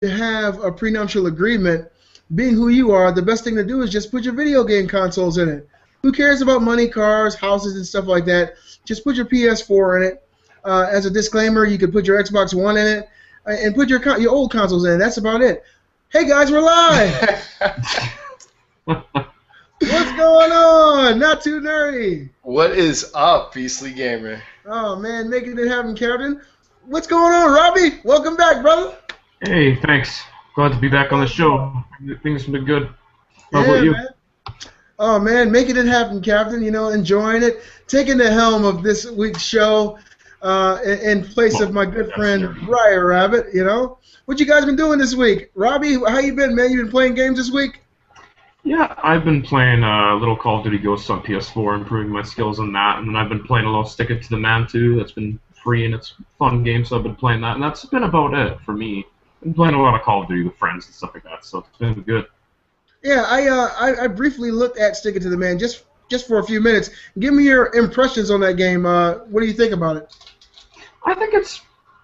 to have a prenuptial agreement, being who you are, the best thing to do is just put your video game consoles in it. Who cares about money, cars, houses, and stuff like that? Just put your PS4 in it. As a disclaimer, you could put your Xbox One in it, and put your old consoles in it. That's about it. Hey guys, we're live. What's going on? Not too nerdy. What is up, Beastly Gamer? Oh man, making it happen, Captain. What's going on, Robbie? Welcome back, brother. Hey, thanks. Glad to be back on the show. Things have been good. How about you? Man. Oh man, making it happen, Captain. You know, enjoying it, taking the helm of this week's show in place of my good friend Briar Rabbit. You know, what you guys been doing this week? Robbie, how you been, man? You been playing games this week? Yeah, I've been playing a little Call of Duty Ghosts on PS4, improving my skills on that, and then I've been playing a little Stick It to the Man too. That's been free and it's a fun game, so I've been playing that, and that's been about it for me. I've been playing a lot of Call of Duty with friends and stuff like that, so it's been good. Yeah, I briefly looked at Stick It to the Man just for a few minutes. Give me your impressions on that game. What do you think about it? I think it's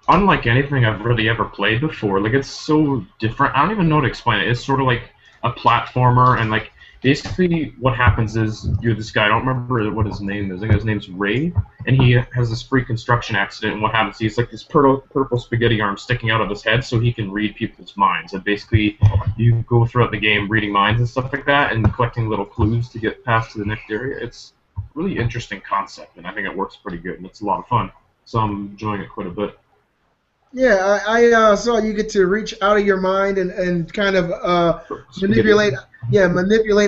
unlike anything I've really ever played before. Like, it's so different. I don't even know how to explain it. It's sort of like a platformer, and like basically what happens is you're this guy. I don't remember what his name is. I think his name's Ray, and he has this freak construction accident. And what happens? He's like this purple spaghetti arm sticking out of his head, so he can read people's minds. And basically, you go throughout the game reading minds and stuff like that, and collecting little clues to get past to the next area. It's a really interesting concept, and I think it works pretty good, and it's a lot of fun. So I'm enjoying it quite a bit. Yeah, I saw you get to reach out of your mind and kind of manipulate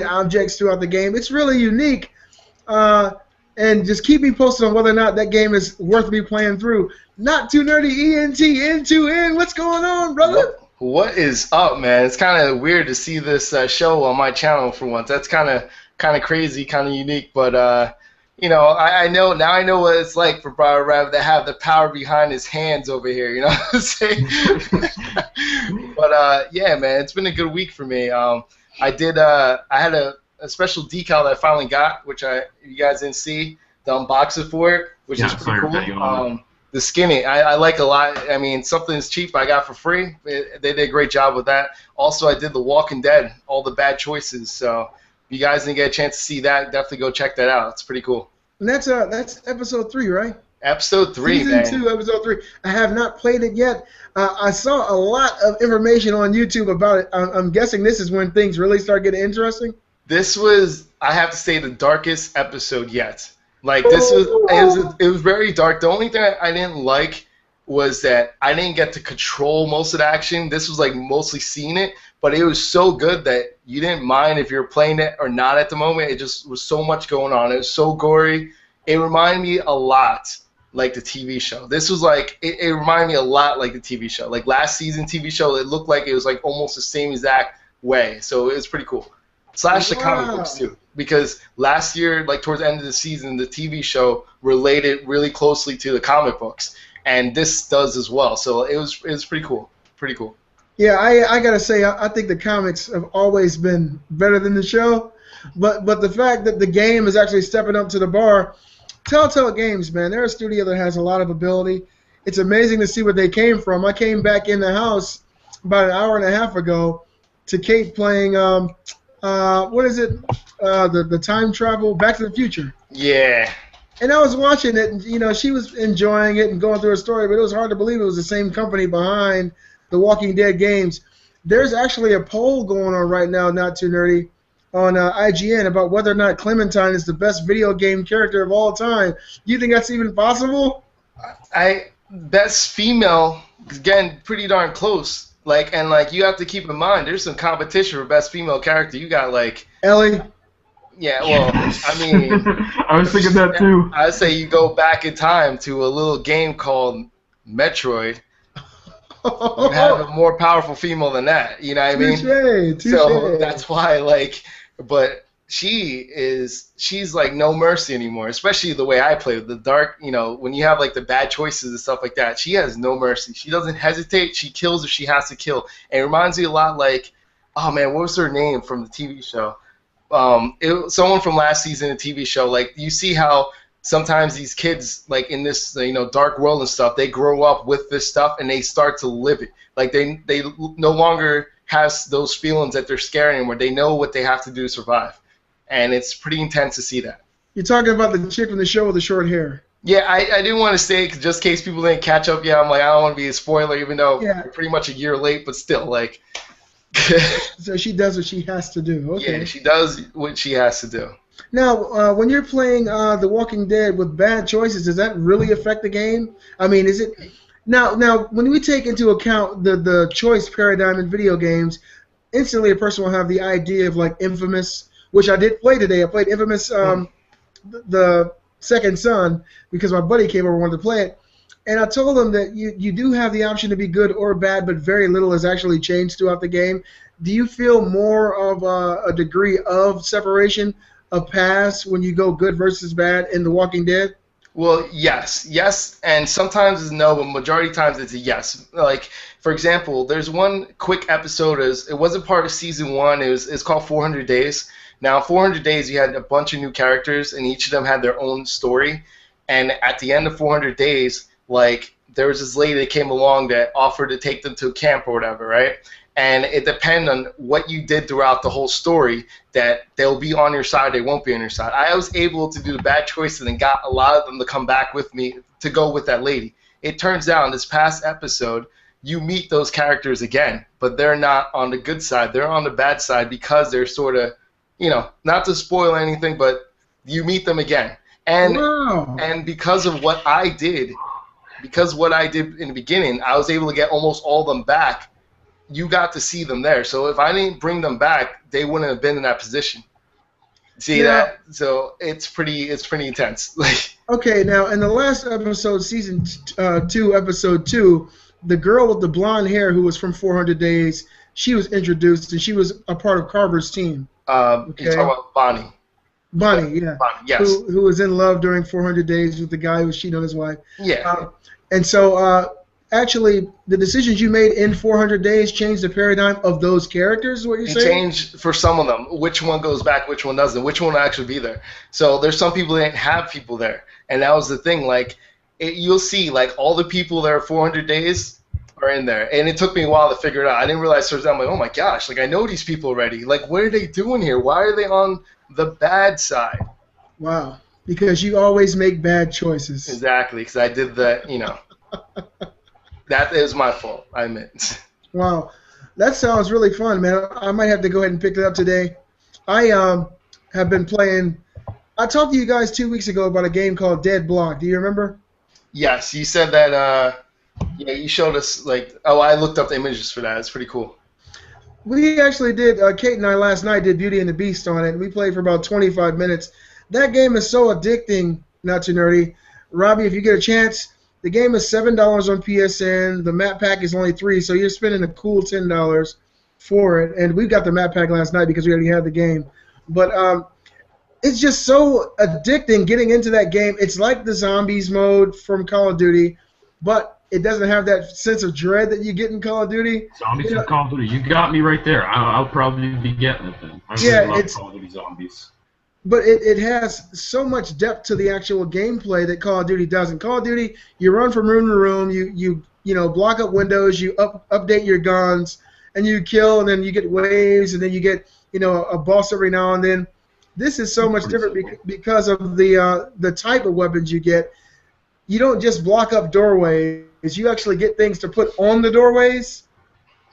objects throughout the game. It's really unique, and just keep me posted on whether or not that game is worth me playing through. Not too nerdy, ENT, N2N. What's going on, brother? What is up, man? It's kind of weird to see this show on my channel for once. That's kind of crazy, kind of unique, but. You know, I know now. I know what it's like for Briar Rabbit to have the power behind his hands over here. You know what I'm saying? But yeah, man, it's been a good week for me. I had a special decal that I finally got, which you guys didn't see the unboxing for it, which is pretty cool. The skinny, I like a lot. I mean, something is cheap I got for free. They did a great job with that. Also, I did the Walking Dead, all the bad choices. So. If you guys didn't get a chance to see that, definitely go check that out. It's pretty cool. And that's episode 3, right? Episode 3, Season 2, episode 3. I have not played it yet. I saw a lot of information on YouTube about it. I'm guessing this is when things really start getting interesting. This was, I have to say, the darkest episode yet. Like this it was very dark. The only thing I didn't like was that I didn't get to control most of the action. This was like mostly seeing it, but it was so good that you didn't mind if you were playing it or not at the moment. It just was so much going on. It was so gory. It reminded me a lot like the TV show. This was like, it reminded me a lot like the TV show. Like last season TV show, it looked like it was like almost the same exact way. So it was pretty cool. Slash the comic books too. Because last year, like towards the end of the season, the TV show related really closely to the comic books. And this does as well, so it was pretty cool, pretty cool. Yeah, I gotta say, I think the comics have always been better than the show, but the fact that the game is actually stepping up to the bar, Telltale Games, man, they're a studio that has a lot of ability. It's amazing to see where they came from. I came back in the house about an hour and a half ago to Kate playing what is it? The time travel, Back to the Future. Yeah. And I was watching it, and you know, she was enjoying it and going through her story, but it was hard to believe it was the same company behind the Walking Dead games. There's actually a poll going on right now, Not Too Nerdy, on IGN about whether or not Clementine is the best video game character of all time. Do you think that's even possible? Best female, again, pretty darn close. Like, and like you have to keep in mind, there's some competition for best female character. You got like Ellie. Yeah, well, I mean... I was thinking that too. I'd say you go back in time to a little game called Metroid. You have a more powerful female than that, you know what I mean? Touché. So that's why, like, but she's like no mercy anymore, especially the way I play with the dark, you know, when you have like the bad choices and stuff like that, she has no mercy. She doesn't hesitate. She kills if she has to kill. And it reminds me a lot like, oh man, what was her name from the TV show? Someone from last season of the TV show. Like you see how sometimes these kids, like in this dark world and stuff, they grow up with this stuff and they start to live it. Like they no longer has those feelings that they're scared anymore. They know what they have to do to survive, and it's pretty intense to see that. You're talking about the chick from the show with the short hair. Yeah, I didn't want to say just in case people didn't catch up. Yeah, I'm like, I don't want to be a spoiler, even though we're pretty much a year late, but still, like. So she does what she has to do. Okay. Yeah, she does what she has to do. Now, when you're playing The Walking Dead with bad choices, does that really affect the game? I mean, is it now when we take into account the choice paradigm in video games, instantly a person will have the idea of like Infamous, which I did play today. I played Infamous, the Second Son, because my buddy came over and wanted to play it. And I told him that you do have the option to be good or bad, but very little has actually changed throughout the game. Do you feel more of a degree of separation of paths when you go good versus bad in The Walking Dead? Well, yes, and sometimes it's no, but majority of times it's a yes. Like, for example, there's one quick episode. It wasn't part of season 1. It's called 400 Days. Now, 400 Days, you had a bunch of new characters, and each of them had their own story. And at the end of 400 Days, like, there was this lady that came along that offered to take them to a camp or whatever, right? And it depends on what you did throughout the whole story that they'll be on your side, they won't be on your side. I was able to do the bad choices and got a lot of them to come back with me to go with that lady. It turns out in this past episode, you meet those characters again, but they're not on the good side. They're on the bad side because they're sort of, not to spoil anything, but you meet them again. And because of what I did, in the beginning, I was able to get almost all of them back. You got to see them there. So if I didn't bring them back, they wouldn't have been in that position. See that? So it's pretty intense. Okay, now in the last episode, season 2, episode 2, the girl with the blonde hair who was from 400 Days, she was introduced and she was a part of Carver's team. You're talking about Bonnie. Bonnie, yeah. Bonnie, yes. Who was in love during 400 Days with the guy who was cheating on his wife. Yeah. And so, actually, the decisions you made in 400 Days changed the paradigm of those characters, is what you're saying? It changed for some of them. Which one goes back, which one doesn't, which one will actually be there. So there's some people that didn't have people there. And that was the thing. Like, you'll see, like, all the people there 400 Days are in there. And it took me a while to figure it out. I didn't realize first. I'm like, oh, my gosh, like, I know these people already. Like, what are they doing here? Why are they on the bad side? Wow. Because you always make bad choices. Exactly, because I did that, That is my fault, I admit. Wow. That sounds really fun, man. I might have to go ahead and pick it up today. I have been playing. I talked to you guys 2 weeks ago about a game called Dead Block. Do you remember? Yes, you said that, you showed us, like, I looked up the images for that. It's pretty cool. We actually did, Kate and I last night did Beauty and the Beast on it. We played for about 25 minutes. That game is so addicting, not too nerdy. Robbie, if you get a chance, the game is $7 on PSN. The map pack is only $3, so you're spending a cool $10 for it. And we got the map pack last night because we already had the game. But it's just so addicting getting into that game. It's like the zombies mode from Call of Duty, but it doesn't have that sense of dread that you get in Call of Duty. Zombies from Call of Duty. You got me right there. I'll probably be getting it then. I really love Call of Duty Zombies. But it has so much depth to the actual gameplay that Call of Duty doesn't. Call of Duty, you run from room to room, you block up windows, you update your guns, and you kill, and then you get waves, and then you get a boss every now and then. This is so much different because of the type of weapons you get. You don't just block up doorways. You actually get things to put on the doorways.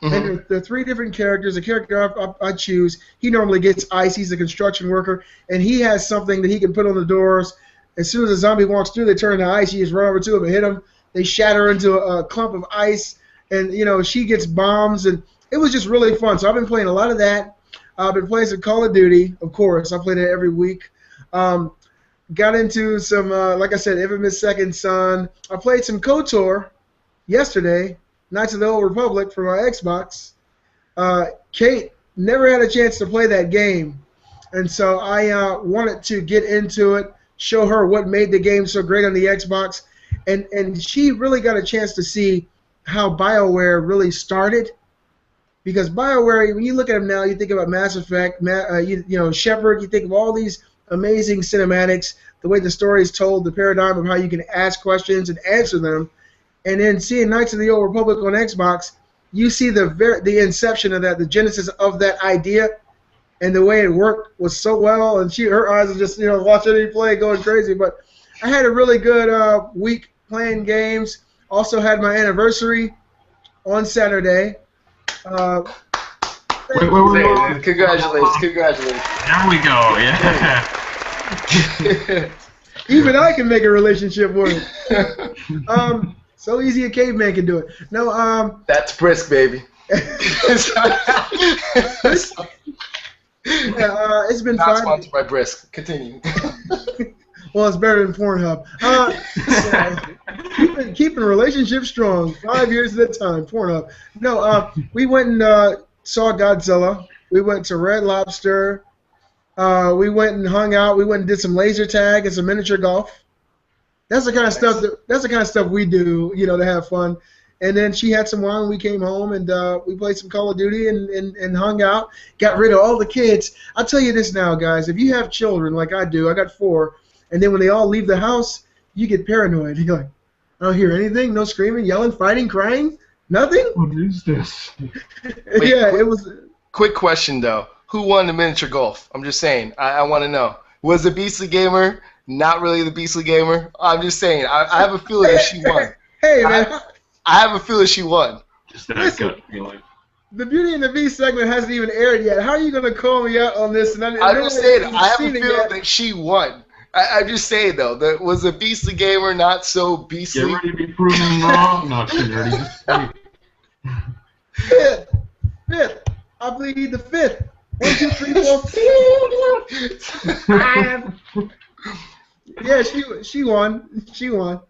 Mm-hmm. And there are 3 different characters. The character I choose, he normally gets ice. He's a construction worker, and he has something that he can put on the doors. As soon as a zombie walks through, they turn to ice. You just run over to him and hit him. They shatter into a clump of ice, and she gets bombs, and it was just really fun. So I've been playing a lot of that. I've been playing some Call of Duty, of course. I play that every week. Got into some, like I said, Infamous Second Son. I played some KOTOR yesterday. Knights of the Old Republic for my Xbox. Kate never had a chance to play that game, and so I wanted to get into it, show her what made the game so great on the Xbox, and she really got a chance to see how BioWare really started, because BioWare, when you look at them now, you think about Mass Effect, Shepard, you think of all these amazing cinematics, the way the story is told, the paradigm of how you can ask questions and answer them, and then seeing Knights of the Old Republic on Xbox, you see the inception of that, the genesis of that idea, and the way it worked was so well. And her eyes are just watching me play, going crazy. But I had a really good week playing games. Also had my anniversary on Saturday. Wait. Congratulations. There we go. Yeah. Even I can make a relationship work. So easy a caveman can do it. No, That's brisk, baby. Yeah, it's been Not fun. sponsored by Brisk. Continue. Well, it's better than Pornhub. Keeping relationships strong, 5 years at a time. Pornhub. No, we went and saw Godzilla. We went to Red Lobster. We went and hung out. We went and did some laser tag and some miniature golf. That's the kind of stuff. That's the kind of stuff we do, to have fun. And then she had some wine when we came home, and we played some Call of Duty and hung out. Got rid of all the kids. I'll tell you this now, guys. If you have children like I do, I got 4, and then when they all leave the house, you get paranoid. You're like, I don't hear anything. No screaming, yelling, fighting, crying. Nothing. What is this? It was. Quick question, though. Who won the miniature golf? I'm just saying. I want to know. Was the Beastly Gamer not really the Beastly Gamer? I'm just saying. I have a feeling that she won. Hey, man. I have a feeling she won. Just that gut feeling. The Beauty and the Beast segment hasn't even aired yet. How are you going to call me out on this? And I'm just saying, I have a feeling that she won. I'm just saying, though, that was the Beastly Gamer not so beastly? Get ready to be proven wrong. Not too ready. Just wait. Fifth. I plead the fifth. 1, 2, 3, 4. Yeah, she won. She won.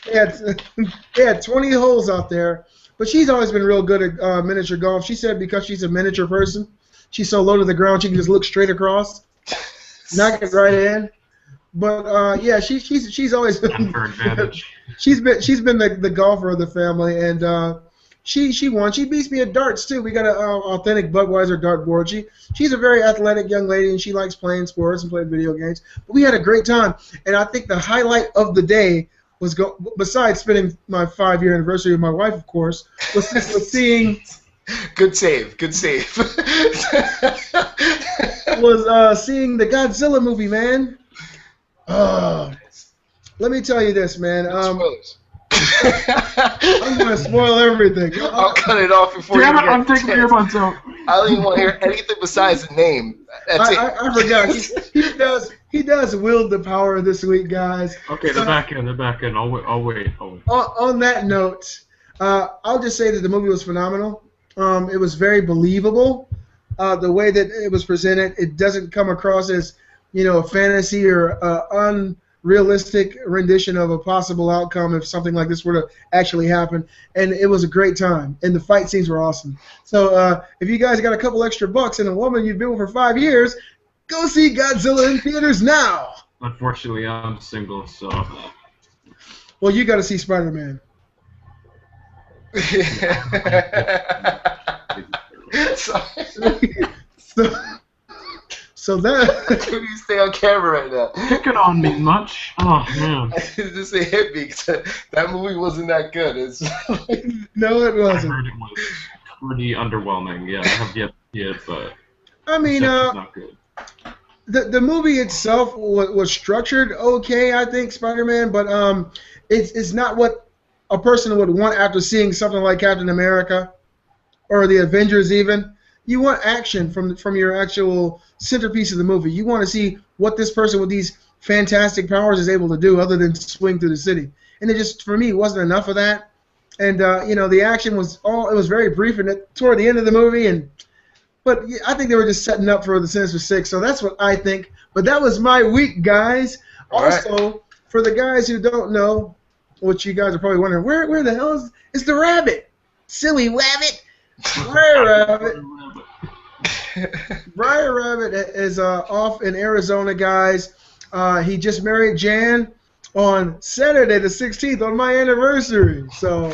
They had 20 holes out there, but she's always been real good at miniature golf. She said because she's a miniature person, she's so low to the ground she can just look straight across, knock it right in. But yeah, she's always been her advantage. She's been the golfer of the family, and she won. She beats me at darts too. We got an authentic Budweiser dartboard. She's a very athletic young lady, and she likes playing sports and playing video games. But we had a great time, and I think the highlight of the day was besides spending my 5-year anniversary with my wife, of course, was seeing. Good save. Was seeing the Godzilla movie, man. Let me tell you this, man. Spoilers. I'm gonna spoil everything. I'll cut it off before Damn you it, get I'm taking your earbuds out. I don't even want to hear anything besides the name. That's it. I forgot. He does wield the power this week, guys. Okay, they're back in. I'll wait. On that note, I'll just say that the movie was phenomenal. It was very believable. The way that it was presented, it doesn't come across as a fantasy or unrealistic rendition of a possible outcome if something like this were to actually happen. And it was a great time, and the fight scenes were awesome. So if you guys got a couple extra bucks and a woman you've been with for 5 years, go see Godzilla in theaters now. Unfortunately, I'm single, so. Well, you got to see Spider-Man. So that. You stay on camera right now. Picking on me much? Oh man. Just it hit me. That movie wasn't that good. No, it wasn't. I heard it was pretty underwhelming. Yeah, I have yet, but. I mean, not good. The movie itself was structured okay, I think, Spider-Man, but it's not what a person would want after seeing something like Captain America or the Avengers even. You want action from your actual centerpiece of the movie. You want to see what this person with these fantastic powers is able to do other than swing through the city. And it just, for me, wasn't enough of that. And, the action was it was very brief and toward the end of the movie. But I think they were just setting up for the Sinister Six. So that's what I think. But that was my week, guys. Also, for the guys who don't know, which you guys are probably wondering, where the hell is the rabbit? Silly rabbit. Briar Rabbit is off in Arizona, guys. He just married Jan on Saturday the 16th on my anniversary. So,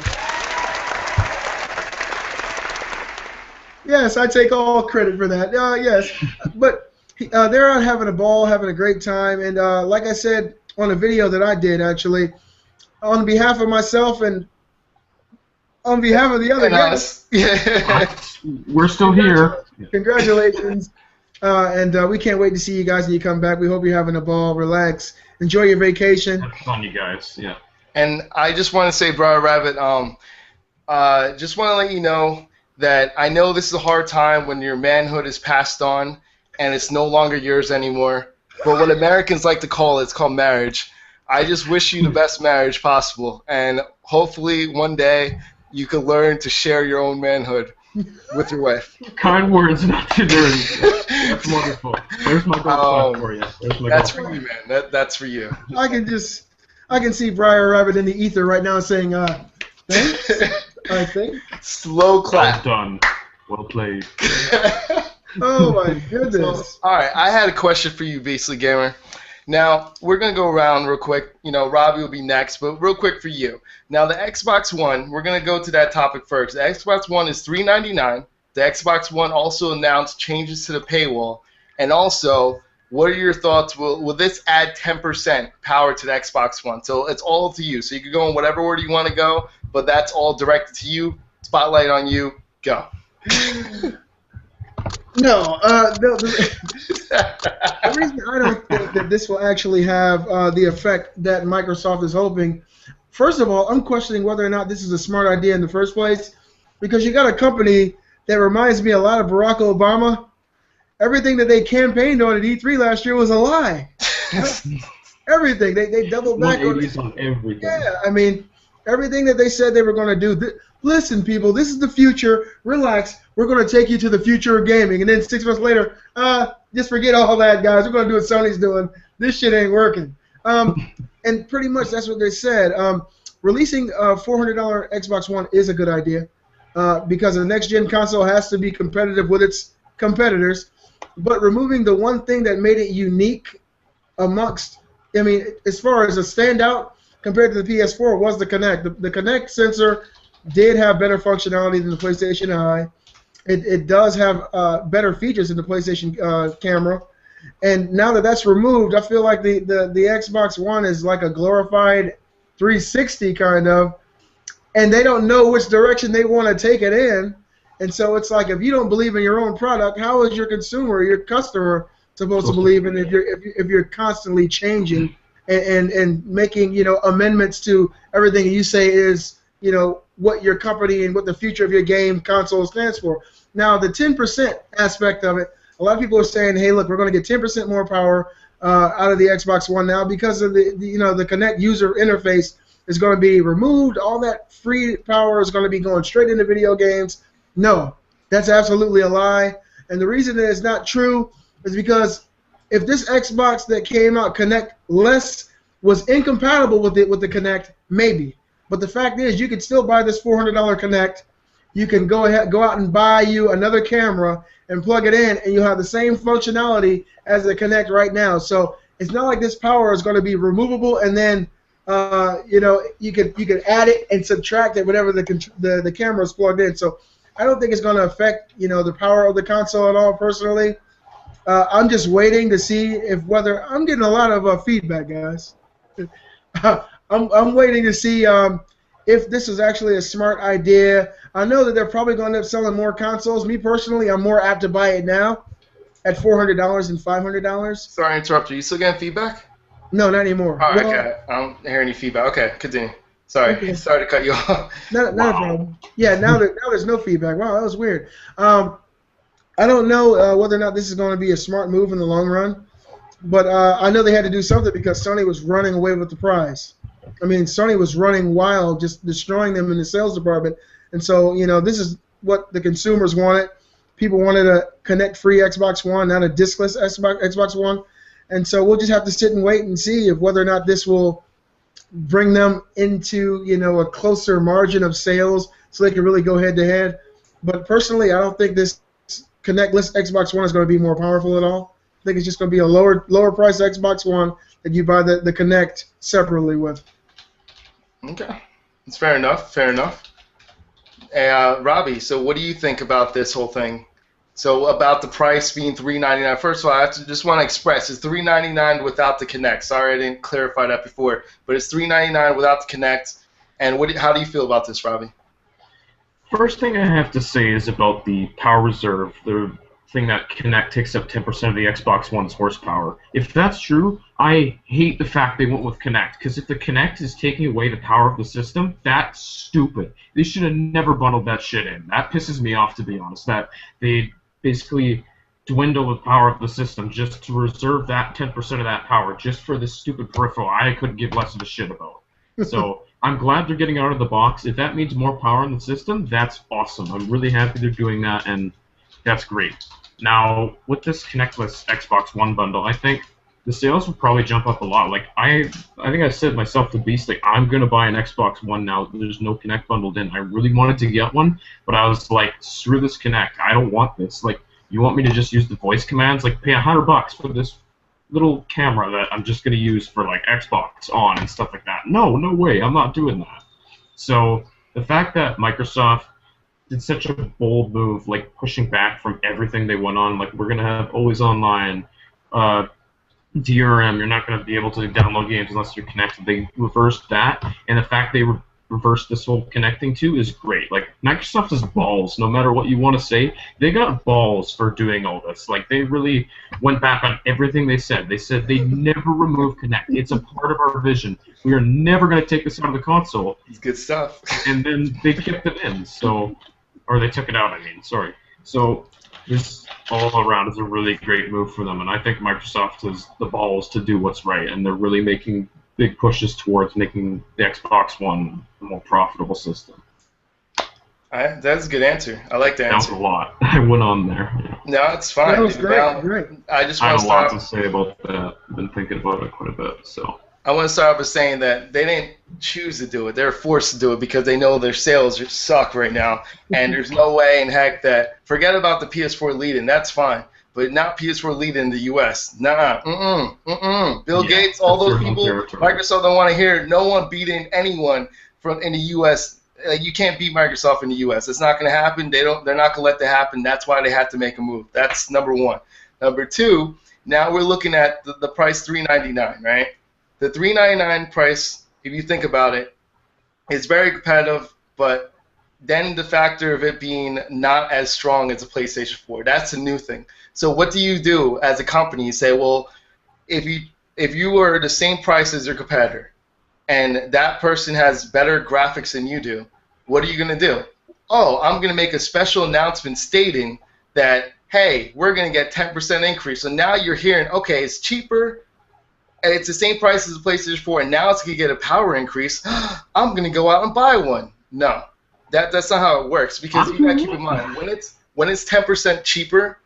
yes, I take all credit for that. Yes, but They're out having a ball, having a great time, and like I said on a video that I did actually, on behalf of myself and on behalf of the other guys, we're still here. Congratulations, and we can't wait to see you guys when you come back. We hope you're having a ball. Relax, enjoy your vacation. Have fun, you guys. Yeah. And I just want to say, Brother Rabbit, just want to let you know that I know this is a hard time when your manhood is passed on and it's no longer yours anymore. But what Americans like to call it's called marriage. I just wish you the best marriage possible, and hopefully one day you can learn to share your own manhood with your wife. Kind words, not too dirty. That's wonderful. There's my gold for you. That's for you, man. That's for you. I can see Briar Rabbit in the ether right now saying, thanks, I think. Slow clap. Well done. Well played. Oh my goodness. So, all right, I had a question for you, Beastly Gamer. Now, we're going to go around real quick. You know, Robbie will be next, but real quick for you. Now, the Xbox One, we're going to go to that topic first. The Xbox One is $399. The Xbox One also announced changes to the paywall. And also, what are your thoughts? Will this add 10% power to the Xbox One? So it's all up to you. So you can go in whatever order you want to go, but that's all directed to you. Spotlight on you. Go. No, the reason I don't think that this will actually have the effect that Microsoft is hoping, first of all, I'm questioning whether or not this is a smart idea in the first place, because you got a company that reminds me a lot of Barack Obama. Everything that they campaigned on at E3 last year was a lie. Everything. They doubled back on everything. Yeah, I mean, everything that they said they were going to do. Listen, people, this is the future. Relax. We're going to take you to the future of gaming. And then 6 months later, just forget all that, guys. We're going to do what Sony's doing. This shit ain't working. And pretty much that's what they said. Releasing a $400 Xbox One is a good idea because the next-gen console has to be competitive with its competitors. But removing the one thing that made it unique amongst, I mean, as far as a standout compared to the PS4 was the Kinect. The Kinect sensor did have better functionality than the PlayStation Eye. It does have better features than the PlayStation camera. And now that that's removed, I feel like the Xbox One is like a glorified 360 kind of, and they don't know which direction they want to take it in. And so it's like, if you don't believe in your own product, how is your consumer, your customer, supposed to believe in it if you're constantly changing and making, you know, amendments to everything you say is, you know, what your company and what the future of your game console stands for. Now, the 10% aspect of it, a lot of people are saying, hey, look, we're going to get 10% more power out of the Xbox One now because of the Kinect user interface is going to be removed. All that free power is going to be going straight into video games. No, that's absolutely a lie. And the reason that it's not true is because if this Xbox that came out, Kinect Less, was incompatible with the Kinect, maybe. But the fact is, you could still buy this $400 Kinect. You can go out and buy you another camera and plug it in, and you'll have the same functionality as the Kinect right now. So it's not like this power is going to be removable, and then you could add it and subtract it whenever the camera is plugged in. So I don't think it's going to affect the power of the console at all. Personally, I'm just waiting to see whether I'm getting a lot of feedback, guys. I'm waiting to see if this is actually a smart idea. I know that they're probably going to end up selling more consoles. Me personally, I'm more apt to buy it now at $400 than $500. Sorry to interrupt you. You still getting feedback? No, not anymore. Oh, okay. I don't hear any feedback. Okay, continue. Sorry. Okay. Sorry to cut you off. Not a problem. Yeah, now there's no feedback. Wow, that was weird. I don't know whether or not this is going to be a smart move in the long run, but I know they had to do something because Sony was running away with the prize. I mean, Sony was running wild, just destroying them in the sales department. And so, this is what the consumers wanted. People wanted a Kinect-free Xbox One, not a discless Xbox One. And so we'll just have to sit and wait and see if whether or not this will bring them into, a closer margin of sales so they can really go head-to-head. But personally, I don't think this Kinect-less Xbox One is going to be more powerful at all. I think it's just going to be a lower price Xbox One that you buy the Kinect separately with. Okay. That's fair enough. Fair enough. Robbie, so what do you think about this whole thing? So about the price being $399. First of all, I just want to express it's $399 without the Kinect. Sorry, I didn't clarify that before, but it's $399 without the Kinect. And how do you feel about this, Robbie? First thing I have to say is about the power reserve, the thing that Kinect takes up 10% of the Xbox One's horsepower. If that's true, I hate the fact they went with Kinect, because if the Kinect is taking away the power of the system, that's stupid. They should have never bundled that shit in. That pisses me off, to be honest, that they basically dwindle the power of the system just to reserve that 10% of that power just for this stupid peripheral I couldn't give less of a shit about. So I'm glad they're getting out of the box. If that means more power in the system, that's awesome. I'm really happy they're doing that, and that's great. Now, with this Kinectless Xbox One bundle, I think the sales will probably jump up a lot. Like, I think I said myself to Beast, like, I'm going to buy an Xbox One now. There's no Kinect bundled in. I really wanted to get one, but I was like, screw this Kinect. I don't want this. Like, you want me to just use the voice commands? Like, pay $100 for this little camera that I'm just going to use for, like, Xbox on and stuff like that. No way. I'm not doing that. So the fact that Microsoft did such a bold move, like pushing back from everything they went on, like we're going to have always online, DRM, you're not going to be able to download games unless you're connected. They reversed that, and the fact they reversed this whole connecting to is great. Like, Microsoft has balls, no matter what you want to say. They got balls for doing all this. Like, they really went back on everything they said. They said they never remove Kinect. It's a part of our vision. We are never going to take this out of the console. It's good stuff. And then they kept it in, so... Or they took it out, I mean, sorry. So this all around is a really great move for them, and I think Microsoft has the balls to do what's right, and they're really making big pushes towards making the Xbox One a more profitable system. That's a good answer. I like the answer. That was a lot. I went on there. Yeah. No, it's fine. That was great. I just I want have a lot to say about that. I've been thinking about it quite a bit, so... I want to start off by saying that they didn't choose to do it. They're forced to do it because they know their sales suck right now. And there's no way in heck that, forget about the PS4 lead-in, that's fine. But not PS4 lead-in in the US. Nah, Bill Gates, all those people, Microsoft don't want to hear it. No one beating anyone in the US. You can't beat Microsoft in the US. It's not going to happen. They're not going to let that happen. That's why they had to make a move. That's number one. Number two, now we're looking at the price $399, right? The $399 price, if you think about it, is very competitive, but then the factor of it being not as strong as a PlayStation 4, that's a new thing. So what do you do as a company? You say, well, if you were the same price as your competitor, and that person has better graphics than you do, what are you going to do? Oh, I'm going to make a special announcement stating that, hey, we're going to get 10% increase. So now you're hearing, okay, it's cheaper, it's the same price as the PlayStation 4, and now it's going to get a power increase. I'm going to go out and buy one. No, that's not how it works, because you got to keep in mind, when it's 10% cheaper,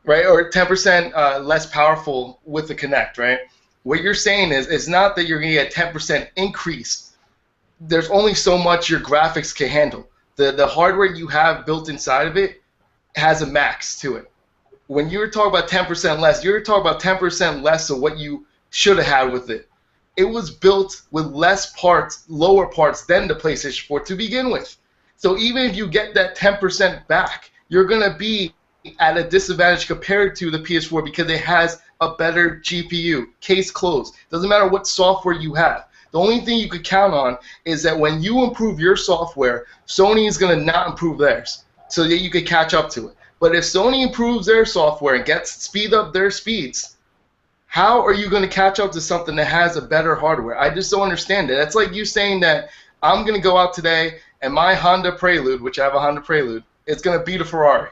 right, or 10% less powerful with the Kinect, right, what you're saying is it's not that you're going to get 10% increase. There's only so much your graphics can handle. The hardware you have built inside of it has a max to it. When you're talking about 10% less, you're talking about 10% less of what you should have had with it. It was built with less parts, lower parts than the PlayStation 4 to begin with. So even if you get that 10% back, you're going to be at a disadvantage compared to the PS4 because it has a better GPU. Case closed. Doesn't matter what software you have. The only thing you could count on is that when you improve your software, Sony is going to not improve theirs so that you could catch up to it. But if Sony improves their software and speed up their speeds, how are you going to catch up to something that has a better hardware? I just don't understand it. That's like you saying that I'm going to go out today and my Honda Prelude, which I have a Honda Prelude, is going to beat a Ferrari.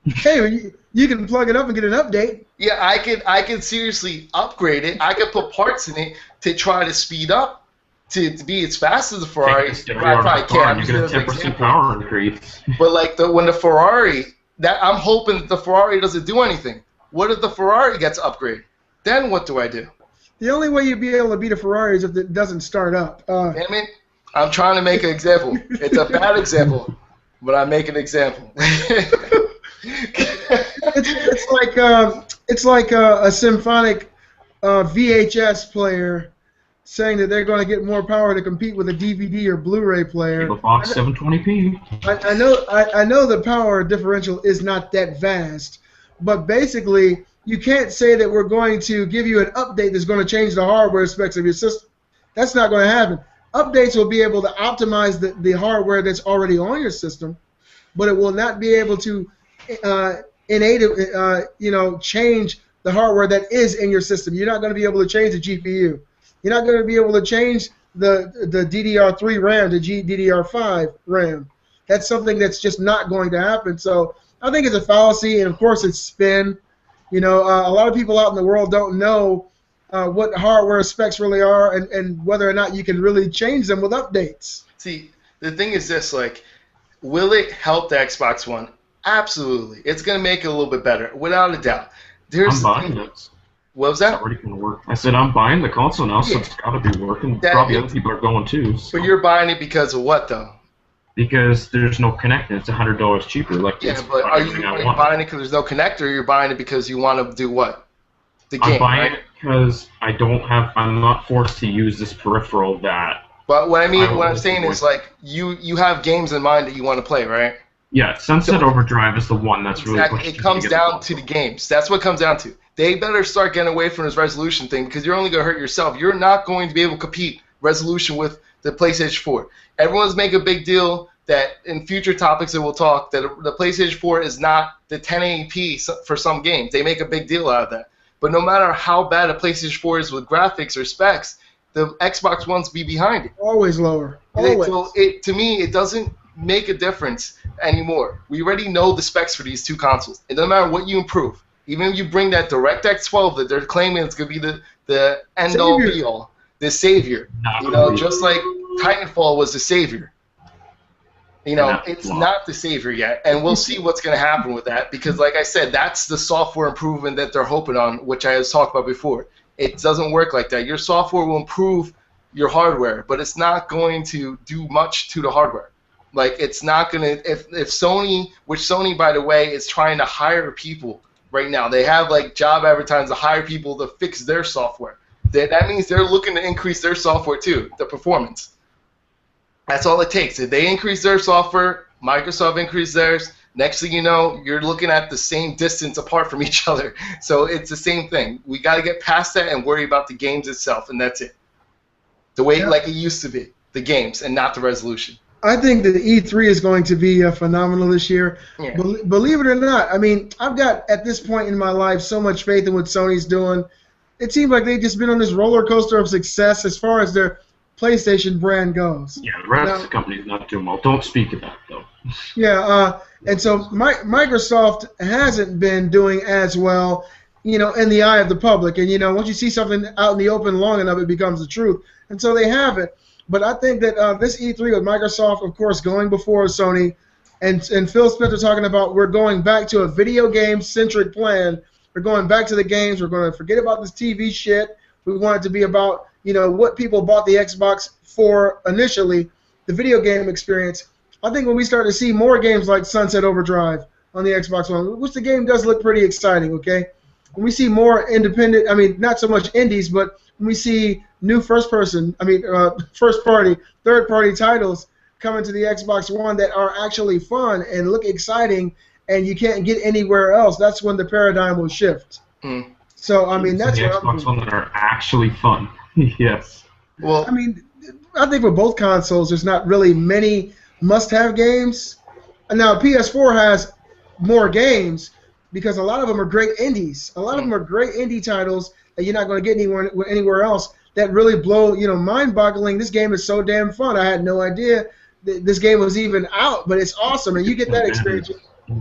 Hey, you can plug it up and get an update. Yeah, I could seriously upgrade it. I could put parts in it to try to speed up, to be as fast as the Ferrari. I probably can. You get a 10% power increase. But like when the Ferrari, I'm hoping that the Ferrari doesn't do anything. What if the Ferrari gets upgraded? Then what do I do? The only way you'd be able to beat a Ferrari is if it doesn't start up. Damn it! I'm trying to make an example. It's a bad example, but I make an example. It's like a symphonic VHS player saying that they're going to get more power to compete with a DVD or Blu-ray player. Cable Box 720p. I know the power differential is not that vast, but basically you can't say that we're going to give you an update that's going to change the hardware specs of your system. That's not going to happen. Updates will be able to optimize the hardware that's already on your system, but it will not be able to change the hardware that is in your system. You're not going to be able to change the GPU. You're not going to be able to change the DDR3 RAM to DDR5 RAM. That's something that's just not going to happen. So I think it's a fallacy, and of course it's spin. A lot of people out in the world don't know what hardware specs really are and whether or not you can really change them with updates. See, the thing is this, will it help the Xbox One? Absolutely. It's going to make it a little bit better, without a doubt. I'm buying this. What was that? It's already going to work. I said I'm buying the console now, so it's got to be working. Probably other people are going too. So. But you're buying it because of what, though? Because there's no connector. It's $100 cheaper. Yeah, but are you buying it because there's no connector, or you're buying it because you want to do what? The game, I'm buying it because I'm not forced to use this peripheral that... But what I'm saying is, you have games in mind that you want to play, right? Yeah, Sunset Overdrive is the one that's really pushing. It comes down to the games. That's what it comes down to. They better start getting away from this resolution thing because you're only going to hurt yourself. You're not going to be able to compete resolution with the PlayStation 4. Everyone's making a big deal that in future topics that we'll talk that the PlayStation 4 is not the 1080p for some games. They make a big deal out of that. But no matter how bad a PlayStation 4 is with graphics or specs, the Xbox One's be behind it. Always lower. Always. So to me, it doesn't make a difference anymore. We already know the specs for these two consoles. It doesn't matter what you improve. Even if you bring that DirectX 12 that they're claiming it's going to be the end-all, be-all, the savior. Just like Titanfall was the savior. It's not the savior yet, and we'll see what's going to happen with that because, like I said, that's the software improvement that they're hoping on, which I was talking about before. It doesn't work like that. Your software will improve your hardware, but it's not going to do much to the hardware. It's not going to – if Sony, which Sony, by the way, is trying to hire people right now. They have, job advertisements to hire people to fix their software. That means they're looking to increase their software too, the performance. That's all it takes. If they increase their software, Microsoft increases theirs, next thing you know, you're looking at the same distance apart from each other. So it's the same thing. We got to get past that and worry about the games itself, and that's it. The way like it used to be, the games, and not the resolution. I think that E3 is going to be phenomenal this year. Yeah. Believe it or not, I've got, at this point in my life, so much faith in what Sony's doing. It seems like they've just been on this roller coaster of success as far as their PlayStation brand goes. Yeah, the rest of the company's not doing well. Don't speak of that, though. Yeah, and so Microsoft hasn't been doing as well, in the eye of the public. And, once you see something out in the open long enough, it becomes the truth. And so they haven't. But I think that this E3 with Microsoft, of course, going before Sony, and Phil Spencer talking about we're going back to a video game-centric plan. We're going back to the games. We're going to forget about this TV shit. We want it to be about, what people bought the Xbox for initially, the video game experience. I think when we start to see more games like Sunset Overdrive on the Xbox One, which the game does look pretty exciting, okay? When we see more independent, not so much indies, but when we see new first-party, third-party titles coming to the Xbox One that are actually fun and look exciting and you can't get anywhere else, that's when the paradigm will shift. Mm. So, that's the Xbox One that are actually fun. Yes. Well, I think for both consoles, there's not really many must-have games. And now PS4 has more games because a lot of them are great indies. A lot of them are great indie titles that you're not going to get anywhere else that really blow, mind-boggling. This game is so damn fun. I had no idea this game was even out, but it's awesome, and you get that experience.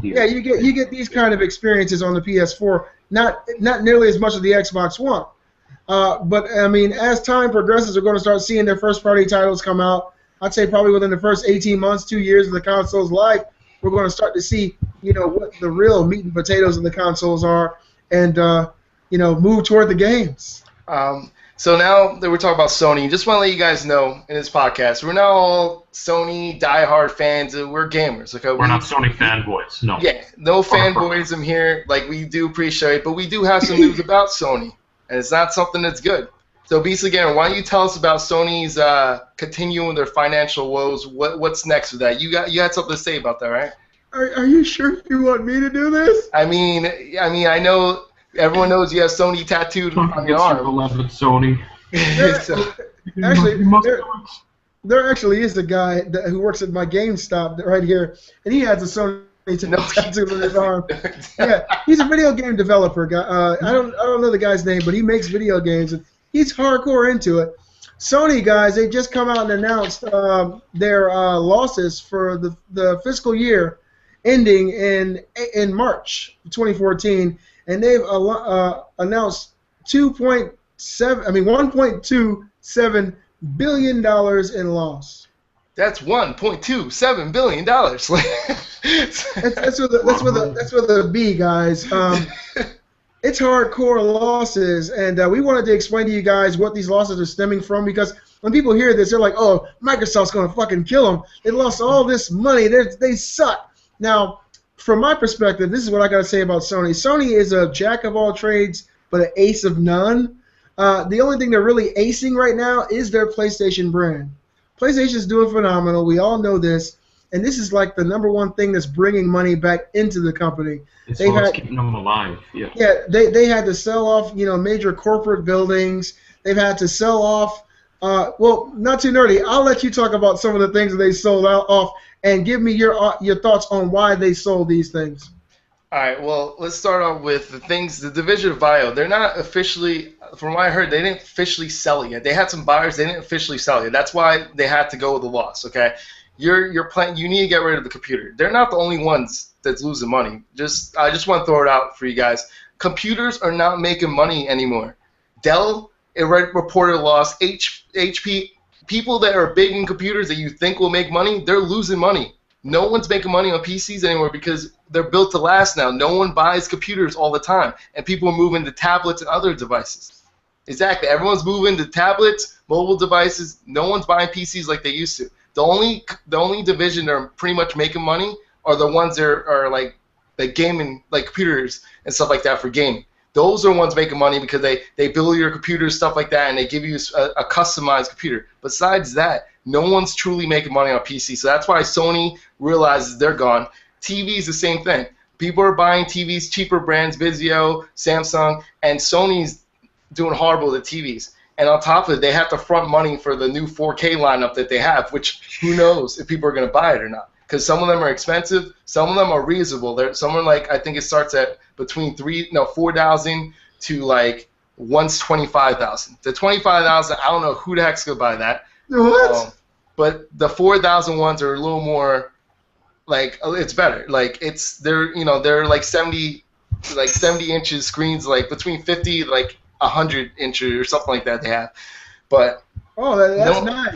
Yeah, you get these kind of experiences on the PS4, not nearly as much as the Xbox One. But as time progresses, we're going to start seeing their first-party titles come out. I'd say probably within the first 18 months, 2 years of the console's life, we're going to start to see, what the real meat and potatoes of the consoles are, and move toward the games. So now that we're talking about Sony, just want to let you guys know in this podcast, we're not all Sony diehard fans. We're gamers. Okay? We're not Sony fanboys. No. Yeah, no fanboyism here. We do appreciate it, but we do have some news about Sony, and it's not something that's good. So basically, Garen, why don't you tell us about Sony's continuing their financial woes? What's next with that? You had something to say about that, right? Are you sure you want me to do this? I mean, I know everyone knows you have Sony tattooed on your arm. Beloved Sony. There actually is a guy who works at my GameStop right here, and he has a Sony tattoo on his arm. Yeah, he's a video game developer guy. I don't know the guy's name, but he makes video games, and he's hardcore into it. Sony guys, they just come out and announced their losses for the fiscal year ending in March 2014, and they've announced $1.27 billion in loss. That's $1.27 billion. that's with a B, guys. It's hardcore losses, and we wanted to explain to you guys what these losses are stemming from, because when people hear this, they're like, "Oh, Microsoft's going to fucking kill them. They lost all this money. They suck." Now, from my perspective, this is what I got to say about Sony. Sony is a jack of all trades, but an ace of none. The only thing they're really acing right now is their PlayStation brand. PlayStation's doing phenomenal. We all know this. And this is like the number one thing that's bringing money back into the company. It's what's keeping them alive. Yeah. Yeah, they had to sell off, major corporate buildings. They've had to sell off. Well, not too nerdy. I'll let you talk about some of the things that they sold off, and give me your thoughts on why they sold these things. All right. Well, let's start off with the things. The division of Bio. They're not officially, from what I heard, they didn't officially sell it yet. They had some buyers. They didn't officially sell it yet. That's why they had to go with the loss. Okay. You're playing. You need to get rid of the computer. They're not the only ones that's losing money. I just want to throw it out for you guys. Computers are not making money anymore. Dell reported a loss. HP, people that are big in computers that you think will make money, they're losing money. No one's making money on PCs anymore because they're built to last now. No one buys computers all the time, and people are moving to tablets and other devices. Exactly. Everyone's moving to tablets, mobile devices. No one's buying PCs like they used to. The only division that are pretty much making money are the ones that are like gaming, like computers and stuff like that for gaming. Those are the ones making money because they build your computers, stuff like that, and they give you a customized computer. Besides that, no one's truly making money on PC. So that's why Sony realizes they're gone. TV's the same thing. People are buying TVs, cheaper brands, Vizio, Samsung, and Sony's doing horrible with the TVs. And on top of it, they have to front money for the new 4K lineup that they have, which who knows if people are going to buy it or not. Because some of them are expensive, some of them are reasonable. Some are like, I think it starts at between $4,000 to like $25,000. The $25,000, I don't know who the heck's going to buy that. What? But the $4,000 ones are a little more, like, it's better. Like they're like 70 inches screens, like between 50 like 100 inches or something like that they have. But that's nice.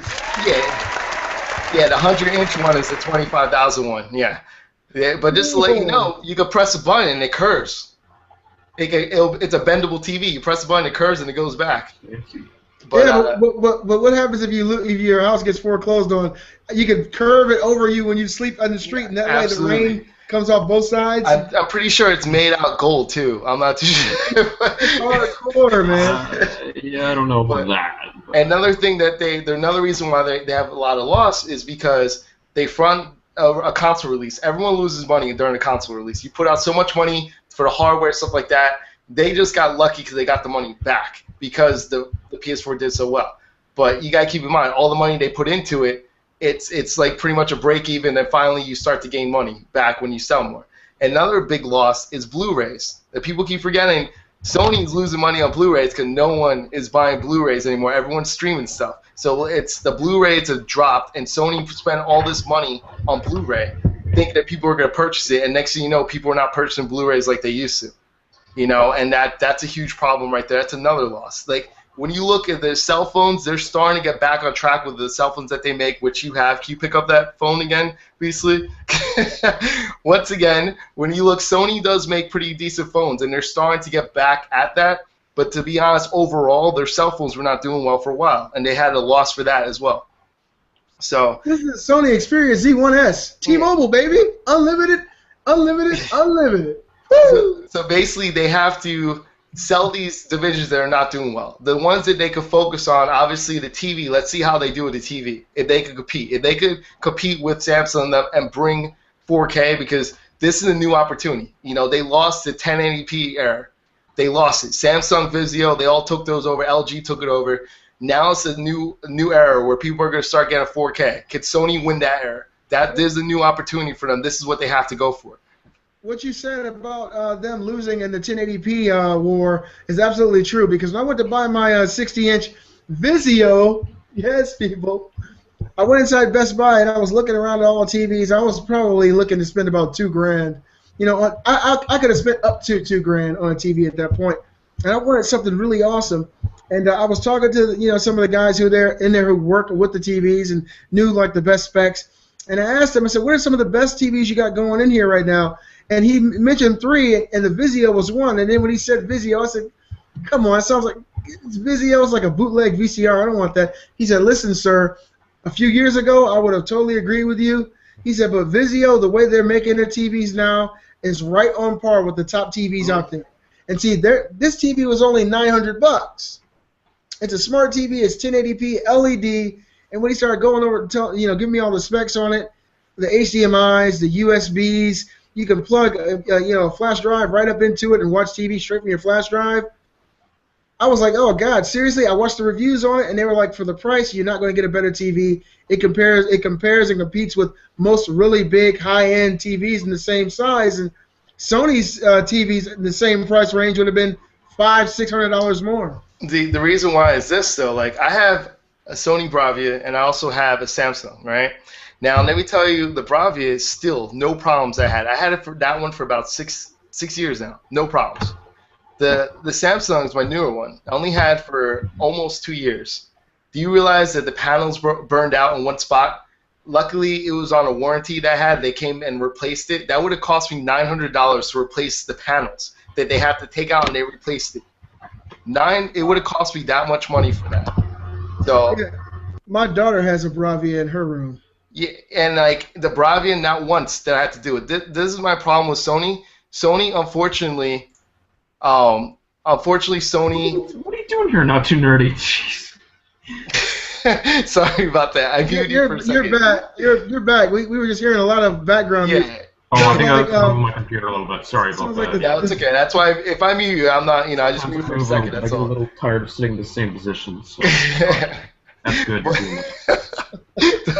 Yeah, the 100-inch one is the $25,000 one. Yeah, but just to let you know, you can press a button and it curves. It's a bendable TV. You press a button, it curves, and it goes back. But what happens if your house gets foreclosed on? You can curve it over you when you sleep on the street, and that way the rain comes off both sides. I'm pretty sure it's made out of gold too. I'm not too sure. It's hardcore, man. Yeah, I don't know about that. But. Another thing that another reason why they have a lot of loss is because they front a console release. Everyone loses money during a console release. You put out so much money for the hardware, stuff like that. They just got lucky because they got the money back because the PS4 did so well. But you gotta keep in mind, all the money they put into it, it's like pretty much a break even, and finally you start to gain money back when you sell more. Another big loss is Blu-rays. That people keep forgetting. Sony's losing money on Blu-rays because no one is buying Blu-rays anymore. Everyone's streaming stuff. So it's the Blu-rays have dropped, and Sony spent all this money on Blu-ray, thinking that people are going to purchase it, and next thing you know, people are not purchasing Blu-rays like they used to. And that's a huge problem right there. That's another loss. Like, when you look at the cell phones, they're starting to get back on track with the cell phones that they make, which you have. Can you pick up that phone again, Beasley? Once again, when you look, Sony does make pretty decent phones, and they're starting to get back at that. But to be honest, overall, their cell phones were not doing well for a while, and they had a loss for that as well. So this is Sony Xperia Z1S. T-Mobile, baby. Unlimited. So basically, they have to sell these divisions that are not doing well. The ones that they could focus on, obviously the TV. Let's see how they do with the TV. If they could compete, with Samsung and bring 4K, because this is a new opportunity. You know, they lost the 1080p era. They lost it. Samsung, Vizio, they all took those over. LG took it over. Now it's a new era where people are going to start getting 4K. Could Sony win that era? There's a new opportunity for them. This is what they have to go for. What you said about them losing in the 1080p war is absolutely true, because when I went to buy my 60-inch Vizio, yes, people, I went inside Best Buy and I was looking around at all the TVs. I was probably looking to spend about $2,000. You know, I could have spent up to $2,000 on a TV at that point, and I wanted something really awesome. And I was talking to some of the guys who were in there who worked with the TVs and knew like the best specs. And I asked him, I said, what are some of the best TVs you got going in here right now? And he mentioned 3, and the Vizio was one. And then when he said Vizio, I said, come on, it sounds like Vizio is like a bootleg VCR. I don't want that. He said, listen, sir, a few years ago I would have totally agreed with you. He said, but Vizio, the way they're making their TVs now, is right on par with the top TVs out there. And see, this TV was only $900. It's a smart TV. It's 1080p LED. And when he started going over, giving me all the specs on it, the HDMI's, the USBs, you can plug a flash drive right up into it and watch TV straight from your flash drive. I was like, oh God, seriously? I watched the reviews on it, and they were like, for the price, you're not going to get a better TV. It compares and competes with most really big high-end TVs in the same size, and Sony's TVs in the same price range would have been $500-$600 more. The reason why is this though. Like, I have a Sony Bravia and I also have a Samsung, right? Now let me tell you, the Bravia is still no problems. I had it for that one for about six years now, no problems. The Samsung is my newer one. I only had for almost 2 years. Do you realize that the panels burned out in one spot? Luckily, it was on a warranty that I had. They came and replaced it. That would have cost me $900 to replace the panels that they had to take out, and they replaced it. It would have cost me that much money for that. So, yeah. My daughter has a Bravia in her room. Yeah, and like the Bravia, not once did I have to do it. This is my problem with Sony. Sony, unfortunately, Sony. What are you doing here? Not too nerdy. Jeez. Sorry about that. I muted you for a second. You're back. You're back. We were just hearing a lot of background music. Oh, I think I was my computer a little bit. Sorry about that. Yeah, it's okay. That's why if I mute you, I'm not. I just mute for a second. That's all. I'm a little tired of sitting in the same position. So that's good.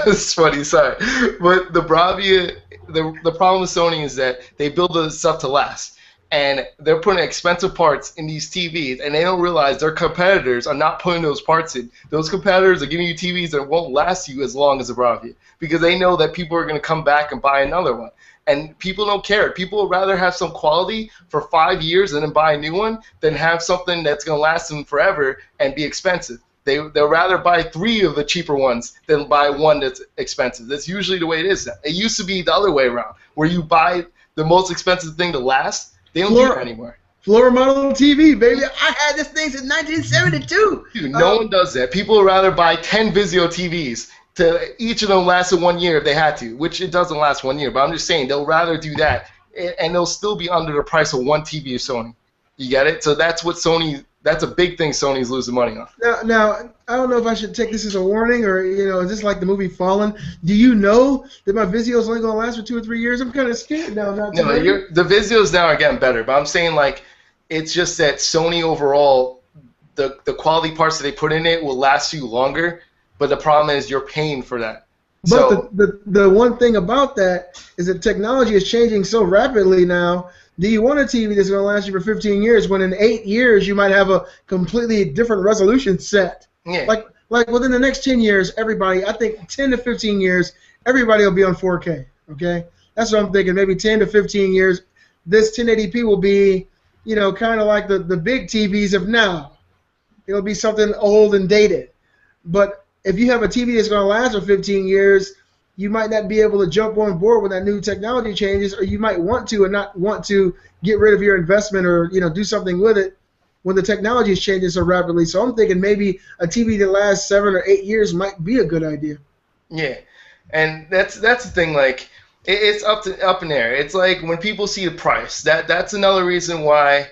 That's funny. Sorry, but the Bravia, the problem with Sony is that they build the stuff to last, and they're putting expensive parts in these TVs, and they don't realize their competitors are not putting those parts in. Those competitors are giving you TVs that won't last you as long as the Bravia, because they know that people are going to come back and buy another one. And people don't care. People would rather have some quality for 5 years and then buy a new one than have something that's going to last them forever and be expensive. They'll rather buy 3 of the cheaper ones than buy one that's expensive. That's usually the way it is now. It used to be the other way around, where you buy the most expensive thing to last. They don't do it anymore. Floor model TV, baby. I had this thing since 1972. Dude, no one does that. People would rather buy 10 Vizio TVs. To each of them lasted 1 year if they had to, which it doesn't last 1 year. But I'm just saying they'll rather do that, and they'll still be under the price of one TV of Sony. You get it? So that's what Sony. That's a big thing Sony's losing money on. Now I don't know if I should take this as a warning or is this like the movie Fallen? Do you know that my Vizio is only going to last for 2 or 3 years? I'm kind of scared now. No, the Vizios now are getting better, but I'm saying like it's just that Sony overall, the quality parts that they put in it will last you longer. But the problem is you're paying for that. But the one thing about that is that technology is changing so rapidly now. Do you want a TV that's going to last you for 15 years when in 8 years you might have a completely different resolution set? Yeah. Like within the next 10 years, everybody, I think 10 to 15 years, everybody will be on 4K, okay? That's what I'm thinking. Maybe 10 to 15 years, this 1080p will be, kind of like the big TVs of now. It'll be something old and dated. But if you have a TV that's going to last for 15 years, you might not be able to jump on board when that new technology changes, or you might want to and not want to get rid of your investment or do something with it when the technology is changing so rapidly. So I'm thinking maybe a TV that lasts 7 or 8 years might be a good idea. Yeah, and that's the thing. Like it's up in there. It's like when people see the price. That's another reason why,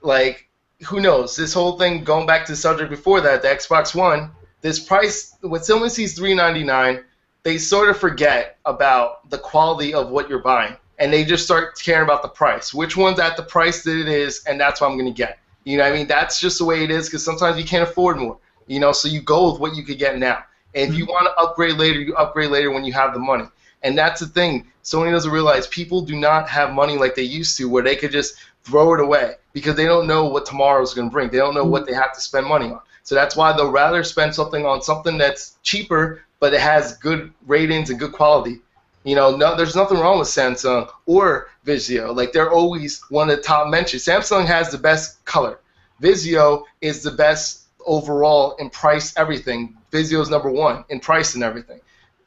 like who knows? This whole thing, going back to the subject before that, the Xbox One, this price, when someone sees $399, they sort of forget about the quality of what you're buying, and they just start caring about the price. Which one's at the price that it is, and that's what I'm going to get. You know what I mean? That's just the way it is, because sometimes you can't afford more. You know, so you go with what you could get now. And if you want to upgrade later, you upgrade later when you have the money. And that's the thing. Sony doesn't realize people do not have money like they used to, where they could just throw it away because they don't know what tomorrow's going to bring. They don't know what they have to spend money on. So that's why they'll rather spend something on something that's cheaper, but it has good ratings and good quality. You know, no, there's nothing wrong with Samsung or Vizio. Like, they're always one of the top mentions. Samsung has the best color. Vizio is the best overall in price, everything. Vizio is number one in price and everything.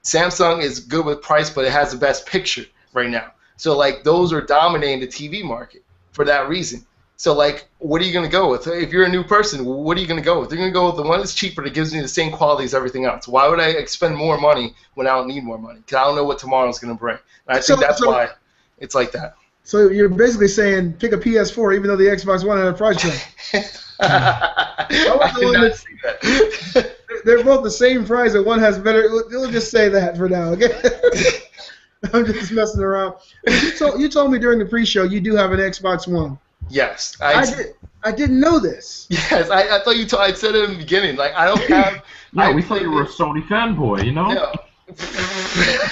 Samsung is good with price, but it has the best picture right now. So, like, those are dominating the TV market for that reason. So, like, what are you going to go with? If you're a new person, what are you going to go with? You're going to go with the one that's cheaper that gives me the same quality as everything else. Why would I expend more money when I don't need more money? Because I don't know what tomorrow's going to bring. And I think that's why it's like that. So you're basically saying pick a PS4 even though the Xbox One had a price tag. I did not see that. They're both the same price, and one has better. We'll just say that for now, okay? I'm just messing around. You told me during the pre-show you do have an Xbox One. Yes, I didn't know this. Yes, I thought you. I said it in the beginning. Like, I don't have. Yeah, we thought you were a Sony fanboy, you know? Yeah.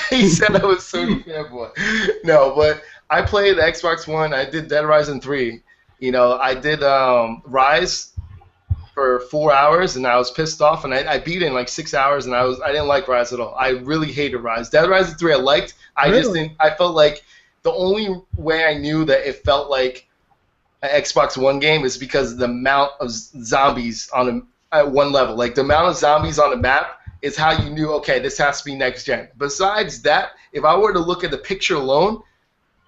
He said I was a Sony fanboy. No, but I played the Xbox One. I did Dead Rising 3. You know, I did Rise for 4 hours, and I was pissed off, and I beat it in like 6 hours, and I didn't like Rise at all. I really hated Rise. Dead Rising 3 I liked. I just didn't. I felt like the only way I knew that it felt like an Xbox One game is because of the amount of zombies at one level. Like, the amount of zombies on the map is how you knew, okay, this has to be next gen. Besides that, if I were to look at the picture alone,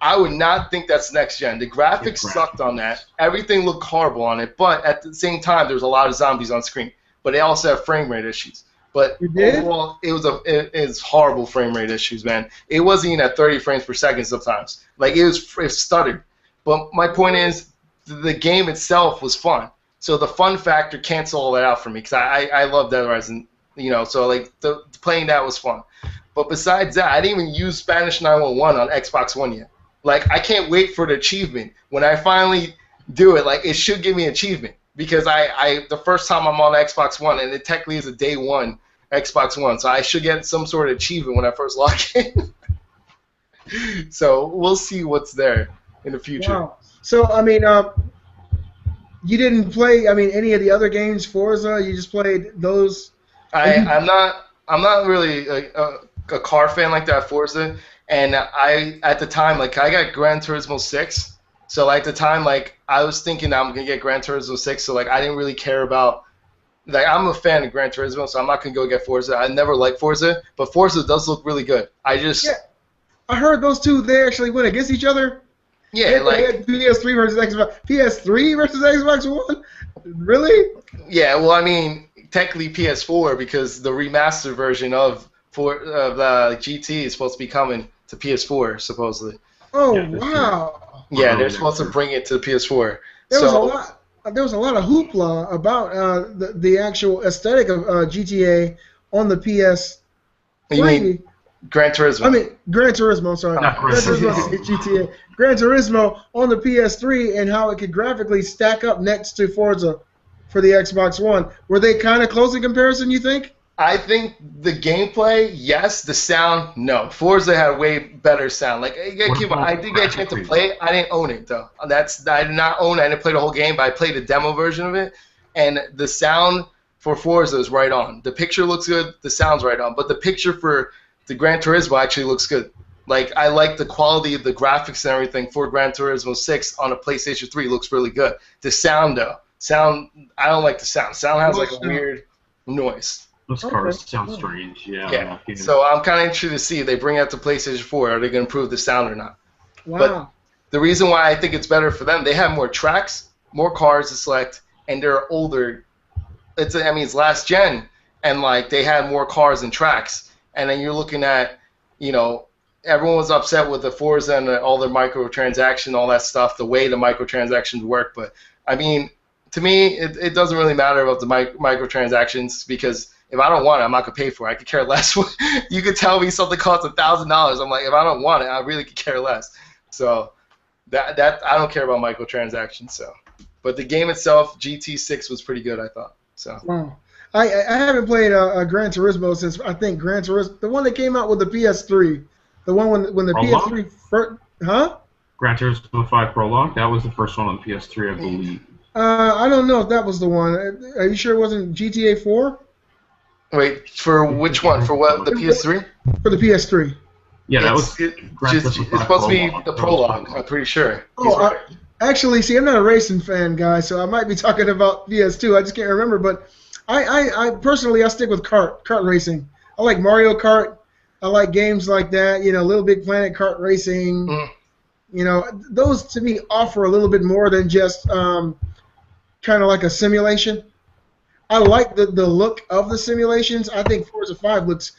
I would not think that's next gen. The graphics sucked on that. Everything looked horrible on it, but at the same time, there's a lot of zombies on screen. But they also have frame rate issues. But overall, it's horrible frame rate issues, man. It wasn't even at 30 frames per second sometimes. Like, it stuttered. But my point is, the game itself was fun. So the fun factor canceled all that out for me, because I love Dead Rising, you know. So, like, playing that was fun. But besides that, I didn't even use Spanish 911 on Xbox One yet. Like, I can't wait for the achievement. When I finally do it, like, it should give me an achievement. Because the first time I'm on Xbox One, and it technically is a day one Xbox One, so I should get some sort of achievement when I first log in. So we'll see what's there in the future. Wow. So, I mean, you didn't play, any of the other games, Forza? You just played those? I'm not really a car fan like that, Forza. And at the time, like, I got Gran Turismo 6. So, like, at the time, like, I was thinking I'm going to get Gran Turismo 6. So, like, I didn't really care about, like, I'm a fan of Gran Turismo, so I'm not going to go get Forza. I never liked Forza, but Forza does look really good. Yeah, I heard those two, they actually went against each other. Yeah, they had PS3 versus Xbox. PS3 versus Xbox One? Really? Yeah, well, I mean, technically PS4, because the remastered version of the GT is supposed to be coming to PS4, supposedly. Oh, wow. Yeah, they're supposed to bring it to the PS4. There was a lot of hoopla about the actual aesthetic of GTA on the PS3. You mean Gran Turismo? Gran Turismo, sorry. Not Gran Turismo. GTA. Gran Turismo on the PS3 and how it could graphically stack up next to Forza for the Xbox One. Were they kind of close in comparison, you think? I think the gameplay, yes. The sound, no. Forza had way better sound. Like, I did get a chance to play it. I didn't own it, though. I did not own it. I didn't play the whole game, but I played a demo version of it. And the sound for Forza is right on. The picture looks good. The sound's right on. But the picture for the Gran Turismo actually looks good. Like, I like the quality of the graphics and everything for Gran Turismo 6 on a PlayStation 3 looks really good. The sound, though. I don't like the sound. Sound has, like, a weird noise. Those cars sound strange, yeah. So I'm kind of interested to see if they bring out the PlayStation 4. Are they going to improve the sound or not? Wow. But the reason why I think it's better for them, they have more tracks, more cars to select, and they're older. It's last gen, and, like, they had more cars and tracks. And then you're looking at, you know, everyone was upset with the Forza and all their microtransaction, all that stuff, the way the microtransactions work. But, I mean, to me, it doesn't really matter about the microtransactions because if I don't want it, I'm not gonna pay for it. I could care less. You could tell me something costs $1,000. I'm like, if I don't want it, I really could care less. So that I don't care about microtransactions. So, but the game itself, GT6 was pretty good, I thought. So. Wow. I haven't played Gran Turismo since I think Gran Turismo, the one that came out with the PS3, the one when the Prologue? PS3 first, huh? Gran Turismo 5 Prologue. That was the first one on the PS3, I believe. I don't know if that was the one. Are you sure it wasn't GTA 4? Wait, for which one? For what? The PS3? For the PS3. Yeah, that was. It's Gran Turismo 5 supposed to be Prologue. the prologue. I'm pretty sure. Oh, actually, see, I'm not a racing fan, guy, so I might be talking about PS2. I just can't remember, but I personally I stick with kart racing. I like Mario Kart. I like games like that. You know, Little Big Planet kart racing. Mm. You know, those to me offer a little bit more than just kind of like a simulation. I like the look of the simulations. I think Forza 5 looks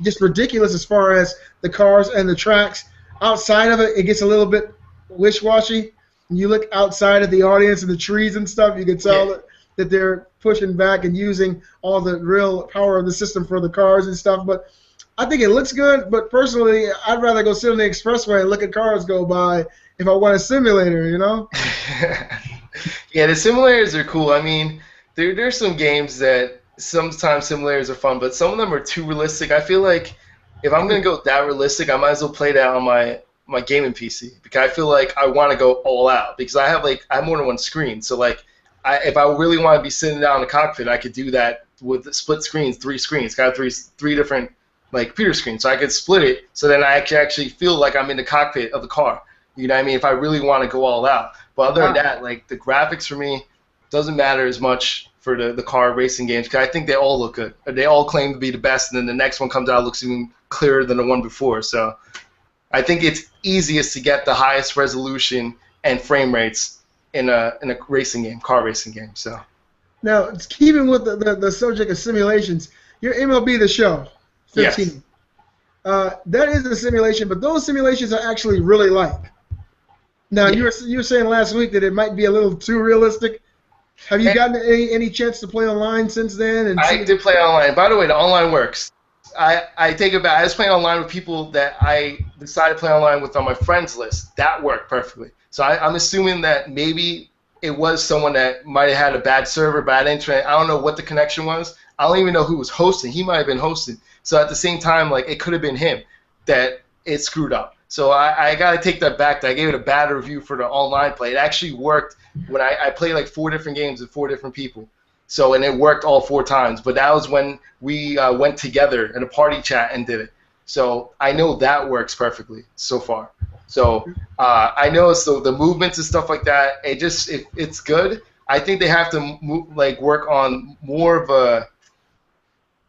just ridiculous as far as the cars and the tracks. Outside of it, it gets a little bit wish-washy. You look outside at the audience and the trees and stuff, you can tell that they're pushing back and using all the real power of the system for the cars and stuff. But I think it looks good, but personally, I'd rather go sit on the expressway and look at cars go by if I want a simulator, you know? Yeah, the simulators are cool. I mean, there's some games that sometimes simulators are fun, but some of them are too realistic. I feel like if I'm going to go that realistic, I might as well play that on my gaming PC because I feel like I want to go all out because I have more than one screen. So like, if I really want to be sitting down in the cockpit, I could do that with the split screens, 3 screens. Got three different like computer screens, so I could split it so then I actually feel like I'm in the cockpit of the car. You know what I mean? If I really want to go all out. But other than that, like the graphics for me doesn't matter as much for the car racing games because I think they all look good. They all claim to be the best, and then the next one comes out looks even clearer than the one before. So I think it's easiest to get the highest resolution and frame rates in a racing game, car racing game. So now, keeping with the subject of simulations, your MLB The Show 15. Yes. That is a simulation, but those simulations I actually really like. Now, you were saying last week that it might be a little too realistic. Have you gotten any chance to play online since then? I did play online. By the way, the online works. I take it back. I was playing online with people that I decided to play online with on my friends list. That worked perfectly. So I'm assuming that maybe it was someone that might have had a bad server, bad internet. I don't know what the connection was. I don't even know who was hosting. He might have been hosting. So at the same time, like it could have been him that it screwed up. So I got to take that back. I gave it a bad review for the online play. It actually worked when I played like 4 different games with 4 different people. So, and it worked all 4 times. But that was when we went together in a party chat and did it. So I know that works perfectly so far. So I know the movements and stuff like that. It's good. I think they have to work on more of a.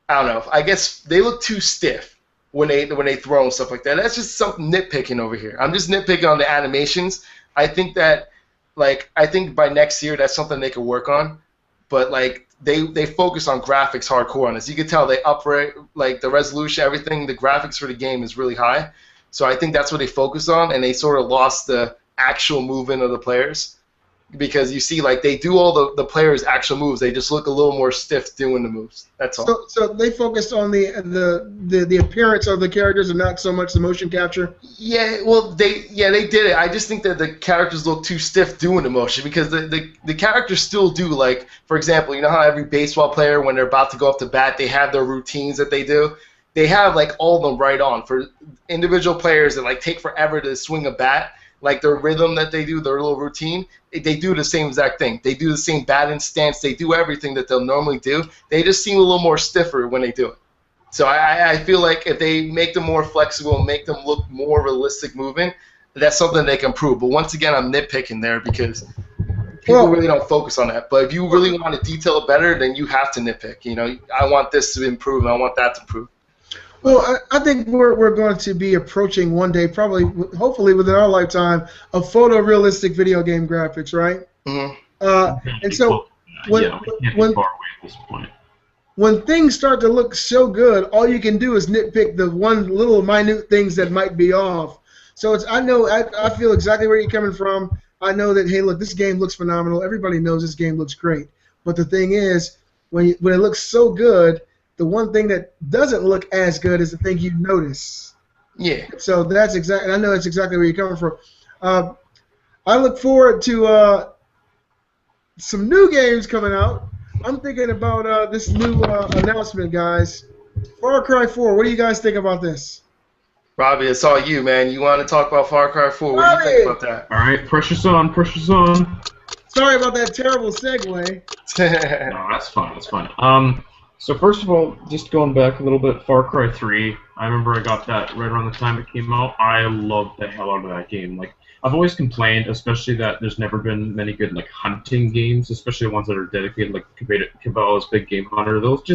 I don't know. I guess they look too stiff when they throw and stuff like that. That's just something nitpicking over here. I'm just nitpicking on the animations. I think that by next year that's something they could work on. But like they focus on graphics hardcore on this. You can tell they upright like the resolution, everything. The graphics for the game is really high. So I think that's what they focus on, and they sort of lost the actual movement of the players. Because you see, like, they do all the players' actual moves. They just look a little more stiff doing the moves. That's all. So they focused on the appearance of the characters and not so much the motion capture? Yeah, well, they did it. I just think that the characters look too stiff doing the motion because the characters still do, like, for example, you know how every baseball player, when they're about to go up to bat, they have their routines that they do? They have, like, all of them right on. For individual players that, like, take forever to swing a bat, like their rhythm that they do, their little routine, they do the same exact thing. They do the same batting stance. They do everything that they'll normally do. They just seem a little more stiffer when they do it. So I feel like if they make them more flexible and make them look more realistic moving, that's something they can improve. But once again, I'm nitpicking there because people really don't focus on that. But if you really want to detail it better, then you have to nitpick. You know, I want this to improve and I want that to improve. Well, I think we're going to be approaching one day, probably, hopefully within our lifetime, of photorealistic video game graphics, right? Mm-hmm. And so we can't be far away at this point. When things start to look so good, all you can do is nitpick the one little minute things that might be off. So I feel exactly where you're coming from. I know that, hey, look, this game looks phenomenal. Everybody knows this game looks great. But the thing is, when it looks so good, the one thing that doesn't look as good is the thing you notice. Yeah. So that's exactly. I know that's exactly where you're coming from. I look forward to some new games coming out. I'm thinking about this new announcement, guys. Far Cry 4. What do you guys think about this? Robbie, it's all you, man. You want to talk about Far Cry 4? What do you think about that? All right, pressure's on, pressure's on. Sorry about that terrible segue. No, that's fine, that's fine. So first of all, just going back a little bit, Far Cry 3, I remember I got that right around the time it came out. I loved the hell out of that game. Like, I've always complained, especially that there's never been many good, like, hunting games, especially ones that are dedicated, like Cabela's Big Game Hunter. Those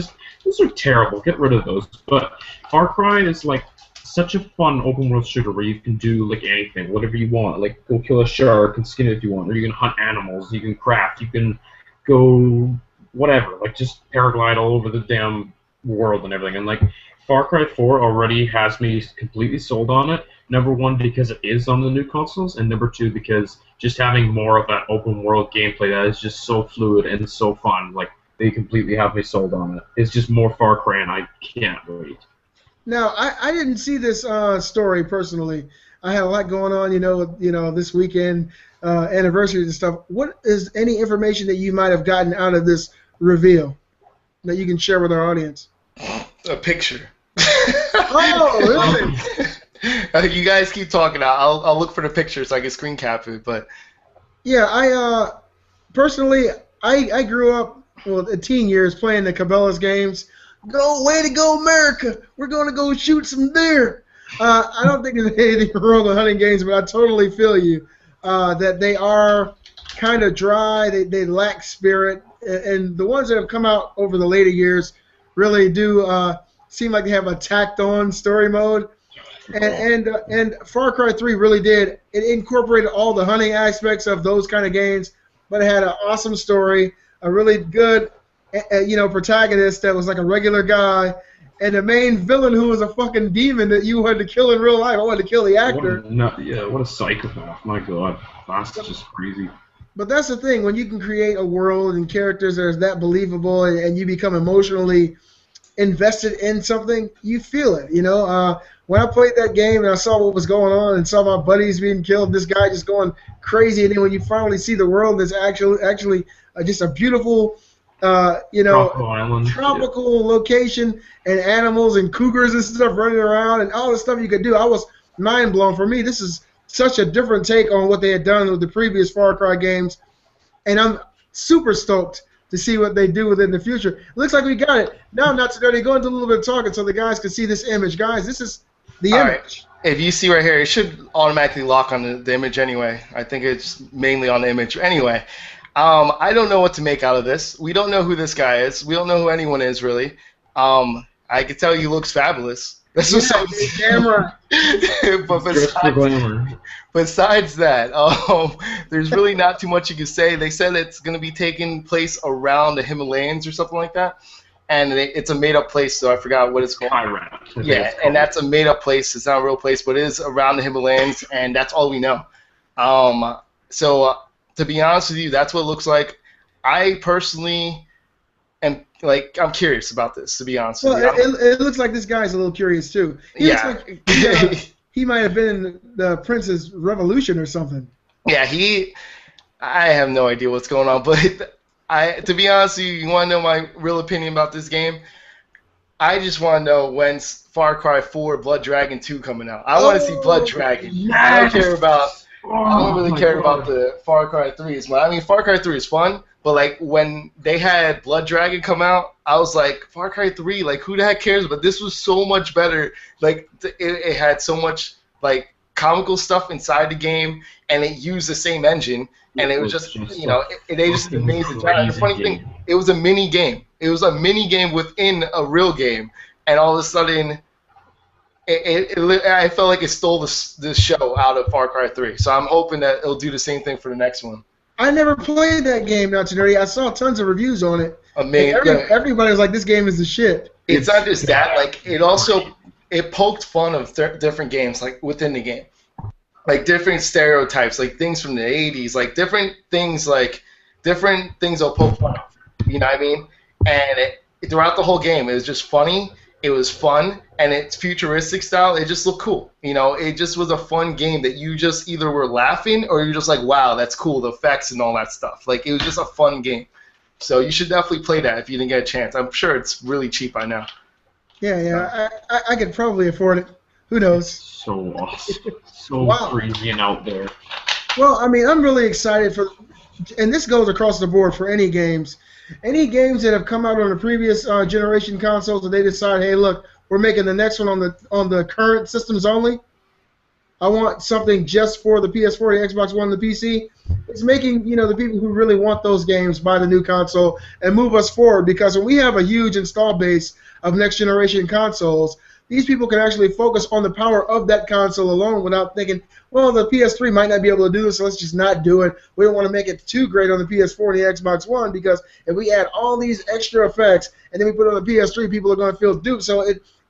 are terrible. Get rid of those. But Far Cry is, like, such a fun open world shooter where you can do like anything, whatever you want. Like go kill a shark and skin it if you want, or you can hunt animals, you can craft, you can go whatever, like just paraglide all over the damn world and everything. And like Far Cry 4 already has me completely sold on it. Number one, because it is on the new consoles, and number two, because just having more of that open world gameplay that is just so fluid and so fun, like they completely have me sold on it. It's just more Far Cry, and I can't wait. Now, I didn't see this story personally. I had a lot going on, you know, this weekend, anniversaries and stuff. What is any information that you might have gotten out of this reveal that you can share with our audience? A picture. Oh, really? You guys keep talking. I'll look for the picture so I can screen cap it. But yeah, I personally I grew up in teen years playing the Cabela's games. Way to go, America! We're going to go shoot some deer. I don't think there's anything wrong with hunting games, but I totally feel you that they are kind of dry. They lack spirit, and the ones that have come out over the later years really do seem like they have a tacked-on story mode. And Far Cry 3 really did. It incorporated all the hunting aspects of those kind of games, but it had an awesome story, a really good protagonist that was like a regular guy, and the main villain who was a fucking demon that you had to kill in real life. I wanted to kill the actor. What a psychopath. My God. That's just crazy. But that's the thing. When you can create a world and characters that are that believable and you become emotionally invested in something, you feel it, When I played that game and I saw what was going on and saw my buddies being killed, this guy just going crazy, and then when you finally see the world that's actually just a beautiful tropical location and animals and cougars and stuff running around and all the stuff you could do. I was mind blown. For me, this is such a different take on what they had done with the previous Far Cry games, and I'm super stoked to see what they do with it in the future. It looks like we got it. Now, not to go into a little bit of talking so the guys can see this image. Guys, this is the image. Right. If you see right here, it should automatically lock on the image anyway. I think it's mainly on the image. Anyway. I don't know what to make out of this. We don't know who this guy is. We don't know who anyone is, really. I can tell you he looks fabulous. That's the camera. But besides that, there's really not too much you can say. They said it's going to be taking place around the Himalayas or something like that. And it's a made-up place, so I forgot what it's called. Yeah, and that's a made-up place. It's not a real place, but it is around the Himalayas, and that's all we know. To be honest with you, that's what it looks like. I personally am I'm curious about this. To be honest with you, it looks like this guy's a little curious too. Looks like he might have been in the Prince's Revolution or something. Yeah, I have no idea what's going on, but to be honest with you, you want to know my real opinion about this game? I just want to know when's Far Cry 4 Blood Dragon 2 coming out. I want to see Blood Dragon. Yes! I don't really care about the Far Cry 3s. I mean, Far Cry 3 is fun, but when they had Blood Dragon come out, I was like, Far Cry 3, who the heck cares? But this was so much better. It had so much comical stuff inside the game, and it used the same engine, and it was just they just amazing job. And the funny thing, it was a mini game. It was a mini game within a real game, and all of a sudden. I felt like it stole this show out of Far Cry 3, so I'm hoping that it'll do the same thing for the next one. I never played that game, not to nerdy. I saw tons of reviews on it. Everybody was like, "This game is the shit." It's not just that; it poked fun of different games within the game. like different stereotypes, like things from the 80s, like different things will poke fun of. You know what I mean? And throughout the whole game, it was just funny. It was fun, and it's futuristic style. It just looked cool. You know, it just was a fun game that you just either were laughing or you're just like, wow, that's cool, the effects and all that stuff. Like, it was just a fun game. So you should definitely play that if you didn't get a chance. I'm sure it's really cheap by now. Yeah. I could probably afford it. Who knows? So awesome. So Wow. crazy and out there. Well, I mean, I'm really excited for, and this goes across the board for any games. Any games that have come out on the previous generation consoles that they decide, hey, look, we're making the next one on the current systems only. I want something just for the PS4, the Xbox One, the PC. It's making, the people who really want those games buy the new console and move us forward, because when we have a huge install base of next generation consoles, these people can actually focus on the power of that console alone without thinking, well, the PS3 might not be able to do this, so let's just not do it. We don't want to make it too great on the PS4 and the Xbox One, because if we add all these extra effects and then we put it on the PS3, people are going to feel duped. So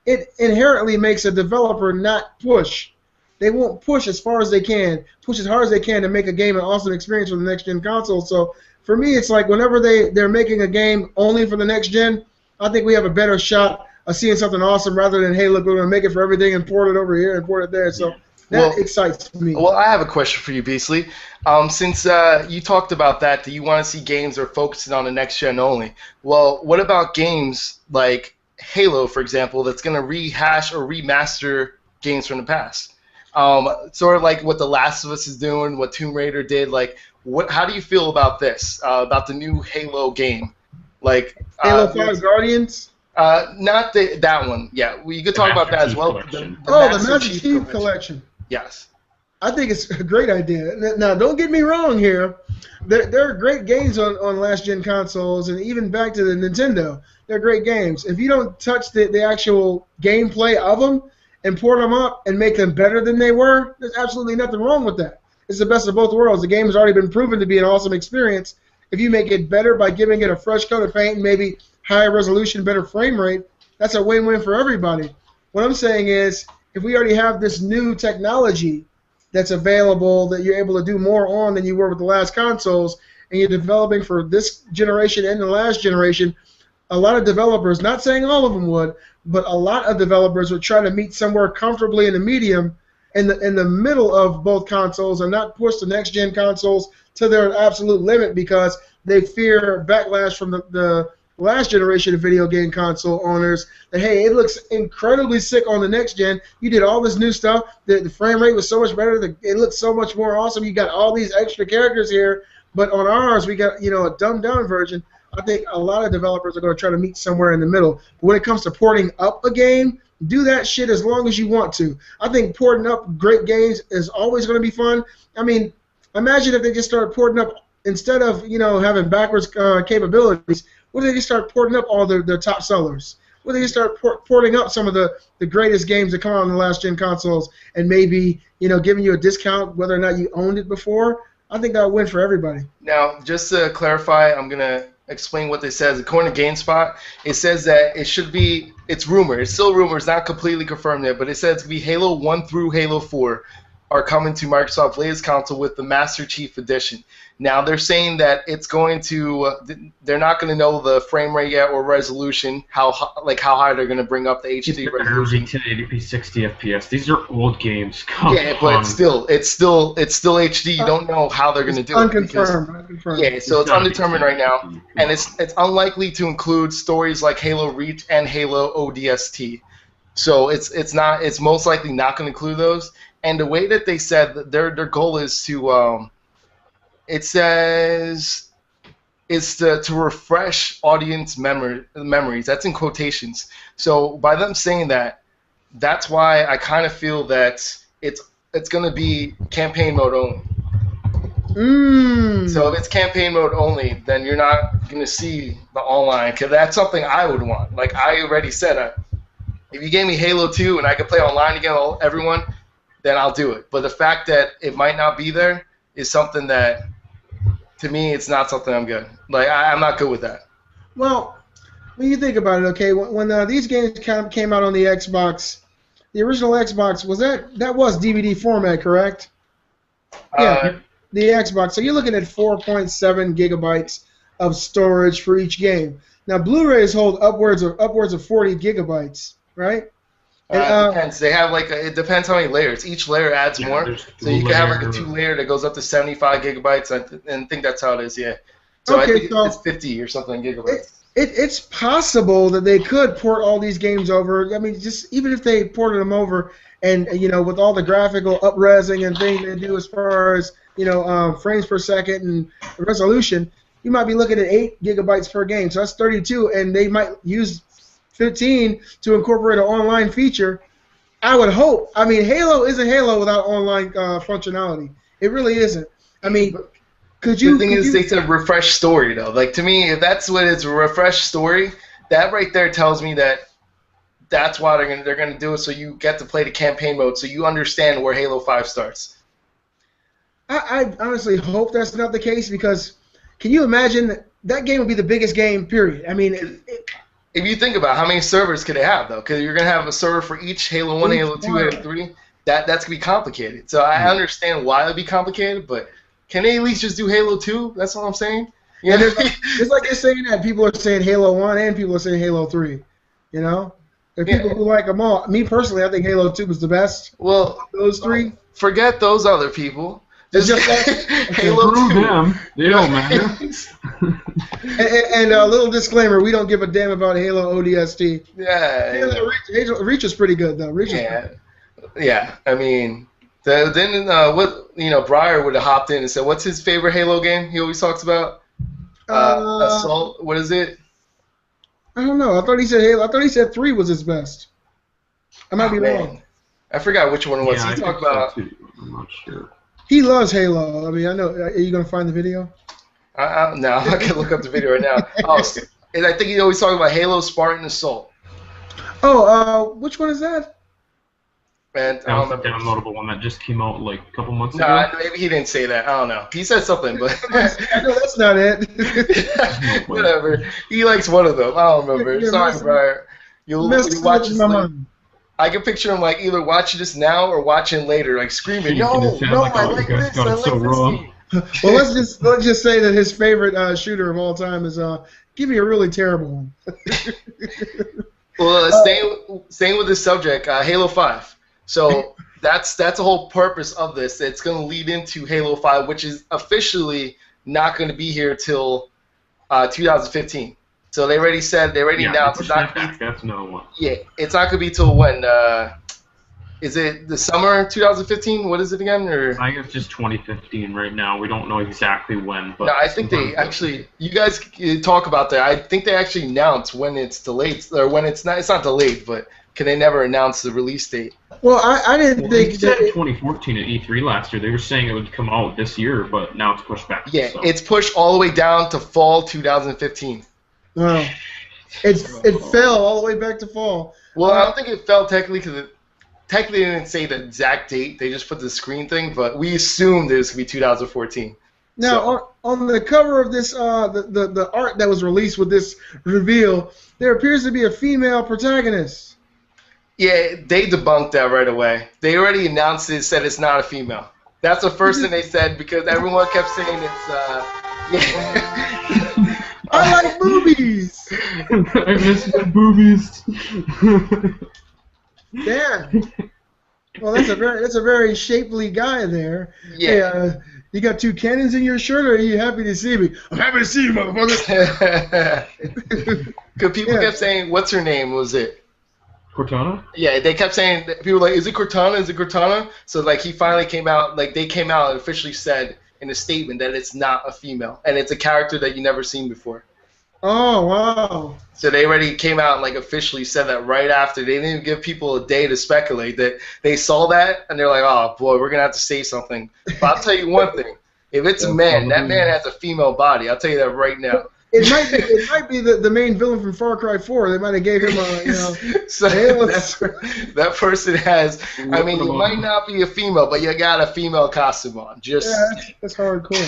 it inherently makes a developer not push. They won't push as far as they can, push as hard as they can to make a game an awesome experience for the next-gen console. So for me, it's like whenever they're making a game only for the next-gen, I think we have a better shot of seeing something awesome rather than, hey, look, we're going to make it for everything and port it over here and port it there. So that excites me. Well, I have a question for you, Beasley. Since you talked about that you want to see games that are focusing on the next gen only. Well, what about games like Halo, for example, that's going to rehash or remaster games from the past? Sort of like what The Last of Us is doing, what Tomb Raider did. Like, how do you feel about this? About the new Halo game? Like Halo 5 Guardians? Not that one. Yeah, you could talk about that as well. The Master Chief Collection. Yes. I think it's a great idea. Now, don't get me wrong here. There are great games on last-gen consoles, and even back to the Nintendo. They're great games. If you don't touch the actual gameplay of them and port them up and make them better than they were, there's absolutely nothing wrong with that. It's the best of both worlds. The game has already been proven to be an awesome experience. If you make it better by giving it a fresh coat of paint, maybe higher resolution, better frame rate, that's a win-win for everybody. What I'm saying is, if we already have this new technology that's available that you're able to do more on than you were with the last consoles, and you're developing for this generation and the last generation, a lot of developers, not saying all of them would, but a lot of developers would try to meet somewhere comfortably in the medium, in the middle of both consoles, and not push the next-gen consoles to their absolute limit because they fear backlash from the last generation of video game console owners that, hey, it looks incredibly sick on the next gen. You did all this new stuff. The frame rate was so much better. It looks so much more awesome. You got all these extra characters here, but on ours we got a dumbed down version. I think a lot of developers are going to try to meet somewhere in the middle. But when it comes to porting up a game, do that shit as long as you want to. I think porting up great games is always going to be fun. I mean, imagine if they just started porting up, instead of having backwards capabilities, what if they just start porting up all their top sellers? What if they just start porting up some of the greatest games that come out on the last gen consoles and maybe giving you a discount whether or not you owned it before? I think that would win for everybody. Now, just to clarify, I'm gonna explain what this says. According to GameSpot, it says that it should be, it's rumor, it's still rumor, it's not completely confirmed yet, but it says to be Halo 1 through Halo 4 are coming to Microsoft's latest console with the Master Chief Edition. Now, they're saying that it's going to, they're not going to know the frame rate yet or resolution, how high they're going to bring up the HD resolution. 1080p 60 FPS. These are old games. Come but on. it's still HD. You don't know how they're going to do unconfirmed. Yeah, so it's undetermined right now, and it's unlikely to include stories like Halo Reach and Halo ODST. So it's most likely not going to include those. And the way that they said that their goal is to to refresh audience memories. That's in quotations. So by them saying that, that's why I kind of feel that it's going to be campaign mode only. So if it's campaign mode only, then you're not going to see the online, because that's something I would want. Like I already said, if you gave me Halo 2 and I could play online against everyone, then I'll do it. But the fact that it might not be there is something that, to me, it's not something I'm good. Like I'm not good with that. Well, when you think about it, okay, when these games came out on the Xbox, the original Xbox was that was DVD format, correct? Yeah, the Xbox. So you're looking at 4.7 gigabytes of storage for each game. Now Blu-rays hold upwards of 40 gigabytes, right? And, It depends. They have it depends how many layers. Each layer adds more. So you can have like a 2-layer that goes up to 75 gigabytes, and I think that's how it is. Yeah. So I think it's 50 or something gigabytes. It's possible that they could port all these games over. I mean, just even if they ported them over, and with all the graphical up-resing and things they do as far as frames per second and resolution, you might be looking at 8 gigabytes per game. So that's 32, and they might use 15 to incorporate an online feature. I would hope. I mean, Halo isn't Halo without online functionality. It really isn't. I mean, the thing is, they said refresh story though. Like to me, if that's what it's refresh story, that right there tells me that's why they're gonna do it. So you get to play the campaign mode, so you understand where Halo 5 starts. I honestly hope that's not the case, because can you imagine that game would be the biggest game? Period. I mean, if you think about how many servers could they have though, because you're gonna have a server for each Halo 1, Halo 2, Halo 3. That's gonna be complicated. So I understand why it'd be complicated, but can they at least just do Halo 2? That's all I'm saying. Yeah, it's like they're saying that. People are saying Halo 1 and people are saying Halo 3. There are people who like them all. Me personally, I think Halo 2 was the best. Well, those three. Forget those other people. Just Halo 2. Them. They don't matter. And a little disclaimer: we don't give a damn about Halo ODST. Yeah. Reach is pretty good though. Yeah. I mean. Then Breyer would have hopped in and said, "What's his favorite Halo game?" He always talks about Assault. What is it? I don't know. I thought he said Halo. I thought he said 3 was his best. I might be wrong. I forgot which one it was. Yeah, he talked about. So too. I'm not sure. He loves Halo. I mean, I know. Are you gonna find the video? No, I'm not gonna look up the video right now. And I think he always talks about Halo, Spartan, Assault. Which one is that? Man, that was the downloadable one that just came out like a couple months ago. No, maybe he didn't say that. I don't know. He said something, but I know that's not it. Whatever. He likes one of them. I don't remember. Sorry, Brian. You'll watch this later. I can picture him like either watching this now or watching later, like screaming, "No, I like this. I like this game." Well, let's just say that his favorite shooter of all time is give me a really terrible one. Well, staying with this subject, Halo 5. So that's the whole purpose of this. It's going to lead into Halo 5, which is officially not going to be here till 2015. So they already announced it's not going to be. That's another one. Yeah, it's not going to be till when? Is it the summer 2015? What is it again? Or I think it's just 2015 right now. We don't know exactly when. But no, I think they actually. You guys talk about that. I think they actually announced when it's delayed, or when it's not. It's not delayed, but can they never announce the release date? Well, I didn't think they said 2014 at E3 last year. They were saying it would come out this year, but now it's pushed back. Yeah, it's pushed all the way down to fall 2015. Oh, it fell all the way back to fall. Well, I don't think it fell technically because technically they didn't say the exact date. They just put the screen thing, but we assumed it was going to be 2014. Now, on the cover of this, the art that was released with this reveal, there appears to be a female protagonist. Yeah, they debunked that right away. They already announced it, said it's not a female. That's the first thing they said because everyone kept saying it's. I like boobies. I miss the boobies. Yeah. Well, that's a very shapely guy there. Yeah. Hey, you got 2 cannons in your shirt, or are you happy to see me? I'm happy to see you, motherfucker. Because people kept saying, "What's her name?" Was it? Cortana? Yeah, they kept saying, people were like, "Is it Cortana? Is it Cortana?" So like he finally came out, like they came out and officially said in a statement that it's not a female and it's a character that you never seen before. Oh wow! So they already came out and like officially said that right after. They didn't even give people a day to speculate that they saw that and they're like, "Oh boy, we're gonna have to say something." But I'll tell you one thing: if it's a man, that man has a female body. I'll tell you that right now. It might be the main villain from Far Cry 4. They might have gave him a So that person has. I mean, you might not be a female, but you got a female costume on. Just that's hardcore.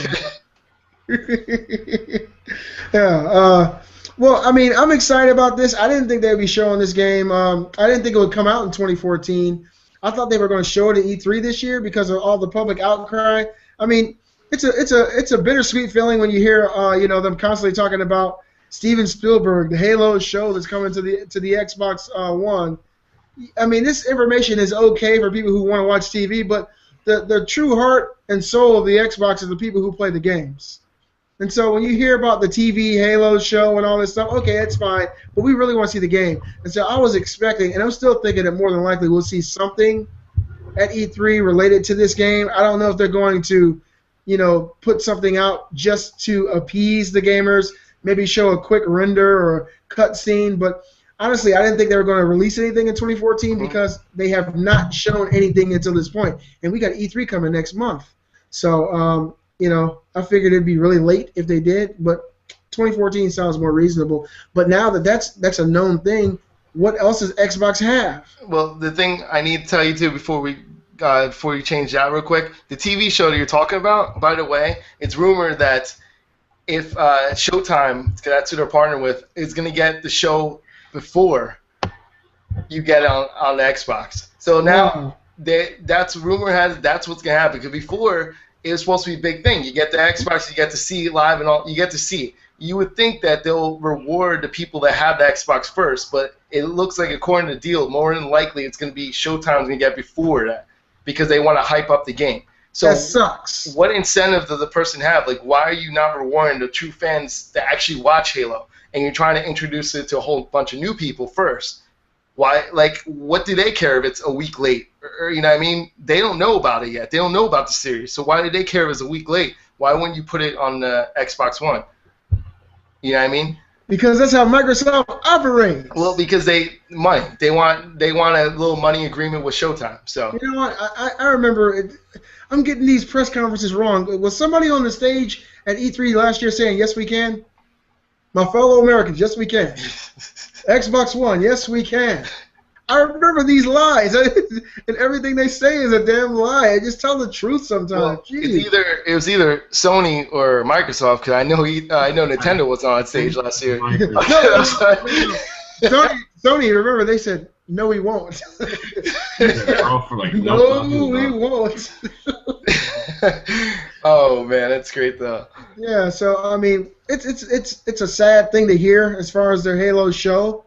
Yeah. Well, I mean, I'm excited about this. I didn't think they would be showing this game. I didn't think it would come out in 2014. I thought they were going to show it at E3 this year because of all the public outcry. I mean, it's a bittersweet feeling when you hear them constantly talking about Steven Spielberg, the Halo show that's coming to the Xbox One. I mean, this information is okay for people who want to watch TV, but the true heart and soul of the Xbox is the people who play the games. And so when you hear about the TV Halo show and all this stuff, okay, that's fine, but we really want to see the game. And so I was expecting, and I'm still thinking that more than likely we'll see something at E3 related to this game. I don't know if they're going to, put something out just to appease the gamers, maybe show a quick render or a cutscene, but honestly, I didn't think they were going to release anything in 2014 because they have not shown anything until this point. And we got E3 coming next month. So, I figured it'd be really late if they did, but 2014 sounds more reasonable. But now that that's a known thing, what else does Xbox have? Well, the thing I need to tell you too before you change that real quick, the TV show that you're talking about, by the way, it's rumored that if Showtime, that's who they're partnering with, is going to get the show before you get it on the Xbox. So now that's rumor has that's what's going to happen. Because before it was supposed to be a big thing. You get the Xbox, you get to see it live and all. You get to see it. You would think that they'll reward the people that have the Xbox first, but it looks like according to the deal, more than likely it's going to be Showtime's going to get before that because they want to hype up the game. So that sucks. What incentive does the person have? Like, why are you not rewarding the true fans that actually watch Halo? And you're trying to introduce it to a whole bunch of new people first. Why? Like, what do they care if it's a week late? Or you know what I mean? They don't know about it yet. They don't know about the series. So why do they care if it's a week late? Why wouldn't you put it on the Xbox One? You know what I mean? Because that's how Microsoft operates. Well, because they want a little money agreement with Showtime. So you know what? I remember it. I'm getting these press conferences wrong. Was somebody on the stage at E3 last year saying, yes, we can? My fellow Americans, yes, we can. Xbox One, yes, we can. I remember these lies, and everything they say is a damn lie. I just tell the truth sometimes. Well, it was either Sony or Microsoft, because I know Nintendo was on stage last year. Sony, remember, they said, no, we won't. No, we won't. Oh man, that's great though. Yeah, so I mean, it's a sad thing to hear as far as their Halo show.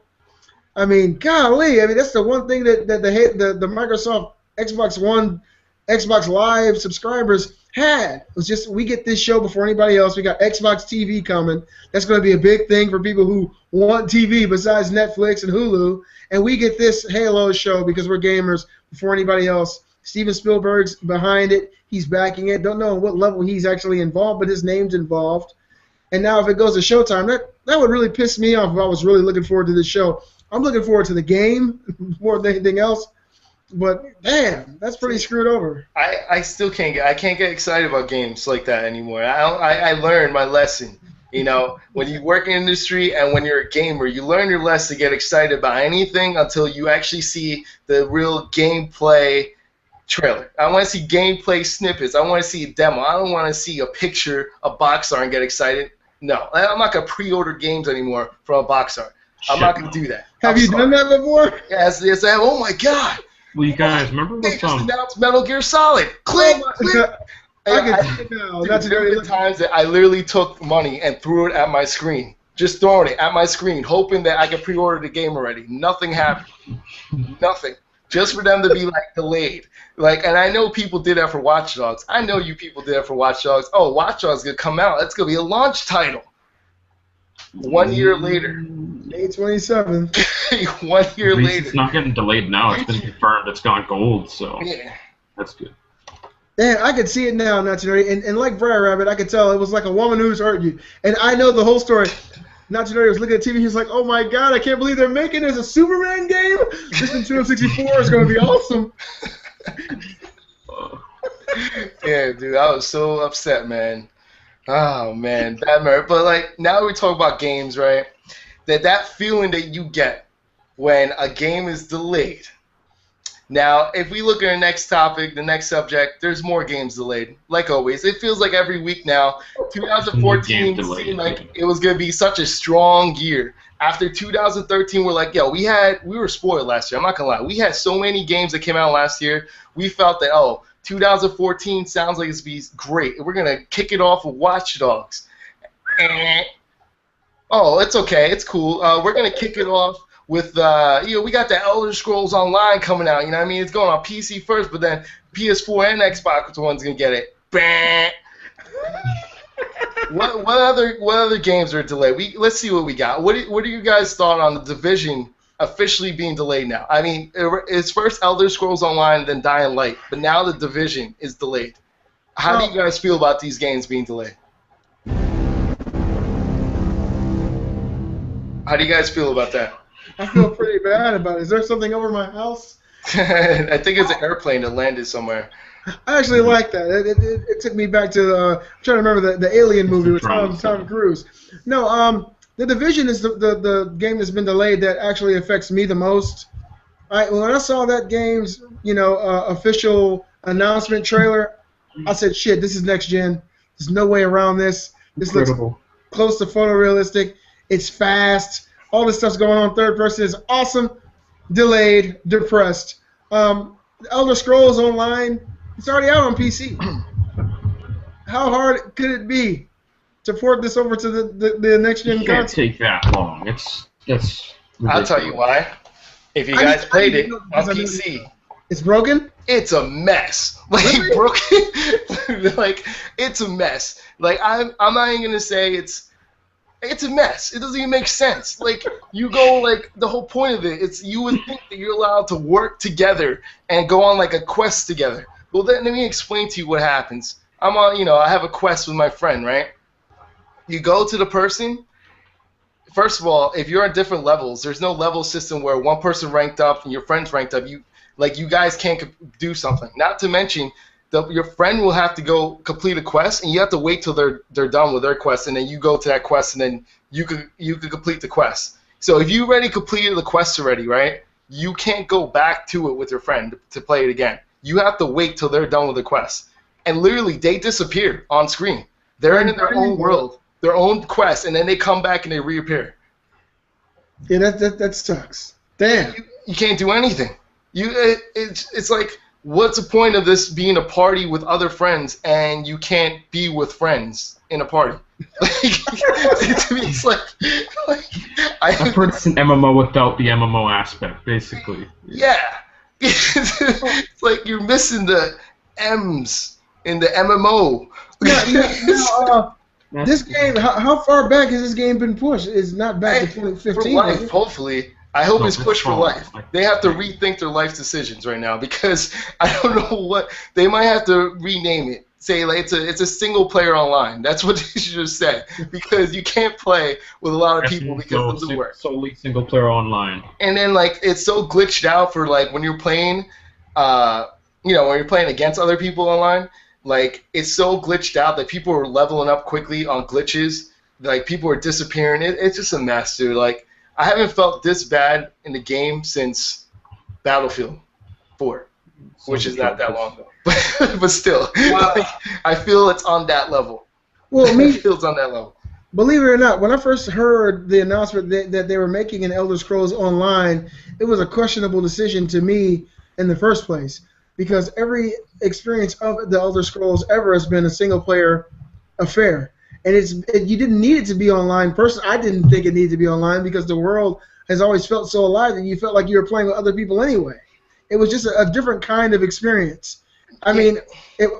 I mean, golly, I mean that's the one thing that the Microsoft Xbox One, Xbox Live subscribers had. It was just we get this show before anybody else. We got Xbox TV coming. That's going to be a big thing for people who want TV besides Netflix and Hulu. And we get this Halo show because we're gamers before anybody else. Steven Spielberg's behind it. He's backing it. Don't know what level he's actually involved, but his name's involved. And now if it goes to Showtime, that would really piss me off if I was really looking forward to this show. I'm looking forward to the game more than anything else. But damn, that's pretty screwed over. I still can't get excited about games like that anymore. I learned my lesson. You know, when you work in the industry and when you're a gamer, you learn your lesson to get excited about anything until you actually see the real gameplay trailer. I want to see gameplay snippets. I want to see a demo. I don't want to see a picture, a box art, and get excited. No, I'm not going to pre-order games anymore from a box art. I'm not going to do that. Have you done that before? Yes, I have. Oh, my God. Well, you guys remember they just announced Metal Gear Solid. Click, click. I can see it now. That's very the times that I literally took money and threw it at my screen. Just throwing it at my screen, hoping that I could pre-order the game already. Nothing happened. Nothing. Just for them to be like delayed. Like, and I know people did that for Watchdogs. I know you people did that for Watchdogs. Oh, Watchdogs gonna come out. That's gonna be a launch title. 1 year later. May 27th. 1 year later. It's not getting delayed now. It's been confirmed. It's gone gold, so yeah, that's good. Man, I could see it now, Natsunori, and like Briar Rabbit, I could tell it was like a woman who's hurt you. And I know the whole story. Natsunori was looking at TV, he was like, oh my God, I can't believe they're making this a Superman game? This Nintendo 64 is going to be awesome. Yeah, dude, I was so upset, man. Oh, man, Batman. But, like, now we talk about games, right? That feeling that you get when a game is delayed, Now, if we look at our next topic, the next subject, there's more games delayed. Like always, it feels like every week now. 2014 seemed like it was going to be such a strong year. After 2013, we're like, yo, we were spoiled last year. I'm not going to lie. We had so many games that came out last year. We felt that, 2014 sounds like it's going to be great. We're going to kick it off with Watchdogs. It's okay. It's cool. We're going to kick it off with, we got the Elder Scrolls Online coming out. You know what I mean? It's going on PC first, but then PS4 and Xbox one's going to get it. What other games are delayed? Let's see what we got. What are you guys' thought on the Division officially being delayed now? I mean, it's first Elder Scrolls Online, then Dying Light, but now the Division is delayed. How do you guys feel about these games being delayed? How do you guys feel about that? I feel pretty bad about it. Is there something over my house? I think it's an airplane that landed somewhere. I actually like that. It took me back to I'm trying to remember the Alien movie with Tom Cruise. No, the Division is the game that's been delayed that actually affects me the most. When I saw that game's official announcement trailer, I said, "Shit, this is next gen. There's no way around this. This Incredible. Looks close to photorealistic. It's fast. All this stuff's going on third person. Is awesome. Delayed, depressed. Elder Scrolls Online, it's already out on PC. How hard could it be to port this over to the next gen console? It can't take that long. That's ridiculous. I'll tell you why. If you guys played it on PC, it's broken. It's a mess. Like really? Broken. Like it's a mess. Like I'm not even gonna say it's a mess. It doesn't even make sense. Like you go like the whole point of it. You would think that you're allowed to work together and go on like a quest together. Well, then let me explain to you what happens. I have a quest with my friend, right? You go to the person. First of all, if you're at different levels, there's no level system where one person ranked up and your friend's ranked up. You guys can't do something. Not to mention, your friend will have to go complete a quest, and you have to wait till they're done with their quest, and then you go to that quest, and then you could complete the quest. So if you already completed the quest already, right? You can't go back to it with your friend to play it again. You have to wait till they're done with the quest, and literally they disappear on screen. They're in their own world, their own quest, and then they come back and they reappear. Yeah, that sucks. Damn. You can't do anything. It's like, what's the point of this being a party with other friends and you can't be with friends in a party? To me, it's like I've heard it's an MMO without the MMO aspect, basically. Yeah. It's like you're missing the M's in the MMO. This game, how far back has this game been pushed? It's not back to 2015. For life, hopefully. I hope it's pushed for life. They have to rethink their life decisions right now because I don't know what they might have to rename it. Say like it's a single player online. That's what they should have said because you can't play with a lot of people because it doesn't work. Solely single player online. And then like it's so glitched out for like when you're playing, when you're playing against other people online. Like it's so glitched out that people are leveling up quickly on glitches. Like people are disappearing. It's just a mess, dude. Like. I haven't felt this bad in the game since Battlefield 4, which is not that long ago. But still, wow. Like, I feel it's on that level. Well, It feels on that level. Believe it or not, when I first heard the announcement that they were making an Elder Scrolls Online, it was a questionable decision to me in the first place because every experience of the Elder Scrolls ever has been a single-player affair. And you didn't need it to be online. Personally, I didn't think it needed to be online because the world has always felt so alive that you felt like you were playing with other people anyway. It was just a different kind of experience. I mean,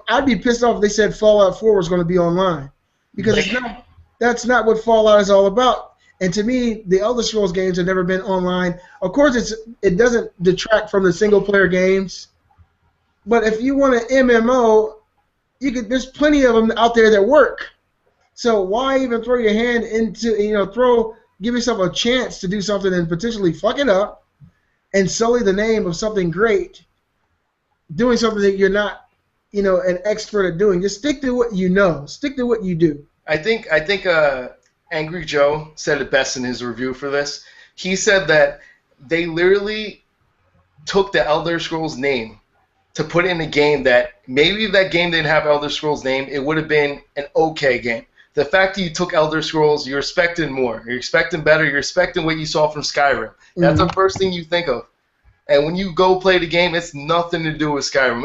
I'd be pissed off if they said Fallout 4 was going to be online because that's not what Fallout is all about. And to me, the Elder Scrolls games have never been online. Of course, it doesn't detract from the single-player games. But if you want an MMO, there's plenty of them out there that work. So why even throw your hand into, give yourself a chance to do something and potentially fuck it up and sully the name of something great, doing something that you're not, an expert at doing. Just stick to what you know. Stick to what you do. I think Angry Joe said it best in his review for this. He said that they literally took the Elder Scrolls name to put in a game that maybe if that game didn't have Elder Scrolls name, it would have been an okay game. The fact that you took Elder Scrolls, you're expecting more. You're expecting better. You're expecting what you saw from Skyrim. That's the first thing you think of. And when you go play the game, it's nothing to do with Skyrim.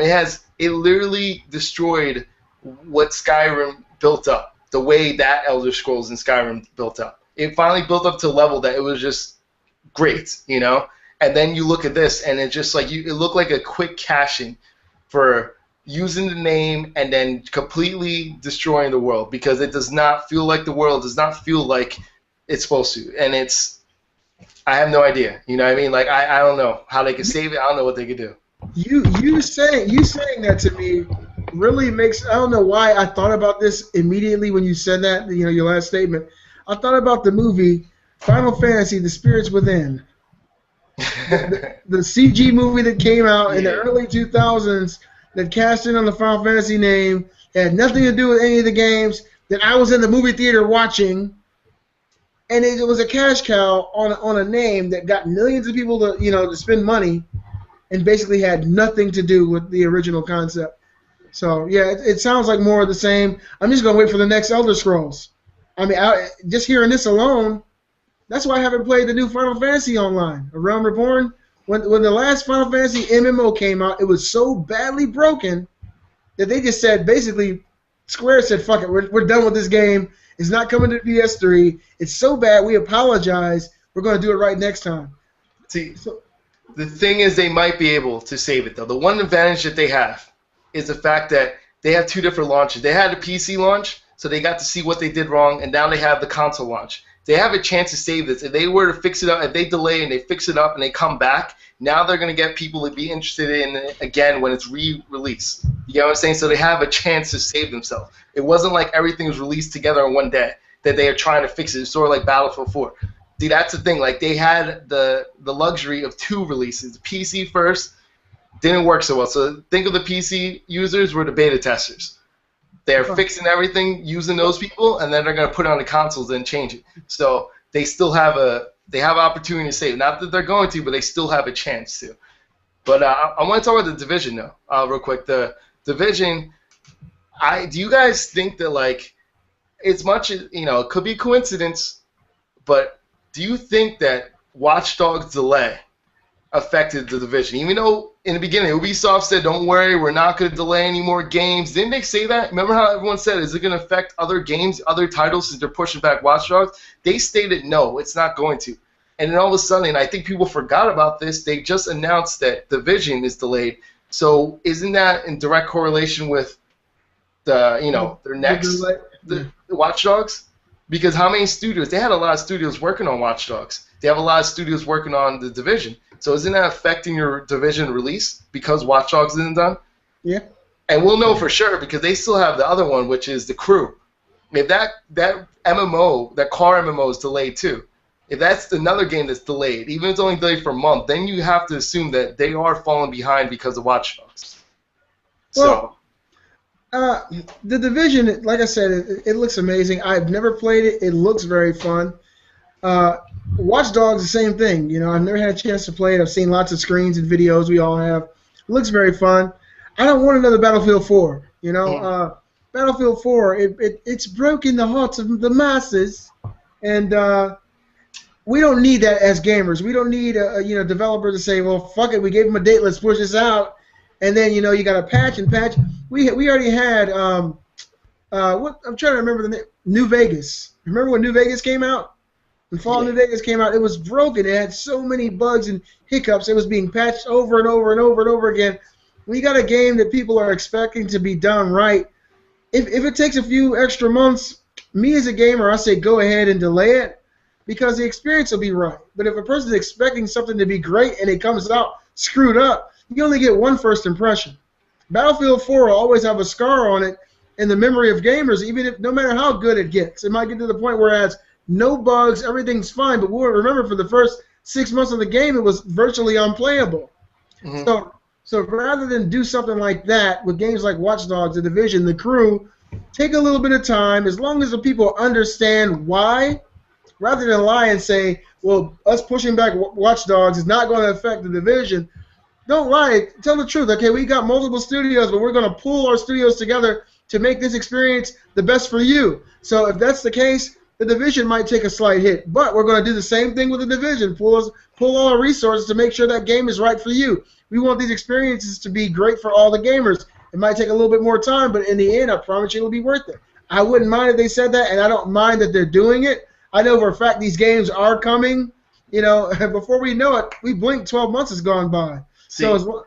It literally destroyed what Skyrim built up, the way that Elder Scrolls and Skyrim built up. It finally built up to a level that it was just great, you know? And then you look at this, and it's just like it looked like a quick cashing for using the name and then completely destroying the world because it does not feel like the world, does not feel like it's supposed to. And I have no idea. You know what I mean? Like I don't know how they could save it. I don't know what they could do. You saying that to me really makes, I don't know why I thought about this immediately when you said that, you know, your last statement. I thought about the movie Final Fantasy: The Spirits Within. The CG movie that came out in the early 2000s that cast in on the Final Fantasy name. It had nothing to do with any of the games that I was in the movie theater watching. And it was a cash cow on a name that got millions of people to spend money and basically had nothing to do with the original concept. So, yeah, it sounds like more of the same. I'm just going to wait for the next Elder Scrolls. I mean, just hearing this alone, that's why I haven't played the new Final Fantasy online. A Realm Reborn, when the last Final Fantasy MMO came out, it was so badly broken that they just said, basically, Square said, fuck it, we're done with this game. It's not coming to PS3. It's so bad, we apologize. We're going to do it right next time. See, the thing is they might be able to save it, though. The one advantage that they have is the fact that they have two different launches. They had a PC launch, so they got to see what they did wrong, and now they have the console launch. They have a chance to save this. If they were to fix it up, if they delay and they fix it up and they come back, now they're going to get people to be interested in it again when it's re-released. You know what I'm saying? So they have a chance to save themselves. It wasn't like everything was released together in one day that they are trying to fix it. It's sort of like Battlefield 4. See, that's the thing. Like, they had the luxury of two releases. The PC first didn't work so well. So think of the PC users were the beta testers. They're fixing everything using those people, and then they're going to put it on the consoles and change it. So they still have an opportunity to save. Not that they're going to, but they still have a chance to. But I want to talk about the Division, though, real quick. The Division, do you guys think that, like, as much as, you know, it could be a coincidence, but do you think that Watchdogs' delay affected the Division? Even though in the beginning Ubisoft said, don't worry, we're not going to delay any more games. Didn't they say that? Remember how everyone said, is it going to affect other games, other titles, since they're pushing back Watchdogs? They stated, no, it's not going to. And then all of a sudden, and I think people forgot about this, they just announced that Division is delayed. So isn't that in direct correlation with the, you know, their next the Watchdogs? Because how many studios? They had a lot of studios working on Watchdogs. They have a lot of studios working on the Division. So isn't that affecting your Division release because Watchdogs isn't done? Yeah. And we'll know for sure because they still have the other one, which is The Crew. If that MMO, that car MMO is delayed too, if that's another game that's delayed, even if it's only delayed for a month, then you have to assume that they are falling behind because of Watchdogs. Well, the Division, like I said, it looks amazing. I've never played it. It looks very fun. Watchdogs, the same thing. You know, I've never had a chance to play it. I've seen lots of screens and videos. We all have. It looks very fun. I don't want another Battlefield 4. You know, Battlefield 4, it's broken the hearts of the masses, and we don't need that as gamers. We don't need a developer to say, well, fuck it, we gave them a date, let's push this out, and then you got to patch and patch. We already had what I'm trying to remember the name. New Vegas. Remember when New Vegas came out? When Fallout New Vegas came out, it was broken. It had so many bugs and hiccups. It was being patched over and over and over and over again. We got a game that people are expecting to be done right. If it takes a few extra months, me as a gamer, I say go ahead and delay it because the experience will be right. But if a person's expecting something to be great and it comes out screwed up, you only get one first impression. Battlefield 4 will always have a scar on it in the memory of gamers, even if no matter how good it gets. It might get to the point where it has no bugs, everything's fine, but we'll remember for the first 6 months of the game, it was virtually unplayable. Mm-hmm. So rather than do something like that with games like Watch Dogs, The Division, The Crew, take a little bit of time, as long as the people understand why, rather than lie and say, well, us pushing back Watch Dogs is not going to affect The Division. Don't lie. Tell the truth. Okay, we got multiple studios, but we're going to pull our studios together to make this experience the best for you. So if that's the case, the Division might take a slight hit, but we're going to do the same thing with the Division. Pull all our resources to make sure that game is right for you. We want these experiences to be great for all the gamers. It might take a little bit more time, but in the end, I promise you it'll be worth it. I wouldn't mind if they said that, and I don't mind that they're doing it. I know for a fact these games are coming. You know, before we know it, we blink, 12 months has gone by. So,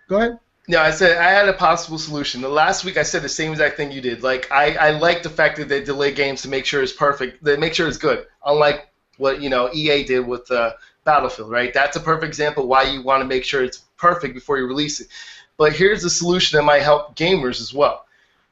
go ahead. No, I said I had a possible solution. The last week I said the same exact thing you did. Like I like the fact that they delay games to make sure it's perfect. They make sure it's good. Unlike what EA did with Battlefield, right? That's a perfect example why you want to make sure it's perfect before you release it. But here's a solution that might help gamers as well.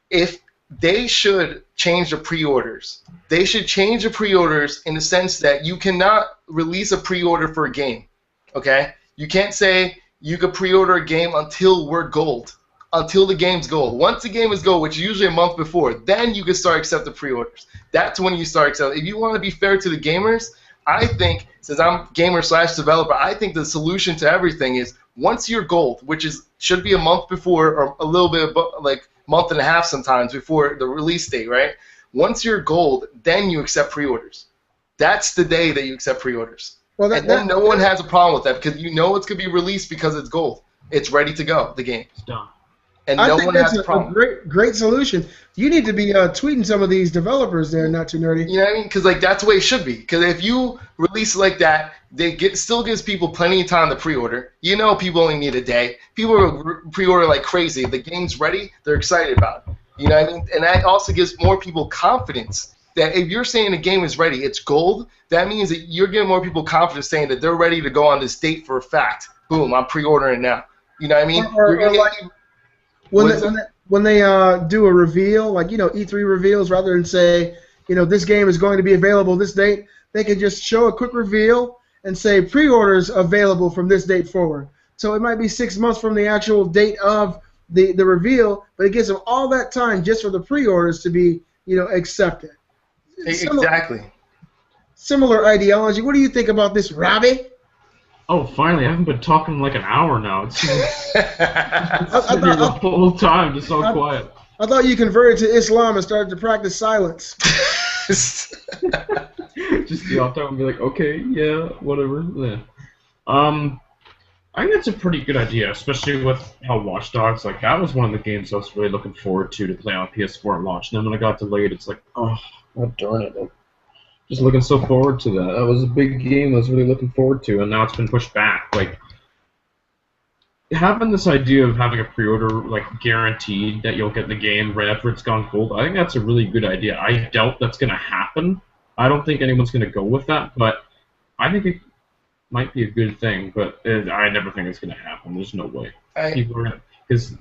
If they should change the pre-orders. They should change the pre-orders in the sense that you cannot release a pre-order for a game. Okay? You can't say you could pre-order a game until we're gold, until the game's gold. Once the game is gold, which is usually a month before, then you can start accepting pre-orders. That's when you start accepting. If you want to be fair to the gamers, I think, since I'm gamer/developer, I think the solution to everything is once you're gold, which should be a month before or a little bit like month and a half sometimes before the release date, right? Once you're gold, then you accept pre-orders. That's the day that you accept pre-orders. Well, then no one has a problem with that because it's going to be released because it's gold. It's ready to go, the game. It's done. And no one has a problem. I think that's a great solution. You need to be tweeting some of these developers there, Not Too Nerdy. You know what I mean? Because that's the way it should be. Because if you release like that, still gives people plenty of time to pre-order. You know people only need a day. People pre-order like crazy. The game's ready, they're excited about it. You know what I mean? And that also gives more people confidence that if you're saying the game is ready, it's gold, that means that you're giving more people confidence saying that they're ready to go on this date for a fact. Boom, I'm pre-ordering now. You know what I mean? When they do a reveal, like, E3 reveals, rather than say, this game is going to be available this date, they can just show a quick reveal and say pre-orders available from this date forward. So it might be 6 months from the actual date of the reveal, but it gives them all that time just for the pre-orders to be, accepted. Exactly. Similar ideology. What do you think about this, Robbie? Oh, finally! I haven't been talking like an hour now. It's the whole time, just so quiet. I thought you converted to Islam and started to practice silence. Just be off time and be like, okay, yeah, whatever. Yeah. I think that's a pretty good idea, especially with how Watchdogs, like, that was one of the games I was really looking forward to play on PS4 at launch. And then when it got delayed, it's like, oh, God darn it. I'm just looking so forward to that. That was a big game I was really looking forward to, and now it's been pushed back. Like, having this idea of having a pre-order, like, guaranteed that you'll get the game right after it's gone gold, I think that's a really good idea. I doubt that's going to happen. I don't think anyone's going to go with that, but I think it might be a good thing, but I never think it's going to happen. There's no way. Because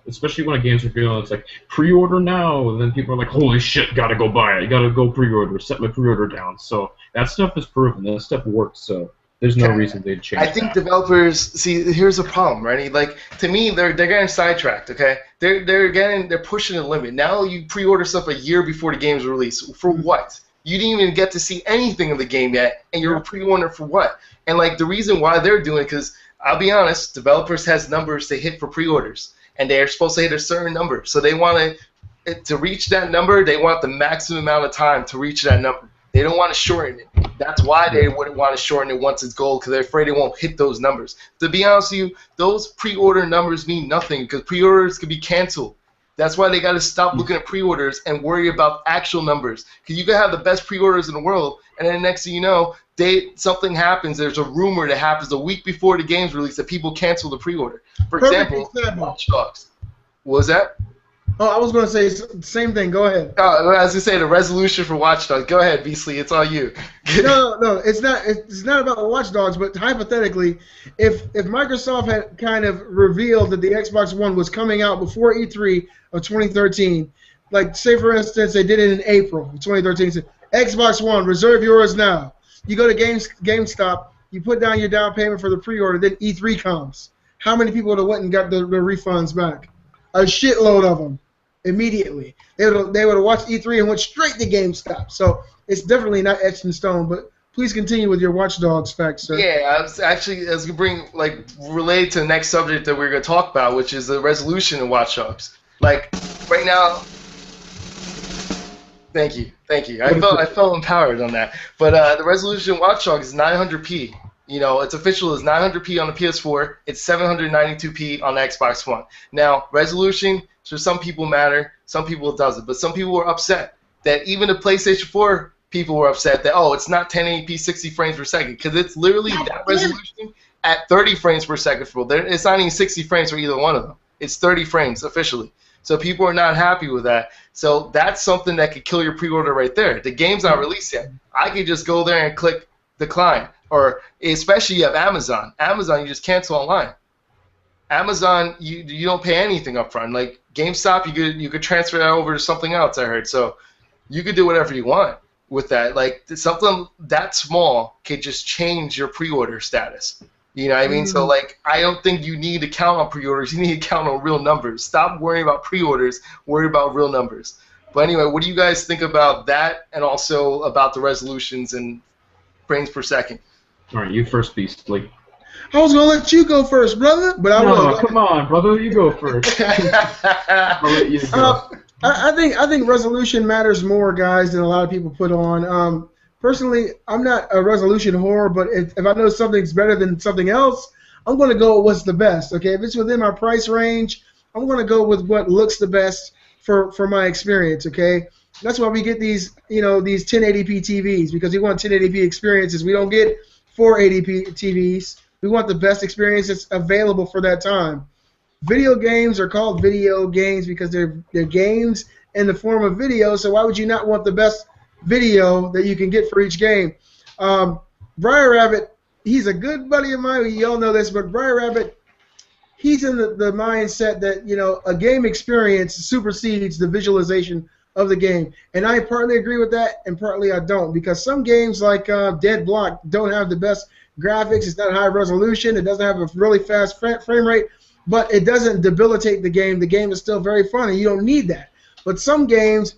especially when a game's revealed, it's like, pre-order now, and then people are like, holy shit, gotta go buy it, gotta go pre-order, set my pre-order down. So that stuff is proven, that stuff works, so there's no reason they'd change I think developers, see, here's the problem, right? Like, to me, they're getting sidetracked, okay? They're pushing the limit. Now you pre-order stuff a year before the game's released. For what? You didn't even get to see anything of the game yet, and you're pre-ordering for what? And, like, the reason why they're doing it, because I'll be honest, developers has numbers to hit for pre-orders, and they're supposed to hit a certain number. So they want to reach that number, they want the maximum amount of time to reach that number. They don't want to shorten it. That's why they wouldn't want to shorten it once it's gold, because they're afraid they won't hit those numbers. To be honest with you, those pre-order numbers mean nothing, because pre-orders could be canceled. That's why they got to stop looking at pre-orders and worry about actual numbers. Because you can have the best pre-orders in the world, and then next thing you know, something happens. There's a rumor that happens a week before the game's release that people cancel the pre-order. For example, Watchdogs. What was that? Oh, I was going to say the same thing. Go ahead. I was going to say the resolution for Watchdogs. Go ahead, Beasley. It's all you. No, it's not. It's not about the Watchdogs, but hypothetically, if Microsoft had kind of revealed that the Xbox One was coming out before E3 of 2013, like say for instance they did it in April of 2013, said Xbox One, reserve yours now. You go to GameStop, you put down your down payment for the pre-order, then E3 comes. How many people would have went and got the refunds back? A shitload of them. Immediately. They would have watched E3 and went straight to GameStop. So it's definitely not etched in stone. But please continue with your Watchdogs facts, sir. Yeah, I was going to relate to the next subject that we're going to talk about, which is the resolution in Watchdogs. Like, right now, thank you. I felt empowered on that. But the resolution in Watchdogs is 900p. You know, it's official. It's 900p on the PS4. It's 792p on the Xbox One. Now, resolution, for some people matter, some people it doesn't. But some people were upset that even the PlayStation 4 people were upset that, oh, it's not 1080p 60 frames per second, because it's literally that resolution at 30 frames per second. It's not even 60 frames for either one of them. It's 30 frames officially. So people are not happy with that. So that's something that could kill your pre-order right there. The game's not released yet. I could just go there and click decline. Or especially you have Amazon. Amazon, you just cancel online. Amazon, you don't pay anything up front. Like GameStop, you could transfer that over to something else, I heard. So you could do whatever you want with that. Like, something that small could just change your pre-order status. You know what I mean? So, like, I don't think you need to count on pre-orders. You need to count on real numbers. Stop worrying about pre-orders. Worry about real numbers. But anyway, what do you guys think about that, and also about the resolutions and frames per second? All right, you first, Beastly. I was going to let you go first, brother, but I will. No, come on, brother, you go first. I'll let you go. I think resolution matters more, guys, than a lot of people put on. Personally, I'm not a resolution whore, but if I know something's better than something else, I'm going to go with what's the best. Okay, if it's within my price range, I'm going to go with what looks the best for my experience. Okay, that's why we get these 1080p TVs, because we want 1080p experiences. We don't get 480p TVs. We want the best experience that's available for that time. Video games are called video games because they're games in the form of video, so why would you not want the best video that you can get for each game? Briar Rabbit, he's a good buddy of mine. You all know this, but Briar Rabbit, he's in the mindset that, a game experience supersedes the visualization of the game. And I partly agree with that, and partly I don't, because some games like Dead Block don't have the best graphics. It's not high resolution. It doesn't have a really fast frame rate, but it doesn't debilitate the game. The game is still very fun, and you don't need that. But some games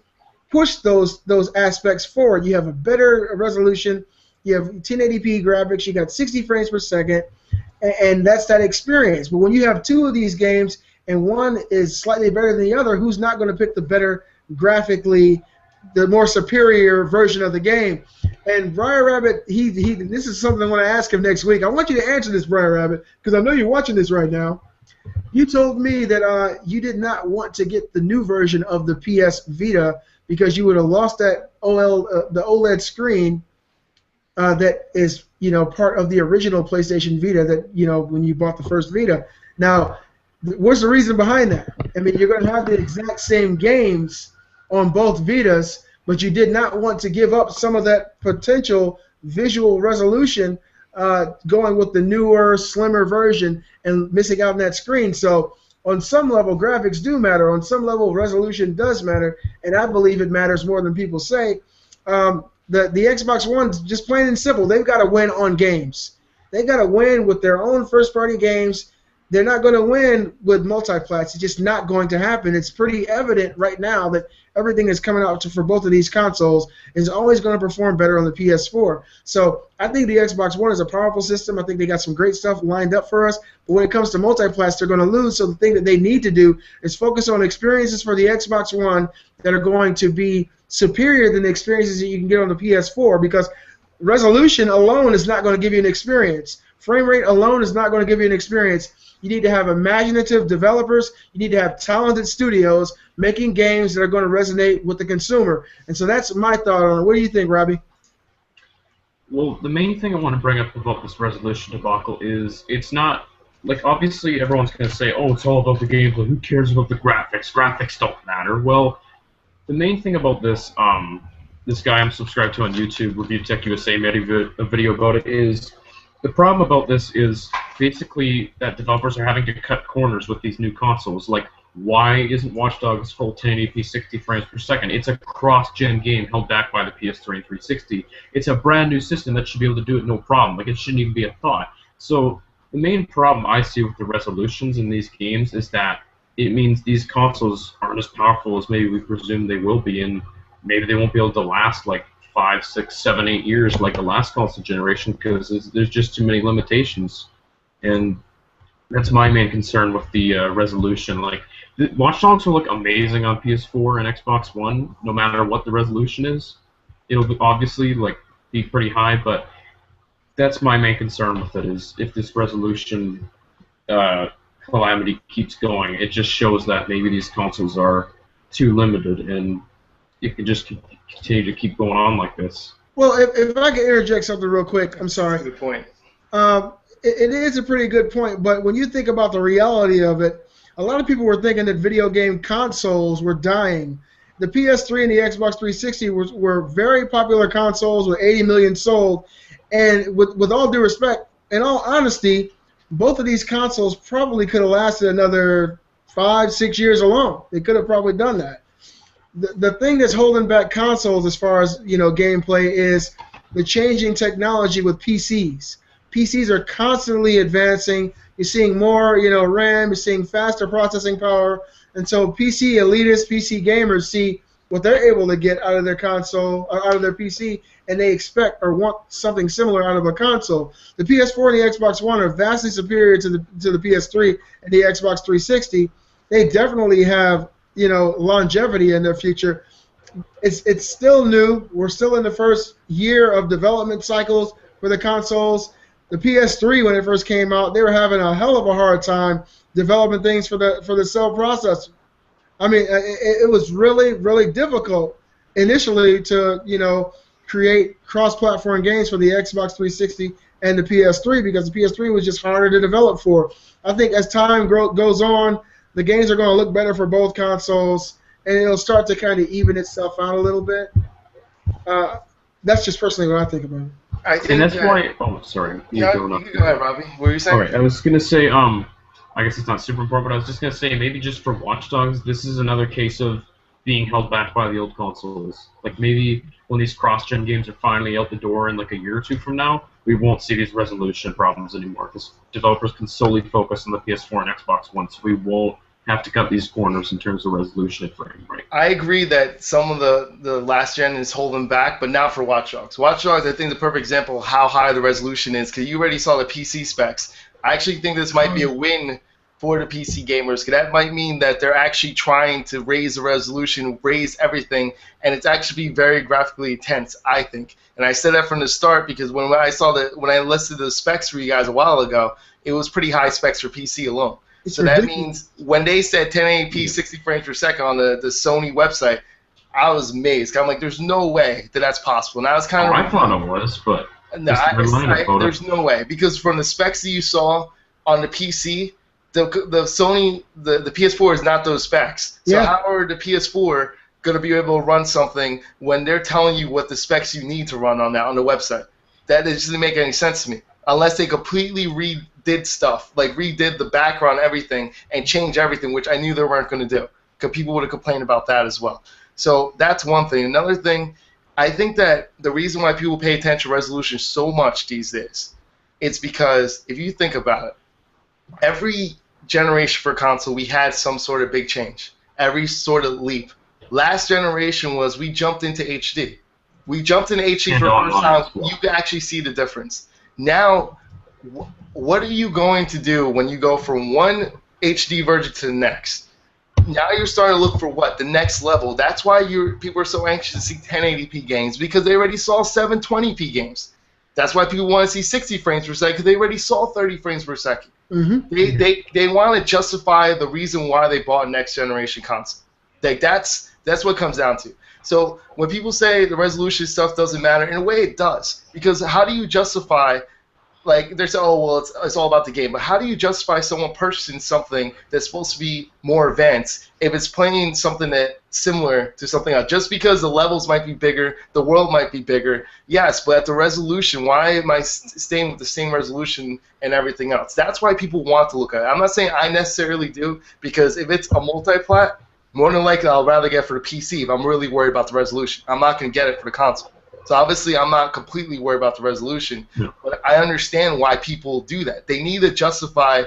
push those aspects forward. You have a better resolution. You have 1080p graphics. You got 60 frames per second, and that's that experience. But when you have two of these games and one is slightly better than the other, who's not going to pick the better graphically, the more superior version of the game? And Briar Rabbit, this is something I want to ask him next week. I want you to answer this, Briar Rabbit, because I know you're watching this right now. You told me that you did not want to get the new version of the PS Vita because you would have lost that the OLED screen that is part of the original PlayStation Vita that when you bought the first Vita. Now, what's the reason behind that? I mean, you're going to have the exact same games on both Vitas, but you did not want to give up some of that potential visual resolution going with the newer, slimmer version and missing out on that screen. So on some level, graphics do matter. On some level, resolution does matter, and I believe it matters more than people say. The Xbox One, just plain and simple, they've got to win on games. They've got to win with their own first-party games. They're not going to win with multiplats. It's just not going to happen. It's pretty evident right now that everything that's coming out for both of these consoles is always going to perform better on the PS4. So I think the Xbox One is a powerful system. I think they got some great stuff lined up for us. But when it comes to multiplats, they're going to lose. So the thing that they need to do is focus on experiences for the Xbox One that are going to be superior than the experiences that you can get on the PS4, because resolution alone is not going to give you an experience. Frame rate alone is not going to give you an experience. You need to have imaginative developers. You need to have talented studios making games that are going to resonate with the consumer. And so that's my thought on it. What do you think, Robbie? Well, the main thing I want to bring up about this resolution debacle is it's not, like, obviously everyone's going to say, oh, it's all about the gameplay. Who cares about the graphics? Graphics don't matter. Well, the main thing about this, this guy I'm subscribed to on YouTube, Review Tech USA, made a video about it, is the problem about this is basically that developers are having to cut corners with these new consoles. Like, why isn't Watchdogs full 1080p 60 frames per second? It's a cross-gen game held back by the PS3 and 360. It's a brand new system that should be able to do it no problem. Like, it shouldn't even be a thought. So the main problem I see with the resolutions in these games is that it means these consoles aren't as powerful as maybe we presume they will be, and maybe they won't be able to last like 5, 6, 7, 8 years like the last console generation because there's just too many limitations. And that's my main concern with the resolution. Like, Watchdogs will look amazing on PS4 and Xbox One, no matter what the resolution is. It'll obviously be pretty high, but that's my main concern with it. Is if this resolution calamity keeps going, it just shows that maybe these consoles are too limited, and it can just continue to keep going on like this. Well, if I can interject something real quick, I'm sorry. That's a good point. It is a pretty good point, but when you think about the reality of it, a lot of people were thinking that video game consoles were dying. The PS3 and the Xbox 360 were very popular consoles with 80 million sold, and with all due respect, in all honesty, both of these consoles probably could have lasted another 5, 6 years alone. They could have probably done that. The thing that's holding back consoles as far as gameplay is the changing technology with PCs. PCs are constantly advancing. You're seeing more, RAM. You're seeing faster processing power, and so PC elitists, PC gamers see what they're able to get out of their console, out of their PC, and they expect or want something similar out of a console. The PS4 and the Xbox One are vastly superior to the PS3 and the Xbox 360. They definitely have longevity in their future. It's still new. We're still in the first year of development cycles for the consoles. The PS3, when it first came out, they were having a hell of a hard time developing things for the cell processor. I mean, it was really, really difficult initially to create cross-platform games for the Xbox 360 and the PS3 because the PS3 was just harder to develop for. I think as time goes on, the games are going to look better for both consoles, and it'll start to kind of even itself out a little bit. That's just personally what I think about it. And that's why. Oh, sorry. You go ahead, Robbie. What were you saying? All right. I was gonna say. I guess it's not super important, but I was just gonna say maybe just for Watchdogs, this is another case of being held back by the old consoles. Like maybe when these cross-gen games are finally out the door in like a year or two from now, we won't see these resolution problems anymore because developers can solely focus on the PS4 and Xbox One, so we won't have to cut these corners in terms of resolution and frame rate. I agree that some of the last gen is holding back, but not for Watch Dogs. Watch Dogs, I think, is the perfect example of how high the resolution is because you already saw the PC specs. I actually think this might be a win for the PC gamers because that might mean that they're actually trying to raise the resolution, raise everything, and it's actually very graphically intense, I think. And I said that from the start because when I listed the specs for you guys a while ago, it was pretty high specs for PC alone. So that means when they said 1080p 60 frames per second on the Sony website, I was amazed. I'm like, there's no way that that's possible. Now it's kind of. I thought it was, but there's no way because from the specs that you saw on the PC, the Sony the PS4 is not those specs. So how are the PS4 going to be able to run something when they're telling you what the specs you need to run on the website? That doesn't make any sense to me unless they completely redid stuff, like redid the background, everything, and change everything, which I knew they weren't going to do, because people would have complained about that as well. So that's one thing. Another thing, I think that the reason why people pay attention to resolution so much these days, it's because if you think about it, every generation for console, we had some sort of big change, every sort of leap. Last generation was we jumped into HD. We jumped into HD for the first time. You can actually see the difference. Now, what are you going to do when you go from one HD version to the next? Now you're starting to look for what? The next level. That's why people are so anxious to see 1080p games because they already saw 720p games. That's why people want to see 60 frames per second because they already saw 30 frames per second. Mm-hmm. They want to justify the reason why they bought a next generation console. Like that's what it comes down to. So when people say the resolution stuff doesn't matter, in a way it does. Because how do you justify, like they're saying, oh, well, it's all about the game. But how do you justify someone purchasing something that's supposed to be more advanced if it's playing something that's similar to something else? Just because the levels might be bigger, the world might be bigger, yes, but at the resolution, why am I staying with the same resolution and everything else? That's why people want to look at it. I'm not saying I necessarily do, because if it's a multi-plat, more than likely, I'll rather get it for the PC if I'm really worried about the resolution. I'm not going to get it for the console. So obviously, I'm not completely worried about the resolution, but I understand why people do that. They need to justify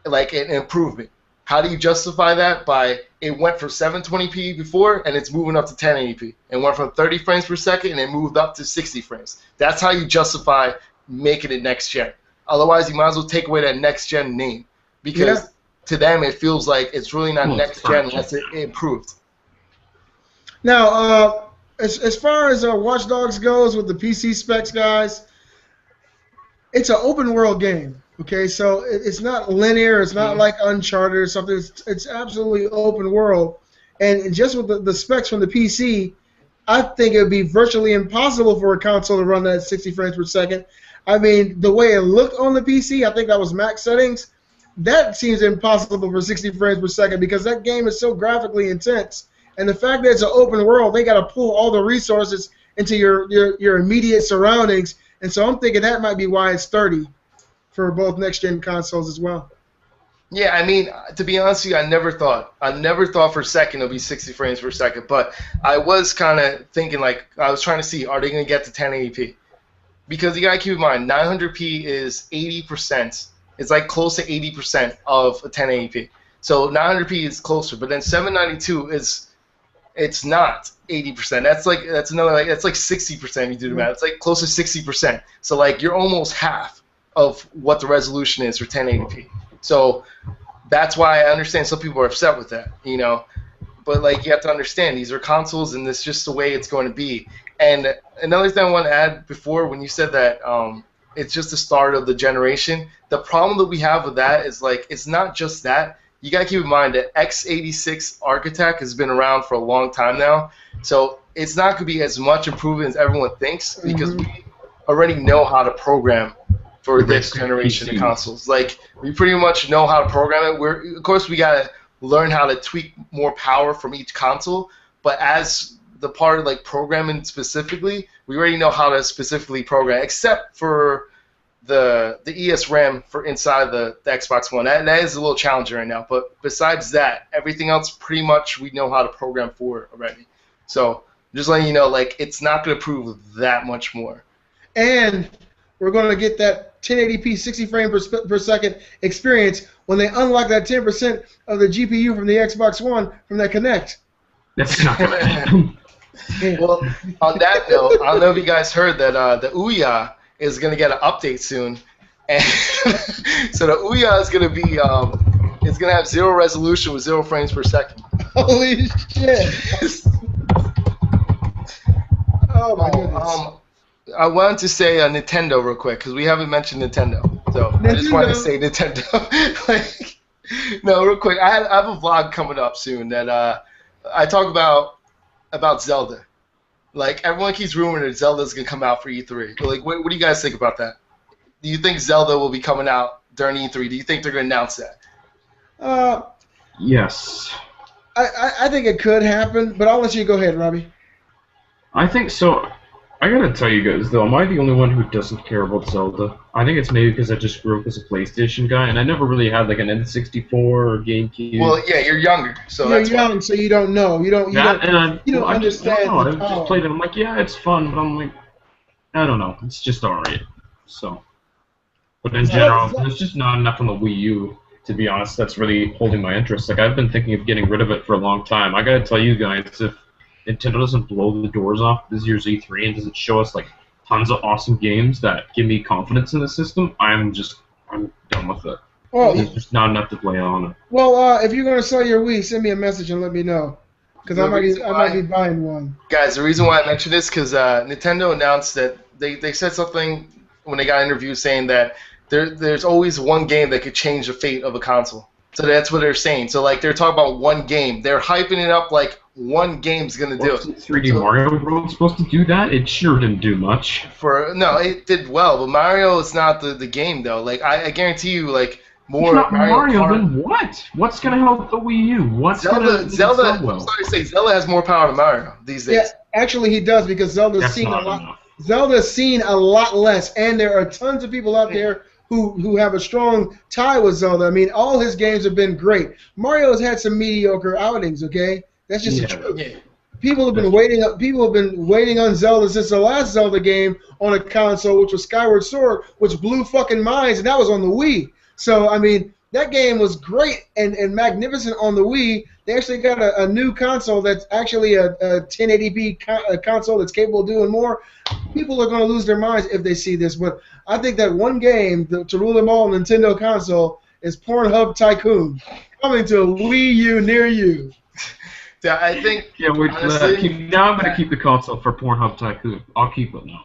like an improvement. How do you justify that? By it went from 720p before, and it's moving up to 1080p. It went from 30 frames per second, and it moved up to 60 frames. That's how you justify making it next gen. Otherwise, you might as well take away that next gen name, because to them it feels like it's really not next gen unless it improved. Now, as far as Watchdogs goes with the PC specs, guys, it's an open world game. Okay, so it's not linear. It's not like Uncharted or something. It's absolutely open world. And just with the specs from the PC, I think it would be virtually impossible for a console to run that at 60 frames per second. I mean, the way it looked on the PC, I think that was max settings. That seems impossible for 60 frames per second because that game is so graphically intense. And the fact that it's an open world, they got to pull all the resources into your immediate surroundings. And so I'm thinking that might be why it's 30 for both next-gen consoles as well. Yeah, I mean, to be honest with you, I never thought for a second it'll be 60 frames per second, but I was kind of thinking, like, I was trying to see, are they going to get to 1080p? Because you got to keep in mind, 900p is 80%. It's like close to 80% of a 1080p. So 900p is closer, but then 792 it's not 80%. That's like 60% you do the math. It's like close to 60%. So like you're almost half of what the resolution is for 1080p. So that's why I understand some people are upset with that, you know. But like you have to understand, these are consoles, and this is just the way it's going to be. And another thing I want to add before, when you said that it's just the start of the generation, the problem that we have with that is like it's not just that. You got to keep in mind that x86 architect has been around for a long time now, so it's not going to be as much improvement as everyone thinks because we already know how to program for this generation of consoles. Like, we pretty much know how to program it. Of course, we got to learn how to tweak more power from each console, but as the part of like programming specifically, we already know how to specifically program, except for the ESRAM for inside the Xbox One. That is a little challenging right now, but besides that, everything else pretty much we know how to program for already. So just letting you know, like, it's not going to improve that much more. And we're going to get that 1080p 60 frames per second experience when they unlock that 10% of the GPU from the Xbox One from that Kinect. That's not going to happen. Well, on that note, I don't know if you guys heard that the Ouya is going to get an update soon. And so the Ouya is going to be it's going to have 0 resolution with 0 frames per second. Holy shit. Oh my goodness. I wanted to say Nintendo real quick because we haven't mentioned Nintendo. So I just wanted to say Nintendo. Like, no, real quick. I have a vlog coming up soon that I talk about Zelda. Like, everyone keeps rumoring that Zelda's gonna come out for E3. But like, what do you guys think about that? Do you think Zelda will be coming out during E3? Do you think they're gonna announce that? Yes. I think it could happen, but I'll let you go ahead, Robbie. I think so. I gotta tell you guys, though, am I the only one who doesn't care about Zelda? I think it's maybe because I just grew up as a PlayStation guy, and I never really had like an N64 or GameCube. Well, yeah, you're younger, so you're that's young, so you don't know. You don't understand. I just played it. I'm like, yeah, it's fun, but I'm like, I don't know. It's just alright. So, but in general, there's just not enough on the Wii U. To be honest, that's really holding my interest. Like, I've been thinking of getting rid of it for a long time. I gotta tell you guys, if Nintendo doesn't blow the doors off this year's E3 and doesn't show us like tons of awesome games that give me confidence in the system, I'm done with it. Well, there's just not enough to play on it. Well, if you're gonna sell your Wii, send me a message and let me know, because I might be buying one. Guys, the reason why I mentioned this because Nintendo announced that they said something when they got interviewed saying that there's always one game that could change the fate of a console. So that's what they're saying. So like they're talking about one game. They're hyping it up like one game's gonna do it. 3D Mario World supposed to do that? It sure didn't do much. No, it did well, but Mario is not the game though. Like I guarantee you, like more if not Mario then what? What's gonna help the Wii U? What's Zelda? I'm sorry to say, Zelda has more power than Mario these days. Yeah, actually he does because Zelda's seen a lot less, and there are tons of people out there who have a strong tie with Zelda. I mean, all his games have been great. Mario's had some mediocre outings, okay? That's just the truth. Yeah. People have been waiting on Zelda since the last Zelda game on a console, which was Skyward Sword, which blew fucking minds, and that was on the Wii. So, I mean, that game was great and magnificent on the Wii. They actually got a new console that's actually a 1080p console that's capable of doing more. People are going to lose their minds if they see this, but I think that one game to rule them all on Nintendo console is Pornhub Tycoon, coming to a Wii U near you. Yeah, I think. Yeah, now I'm going to keep the console for Pornhub Tycoon. I'll keep it now.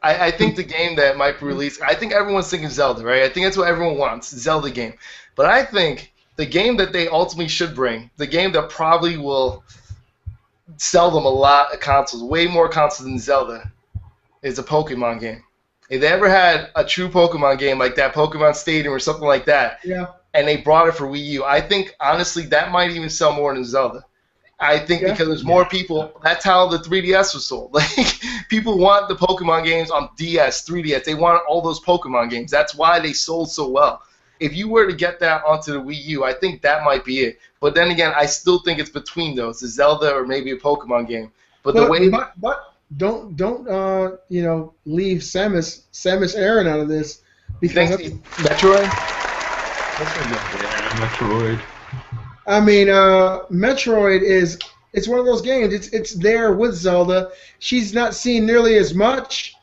I think the game that might be released, I think everyone's thinking Zelda, right? I think that's what everyone wants, Zelda game. But I think the game that they ultimately should bring, the game that probably will sell them a lot of consoles, way more consoles than Zelda, is a Pokemon game. If they ever had a true Pokemon game like that, Pokemon Stadium or something like that, and they brought it for Wii U, I think, honestly, that might even sell more than Zelda. I think because there's more people. That's how the 3DS was sold. Like, people want the Pokemon games on DS, 3DS. They want all those Pokemon games. That's why they sold so well. If you were to get that onto the Wii U, I think that might be it. But then again, I still think it's between those, the Zelda or maybe a Pokemon game. But don't leave Samus Aran out of this, because Metroid. Yeah, Metroid. I mean, Metroid it's one of those games. It's there with Zelda. She's not seen nearly as much,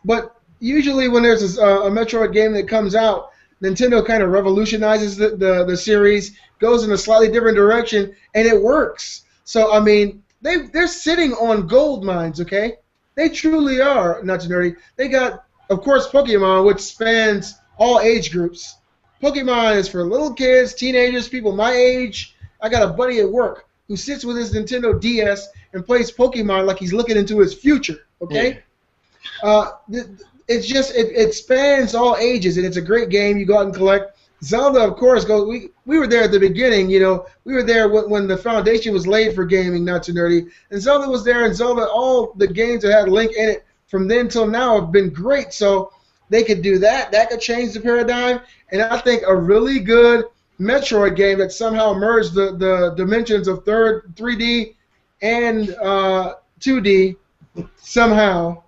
but usually when there's a Metroid game that comes out, Nintendo kind of revolutionizes the series, goes in a slightly different direction, and it works. So I mean, they're sitting on gold mines, okay? They truly are. Not too nerdy. They got, of course, Pokemon, which spans all age groups. Pokemon is for little kids, teenagers, people my age. I got a buddy at work who sits with his Nintendo DS and plays Pokemon like he's looking into his future. Okay, it's just it spans all ages, and it's a great game. You go out and collect. Zelda, of course, we were there at the beginning. You know, we were there when the foundation was laid for gaming. Not too nerdy, and Zelda was there, and Zelda, all the games that had Link in it from then till now have been great. So they could do that. That could change the paradigm, and I think a really good Metroid game that somehow merged the dimensions of 3D and 2D somehow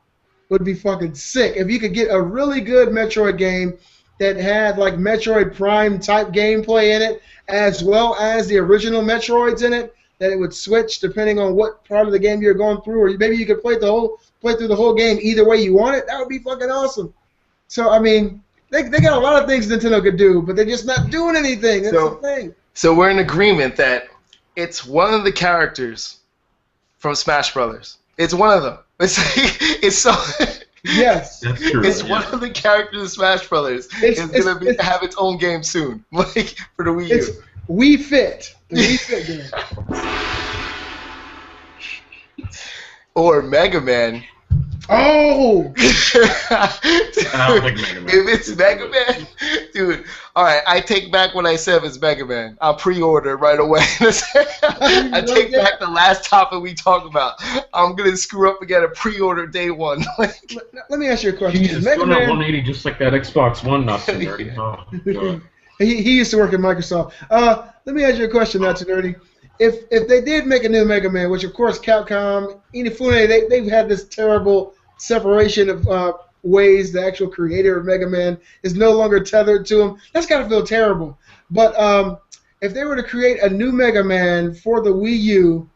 would be fucking sick. If you could get a really good Metroid game that had like Metroid Prime type gameplay in it, as well as the original Metroids in it, that it would switch depending on what part of the game you're going through, or maybe you could play through the whole game either way you want it. That would be fucking awesome. So I mean, they got a lot of things Nintendo could do, but they're just not doing anything. That's the thing. So we're in agreement that it's one of the characters from Smash Brothers. It's one of them. It's so. Yes, that's true. It's one of the characters of Smash Brothers. It's gonna have its own game soon, like for the Wii U. It's Wii Fit. The Wii Fit game. Or Mega Man. Oh! I don't think Mega Man. If it's Mega Man, dude, all right, I take back what I said if it's Mega Man. I'll pre-order right away. I take back the last topic we talked about. I'm going to screw up and get a pre-order day one. Let me ask you a question. Jesus, Mega going Man, at 180 just like that Xbox One, not so nerdy. Oh, God. he used to work at Microsoft. Let me ask you a question, not too nerdy. If they did make a new Mega Man, which of course Capcom, Inafune, they've had this terrible separation of ways. The actual creator of Mega Man is no longer tethered to him. That's got to feel terrible. But if they were to create a new Mega Man for the Wii U,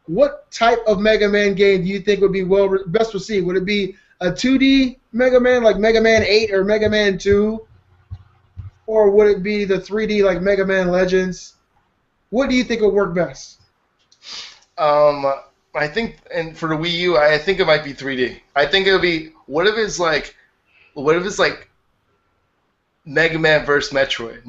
what type of Mega Man game do you think would be best received? Would it be a 2D Mega Man like Mega Man 8 or Mega Man 2? Or would it be the 3D like Mega Man Legends? What do you think would work best? I think, and for the Wii U, I think it might be 3D. I think it'll be, what if it's like Mega Man versus Metroid,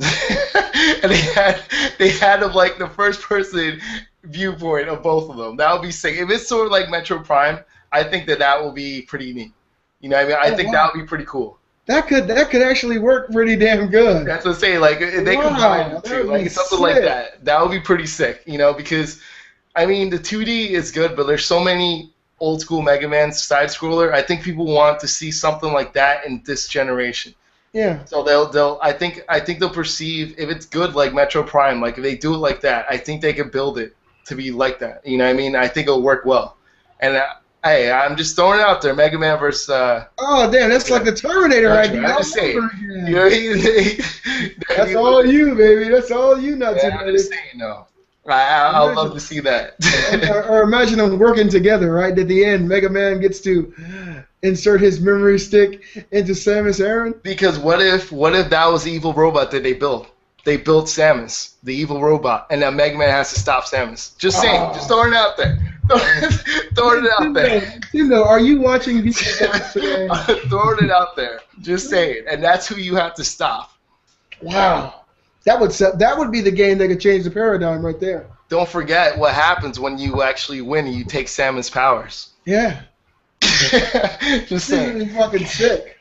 and they had like the first person viewpoint of both of them. That would be sick. If it's sort of like Metro Prime, I think that will be pretty neat. You know what I mean? I think that would be pretty cool. That could actually work pretty damn good. That's what I'm saying. Like if they combine the two, like something like that. That would be pretty sick. You know, because I mean the 2D is good, but there's so many old school Mega Man side scroller. I think people want to see something like that in this generation. Yeah. So they'll I think they'll perceive if it's good like Metro Prime, like if they do it like that, I think they can build it to be like that. You know what I mean? I think it'll work well. And Hey, I'm just throwing it out there. Mega Man versus. Oh damn, that's like the Terminator idea. I'm just saying. That's all you, baby. That's all you, not too I'm just saying, no. I'll love to see that. or imagine them working together, right? At the end, Mega Man gets to insert his memory stick into Samus Aran. Because what if that was the evil robot that they built? They built Samus, the evil robot, and now Mega Man has to stop Samus. Just saying, just throwing it out there. Throwing it out there. Are you watching these today? Throwing it out there. Just saying, and that's who you have to stop. Wow. That would be the game that could change the paradigm right there. Don't forget what happens when you actually win and you take Samus' powers. Yeah. Just saying. This is fucking sick.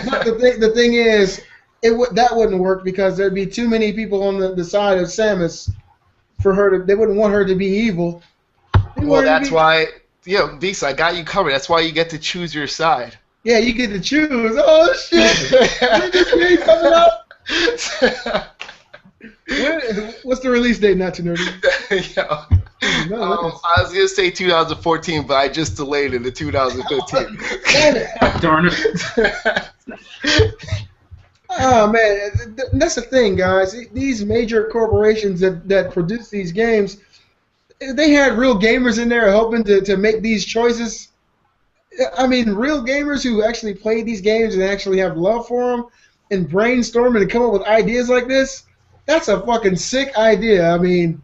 But the thing is, that wouldn't work because there'd be too many people on the side of Samus for her to. They wouldn't want her to be evil. Well, that's why. Yeah, Visa, I got you covered. That's why you get to choose your side. Yeah, you get to choose. Oh shit! This game coming out. What's the release date? Not too nerdy. Yeah. I was gonna say 2014, but I just delayed it to 2015. Darn it! Oh man, that's the thing, guys. These major corporations that produce these games, they had real gamers in there helping to make these choices. I mean, real gamers who actually play these games and actually have love for them and brainstorm and come up with ideas like this. That's a fucking sick idea. I mean,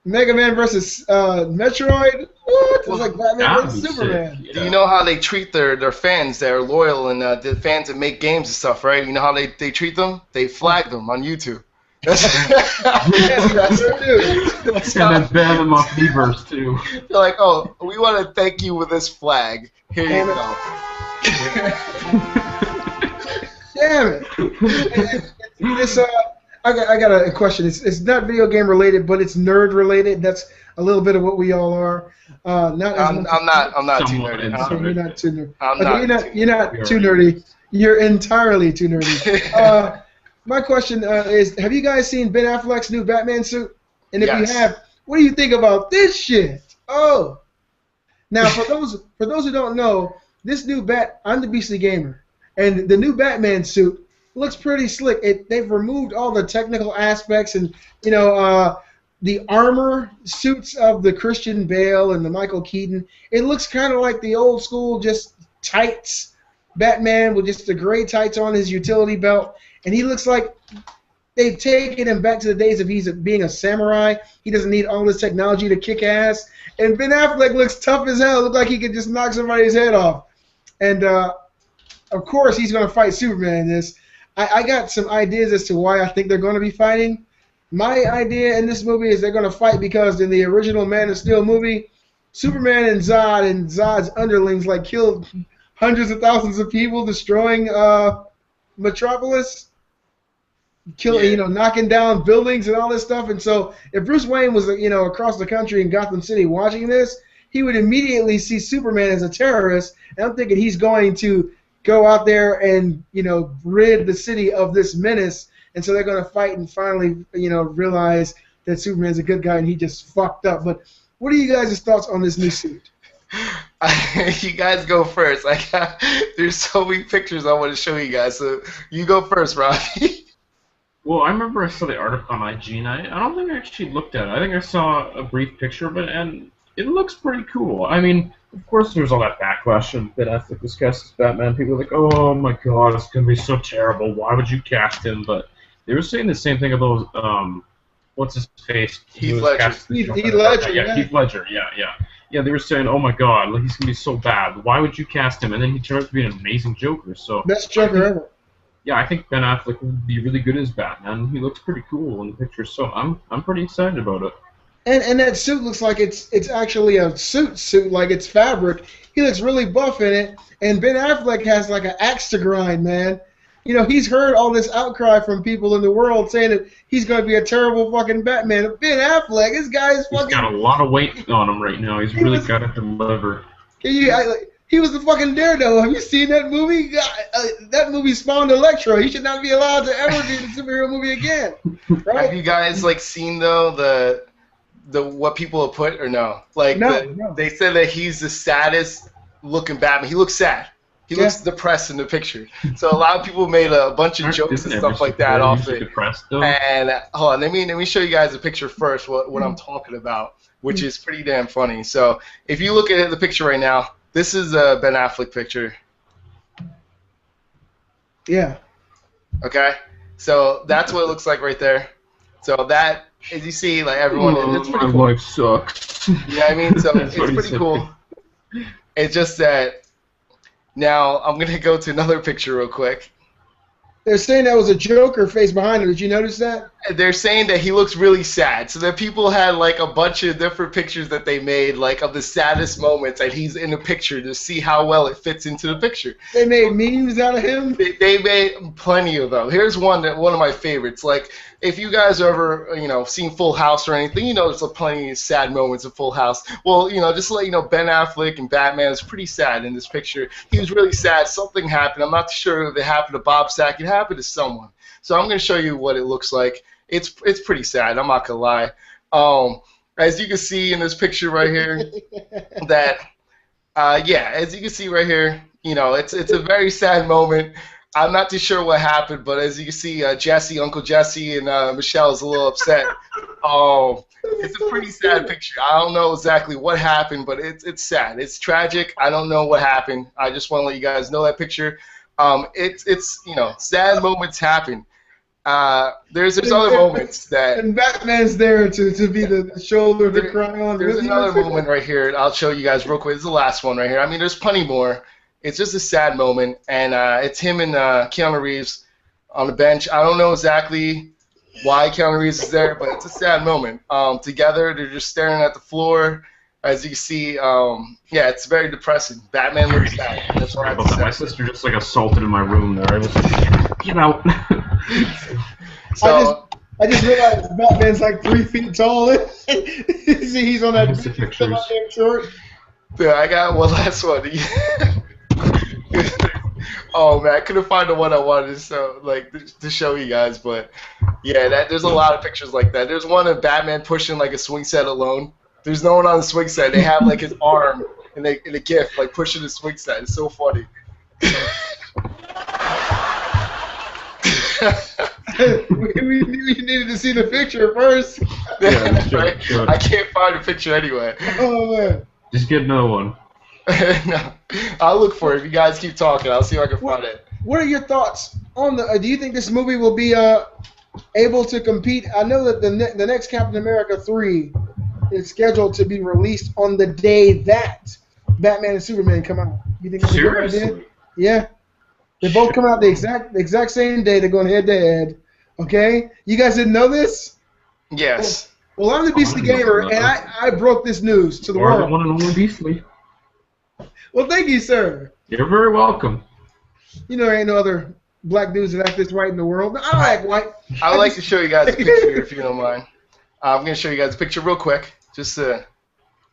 Mega Man versus Metroid? What? It's like Batman versus Superman. Yeah. You know how they treat their fans that are loyal and the fans that make games and stuff, right? You know how they treat them? They flag them on YouTube. And then ban them off Miiverse, too. They're like, oh, we want to thank you with this flag. Here you go. Damn it. I got a question. It's not video game related, but it's nerd related. That's a little bit of what we all are. I'm not too nerdy. You're not too nerdy. You're not too nerdy. You're entirely too nerdy. My question is: have you guys seen Ben Affleck's new Batman suit? And if you have, what do you think about this shit? Oh, now for those who don't know, this new I'm the Beastly Gamer, and the new Batman suit looks pretty slick. They've removed all the technical aspects and the armor suits of the Christian Bale and the Michael Keaton. It looks kind of like the old school, just tights Batman with just the gray tights on his utility belt, and he looks like they've taken him back to the days of he's being a samurai. He doesn't need all this technology to kick ass. And Ben Affleck looks tough as hell. Looks like he could just knock somebody's head off. And of course, he's going to fight Superman in this. I got some ideas as to why I think they're going to be fighting. My idea in this movie is they're going to fight because in the original Man of Steel movie, Superman and Zod's underlings killed hundreds of thousands of people, destroying Metropolis, knocking down buildings and all this stuff. And so if Bruce Wayne was across the country in Gotham City watching this, he would immediately see Superman as a terrorist. And I'm thinking he's going to go out there and rid the city of this menace, and so they're going to fight and finally realize that Superman's a good guy and he just fucked up. But what are you guys' thoughts on this new suit? You guys go first. There's so many pictures I want to show you guys, so you go first, Robbie. Well, I remember I saw the article on IG, and I don't think I actually looked at it. I think I saw a brief picture of it, and it looks pretty cool. I mean, of course, there's all that backlash when Ben Affleck was cast as Batman. People are like, "Oh my God, it's gonna be so terrible. Why would you cast him?" But they were saying the same thing about what's his face? Heath Ledger. Heath Ledger. Heath Ledger. Yeah. They were saying, "Oh my God, he's gonna be so bad. Why would you cast him?" And then he turned out to be an amazing Joker. So best Joker ever. Yeah, I think Ben Affleck would be really good as Batman. He looks pretty cool in the picture, so I'm pretty excited about it. And that suit looks like it's actually a suit, like it's fabric. He looks really buff in it. And Ben Affleck has like an axe to grind, man. He's heard all this outcry from people in the world saying that he's going to be a terrible fucking Batman. Ben Affleck, this guy is fucking... He's got a lot of weight on him right now. He's really got to deliver. He was the fucking Daredevil. Have you seen that movie? That movie spawned Electro. He should not be allowed to ever be in a superhero movie again. Right? Have you guys seen though what people have put or no? Like No. they said that he's the saddest looking Batman. He looks sad. He looks depressed in the picture. So a lot of people made a bunch of jokes and stuff like that off it. Depressed, though? And hold on, let me show you guys a picture first. What I'm talking about, which is pretty damn funny. So if you look at the picture right now, this is a Ben Affleck picture. Yeah. Okay. So that's what it looks like right there. So that, as you see, like everyone, it's pretty cool. My life sucks. Yeah, I mean, so it's pretty cool. It's just that now I'm gonna go to another picture real quick. They're saying that was a Joker face behind him. Did you notice that? They're saying that he looks really sad. So that people had like a bunch of different pictures that they made, like of the saddest moments, and he's in the picture to see how well it fits into the picture. They made memes out of him. They made plenty of them. Here's one of my favorites. Like if you guys ever seen Full House or anything, there's plenty of sad moments of Full House. Well, just to let you know, Ben Affleck and Batman is pretty sad in this picture. He was really sad. Something happened. I'm not sure if it happened to Bob Saget. It happened to someone. So I'm going to show you what it looks like. It's pretty sad. I'm not gonna lie. As you can see in this picture right here, that as you can see right here, it's a very sad moment. I'm not too sure what happened, but as you can see, Uncle Jesse, and Michelle's a little upset. It's a pretty sad picture. I don't know exactly what happened, but it's sad. It's tragic. I don't know what happened. I just want to let you guys know that picture. It's sad moments happen. There's other moments that. And Batman's there to be the shoulder to cry on. There's another moment right here. I'll show you guys real quick. This is the last one right here. I mean, there's plenty more. It's just a sad moment, and it's him and Keanu Reeves on the bench. I don't know exactly why Keanu Reeves is there, but it's a sad moment. Together, they're just staring at the floor. As you can see, it's very depressing. Batman looks sad. That's what I have to say. My sister just assaulted in my room there. I was like, get out. So I just realized Batman's like 3 feet tall. See, he's on that damn short. Dude, I got one last one. Oh man, I couldn't find the one I wanted to show you guys, but yeah, there's a lot of pictures like that. There's one of Batman pushing like a swing set alone. There's no one on the swing set. They have like his arm in a GIF, like pushing the swing set. It's so funny. we needed to see the picture first. Yeah, right? Sure. I can't find a picture anyway. Oh man. Just get another one. No, I'll look for it. If you guys keep talking, I'll see if I can find it. What are your thoughts on the? Do you think this movie will be able to compete? I know that the next Captain America 3 is scheduled to be released on the day that Batman and Superman come out. You think that's a good idea? Yeah. They both come out the exact same day. They're going head to head. Okay? You guys didn't know this? Yes. Well, I'm the Beastly Gamer, and I broke this news to the world. The one and only Beastly. Well, thank you, sir. You're very welcome. There ain't no other black dudes that act this white in the world. I act white. I would like to show you guys a picture, if you don't mind. I'm going to show you guys a picture real quick, just to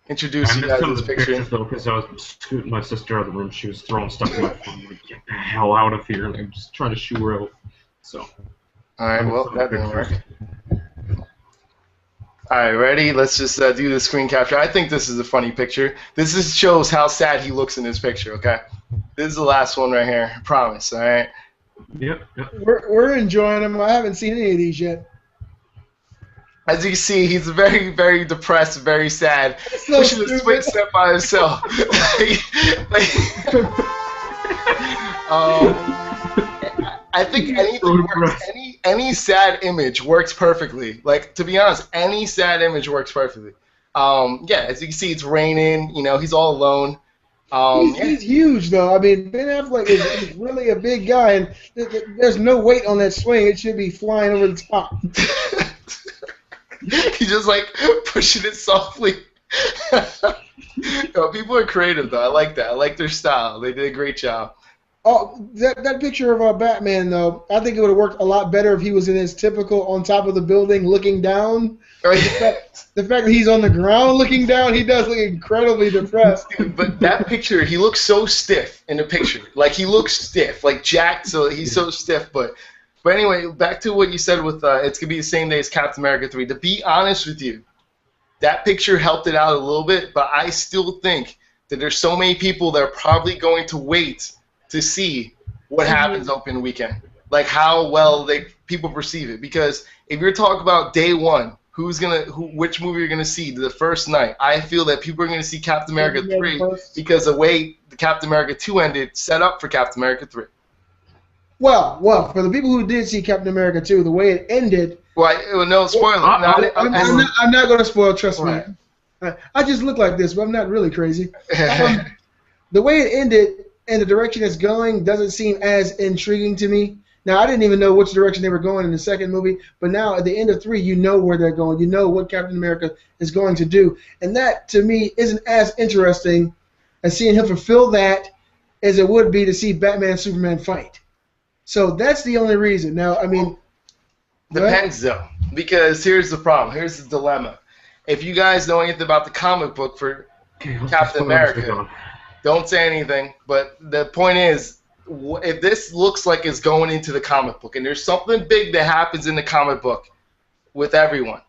introduce you guys to this picture. Because I was scooting my sister out of the room. She was throwing stuff in my phone. I'm like, get the hell out of here. And I'm just trying to shoo her out. So. All right, well, that didn't work. All right, ready? Let's just do the screen capture. I think this is a funny picture. This shows how sad he looks in this picture, okay? This is the last one right here. I promise, all right? Yep. We're enjoying them. I haven't seen any of these yet. As you can see, he's very, very depressed, very sad. So pushing the swing set by himself. I think anything works. Any sad image works perfectly. Like, to be honest, any sad image works perfectly. As you can see, it's raining. He's all alone. He's huge, though. I mean, Ben Affleck is really a big guy, and there's no weight on that swing. It should be flying over the top. He's just pushing it softly. People are creative, though. I like that. I like their style. They did a great job. Oh, that picture of Batman, though, I think it would have worked a lot better if he was in his typical on top of the building looking down. Oh, yeah. The fact that he's on the ground looking down, he does look incredibly depressed. But that picture, he looks so stiff in the picture. He looks stiff, jacked, so he's so stiff. But anyway, back to what you said with it's going to be the same day as Captain America 3. To be honest with you, that picture helped it out a little bit, but I still think that there's so many people that are probably going to wait to see what happens opening weekend, like how well people perceive it. Because if you're talking about day one, which movie you're gonna see the first night, I feel that people are gonna see Captain America 3 because the way the Captain America 2 ended set up for Captain America 3. Well, for the people who did see Captain America 2, the way it ended. Well, no spoiler. I'm not going to spoil. Trust me. I just look like this, but I'm not really crazy. The way it ended and the direction it's going doesn't seem as intriguing to me. Now, I didn't even know which direction they were going in the second movie, but now at the end of 3, you know where they're going. You know what Captain America is going to do, and that to me isn't as interesting as seeing him fulfill that as it would be to see Batman and Superman fight. So that's the only reason. Now, I mean, depends though, because here's the problem. Here's the dilemma. If you guys know anything about the comic book for Captain America, don't say anything. But the point is, if this looks like it's going into the comic book, and there's something big that happens in the comic book with everyone,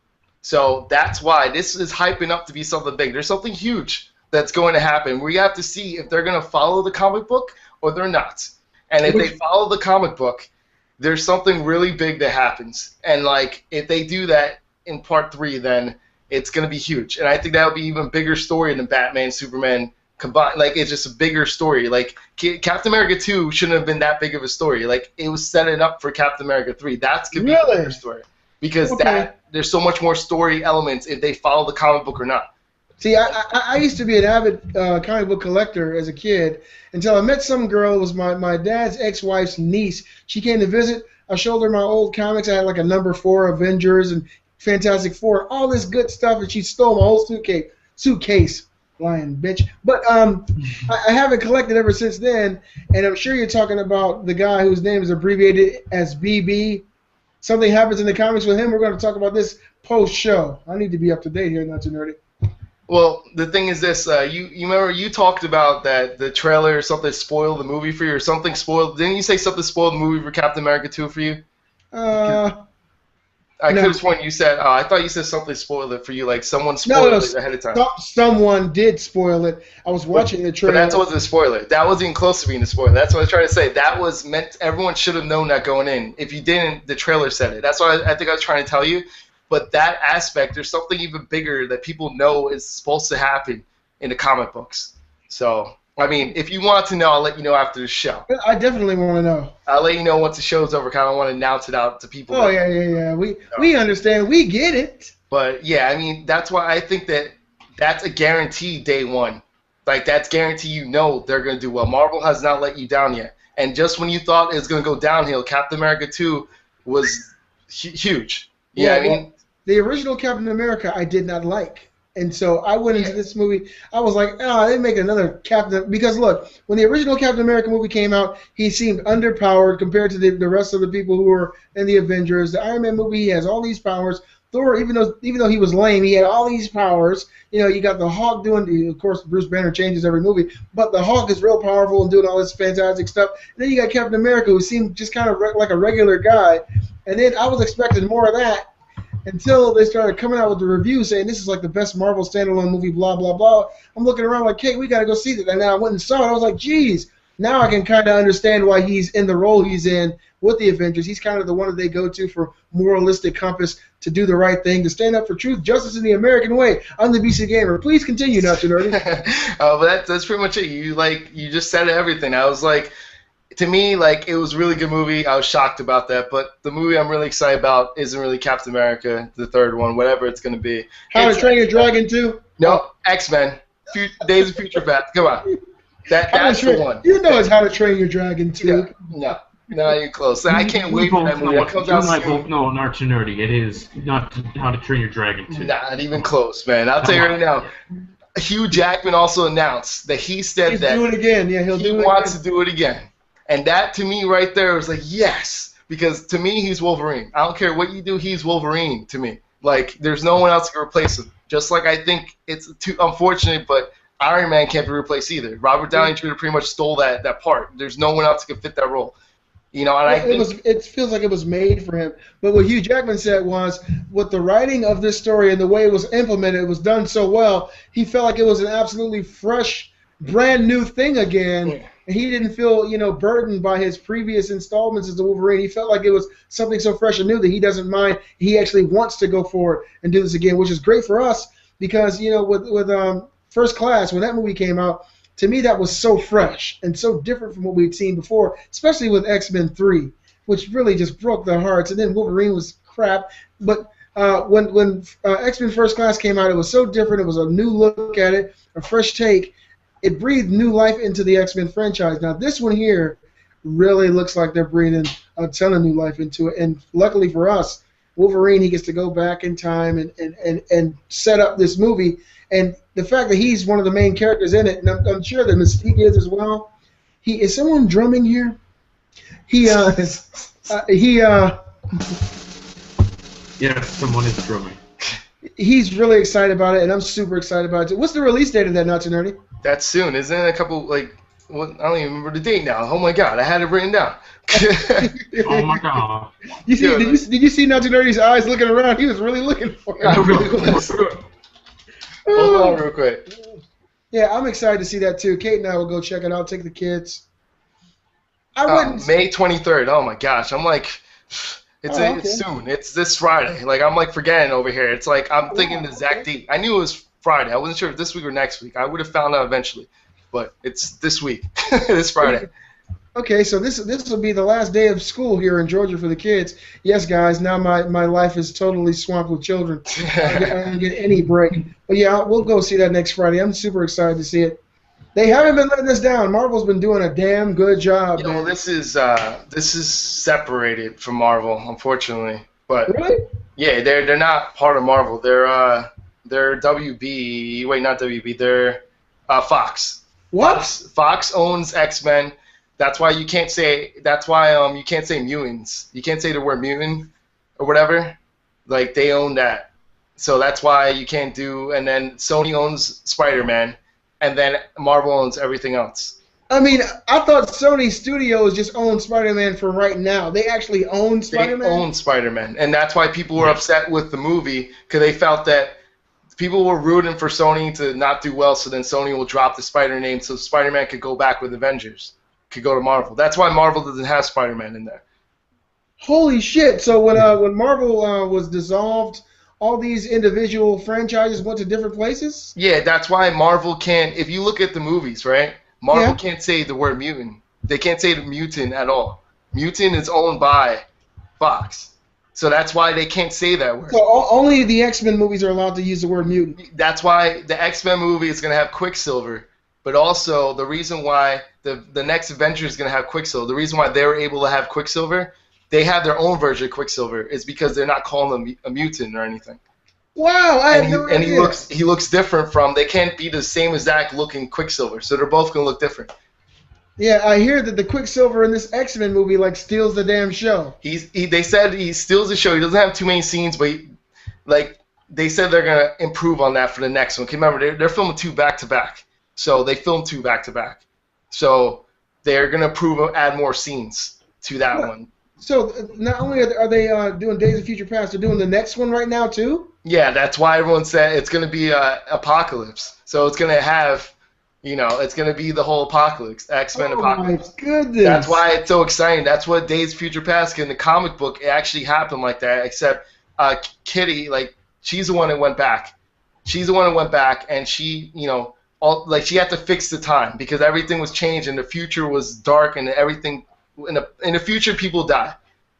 so that's why this is hyping up to be something big. There's something huge that's going to happen. We have to see if they're going to follow the comic book or they're not. And if they follow the comic book, there's something really big that happens. And, like, if they do that in Part 3, then it's going to be huge. And I think that would be even bigger story than Batman, Superman combined. Like, it's just a bigger story. Like, Captain America 2 shouldn't have been that big of a story. Like, it was setting up for Captain America 3. That's going to be a bigger story. Because there's so much more story elements if they follow the comic book or not. See, I used to be an avid comic book collector as a kid until I met some girl. It was my dad's ex-wife's niece. She came to visit. I showed her my old comics. I had like a number 4 Avengers and Fantastic Four and all this good stuff, and she stole my whole suitcase. Lying bitch. But I haven't collected ever since then, and I'm sure you're talking about the guy whose name is abbreviated as BB. Something happens in the comics with him. We're going to talk about this post-show. I need to be up to date here, not too nerdy. Well, the thing is this, you remember you talked about that the trailer or something spoiled the movie for you, or something spoiled, didn't you say something spoiled the movie for Captain America 2 for you? I could have sworn you said, I thought you said something spoiled it for you, like someone spoiled it ahead of time. Someone did spoil it. I was watching the trailer. But that wasn't a spoiler. That wasn't even close to being a spoiler. That's what I was trying to say. That was meant, everyone should have known that going in. If you didn't, the trailer said it. That's what I think I was trying to tell you. But that aspect, there's something even bigger that people know is supposed to happen in the comic books. So, I mean, if you want to know, I'll let you know after the show. I definitely want to know. I'll let you know once the show's over. Kind of want to announce it out to people. Oh, yeah. We understand. We get it. But, yeah, I mean, that's why I think that's a guarantee day one. Like, that's guarantee you know they're going to do well. Marvel has not let you down yet. And just when you thought it was going to go downhill, Captain America 2 was huge. Yeah, I mean, the original Captain America I did not like. And so I went into this movie, I was like, they make another Captain. Because, look, when the original Captain America movie came out, he seemed underpowered compared to the rest of the people who were in the Avengers. The Iron Man movie, he has all these powers. Thor, even though he was lame, he had all these powers. You know, you got the Hulk doing, of course, Bruce Banner changes every movie, but the Hulk is real powerful and doing all this fantastic stuff. And then you got Captain America, who seemed just kind of like a regular guy. And then I was expecting more of that. Until they started coming out with the review saying this is like the best Marvel standalone movie, blah, blah, blah. I'm looking around like, hey, we got to go see that. And then I went and saw it. I was like, geez, now I can kind of understand why he's in the role he's in with the Avengers. He's kind of the one that they go to for moralistic compass, to do the right thing, to stand up for truth, justice in the American way. I'm the BC Gamer. Please continue, not too nerdy. But that's pretty much it. You just said everything. I was like, to me, like, it was a really good movie. I was shocked about that. But the movie I'm really excited about isn't really Captain America, the third one, whatever it's going to be. How to Train Your Dragon 2? No, X-Men. Days of Future Past. Come on. That's the one. You know it's How to Train Your Dragon 2. Yeah. No. Not even close. I can't wait for that movie. It comes out soon. Both know, not too nerdy. It is not How to Train Your Dragon 2. Not even close, man. I'll tell you right now. Hugh Jackman also announced that he said He's that doing it again. Yeah, he wants to do it again. And that, to me, right there, was like, yes. Because, to me, he's Wolverine. I don't care what you do, he's Wolverine, to me. Like, there's no one else to replace him. Just like I think it's too unfortunate, but Iron Man can't be replaced either. Robert Downey Jr. pretty much stole that part. There's no one else who can fit that role. And I think it feels like it was made for him. But what Hugh Jackman said was, with the writing of this story and the way it was implemented, it was done so well. He felt like it was an absolutely fresh, brand new thing again. Yeah. And he didn't feel, burdened by his previous installments as the Wolverine. He felt like it was something so fresh and new that he doesn't mind. He actually wants to go forward and do this again, which is great for us because, with First Class, when that movie came out, to me, that was so fresh and so different from what we'd seen before, especially with X-Men 3, which really just broke their hearts. And then Wolverine was crap. But when X-Men First Class came out, it was so different. It was a new look at it, a fresh take. It breathed new life into the X-Men franchise. Now, this one here really looks like they're breathing a ton of new life into it. And luckily for us, Wolverine, he gets to go back in time and set up this movie. And the fact that he's one of the main characters in it, and I'm sure that Mystique is as well. Is someone drumming here? Yes, someone is drumming. He's really excited about it, and I'm super excited about it. What's the release date of that, Not Too Nerdy? That's soon, isn't it? A couple I don't even remember the date now. Oh my god, I had it written down. Oh my god! Did you see Not Too Nerdy's eyes looking around? He was really looking for it. I really was. Hold on real quick. Yeah, I'm excited to see that too. Kate and I will go check it out. Take the kids. May 23rd. Oh my gosh, I'm like, it's soon. It's this Friday. Like I'm like forgetting over here. It's like I'm thinking the exact date. I knew it was Friday. I wasn't sure if this week or next week. I would have found out eventually, but it's this week. This Friday. Okay, so this will be the last day of school here in Georgia for the kids. Yes, guys, now my life is totally swamped with children. I don't get any break. But yeah, we'll go see that next Friday. I'm super excited to see it. They haven't been letting us down. Marvel's been doing a damn good job. Man. This is separated from Marvel, unfortunately. But really? Yeah, they're not part of Marvel. They're WB. Wait, not WB. They're Fox. What? Fox owns X-Men. That's why you can't say. That's why you can't say mutants. You can't say the word mutant or whatever. Like they own that, so that's why you can't do. And then Sony owns Spider-Man, and then Marvel owns everything else. I mean, I thought Sony Studios just owned Spider-Man for right now. They actually own Spider-Man. They own Spider-Man, and that's why people were upset with the movie because they felt that people were rooting for Sony to not do well. So then Sony will drop the Spider name, so Spider-Man could go back with Avengers. Could go to Marvel. That's why Marvel doesn't have Spider-Man in there. Holy shit! So when Marvel was dissolved, all these individual franchises went to different places? Yeah, that's why Marvel can't. If you look at the movies, right? Marvel can't say the word mutant. They can't say the mutant at all. Mutant is owned by Fox. So that's why they can't say that word. So only the X-Men movies are allowed to use the word mutant. That's why the X-Men movie is going to have Quicksilver. But also, the reason why the next Avenger is going to have Quicksilver, the reason why they were able to have Quicksilver, they have their own version of Quicksilver, is because they're not calling him a mutant or anything. Wow, and he looks different from. They can't be the same exact looking Quicksilver, so they're both going to look different. Yeah, I hear that the Quicksilver in this X-Men movie steals the damn show. They said he steals the show. He doesn't have too many scenes, but they said they're going to improve on that for the next one. Remember, they're filming 2 back to back. So they filmed 2 back to back. So they're gonna add more scenes to that one. So not only are they doing Days of Future Past, they're doing the next one right now too. Yeah, that's why everyone said it's gonna be Apocalypse. So it's gonna have, it's gonna be the whole Apocalypse, X-Men Apocalypse. Oh my goodness! That's why it's so exciting. That's what Days of Future Past in the comic book it actually happened like that. Except Kitty, she's the one that went back. She's the one that went back, and she, she had to fix the time because everything was changed and the future was dark and everything in the future people die.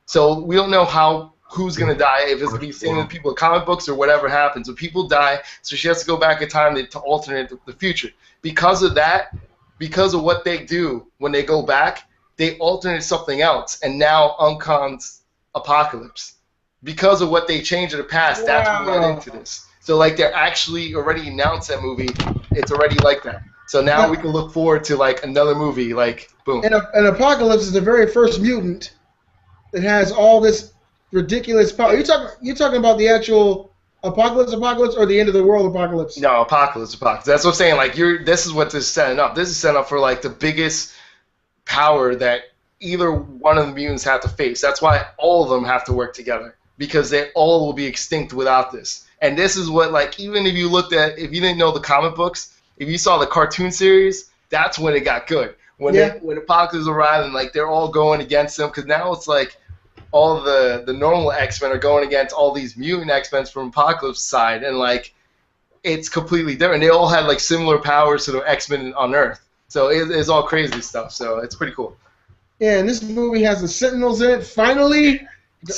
So we don't know who's gonna die, if it's gonna be the same with people in comic books or whatever happens. But people die, so she has to go back in time to alternate the future. Because of that, because of what they do when they go back, they alternate something else, and now Uncon's Apocalypse. Because of what they changed in the past, that's what led into this. So they're actually already announced that movie. It's already like that. So now we can look forward to another movie. Boom. And Apocalypse is the very first mutant that has all this ridiculous power. You're talking about the actual Apocalypse, or the end of the world Apocalypse? No, Apocalypse. That's what I'm saying. This is what this is setting up. This is setting up for the biggest power that either one of the mutants have to face. That's why all of them have to work together, because they all will be extinct without this. And this is what, like, even if you didn't know the comic books, if you saw the cartoon series, that's when it got good. When Apocalypse arrived and like they're all going against them, because now it's like all the normal X-Men are going against all these mutant X-Men from Apocalypse side, and like it's completely different. They all had like similar powers to the X-Men on Earth, so it's all crazy stuff. So it's pretty cool. Yeah, and this movie has the Sentinels in it. Finally,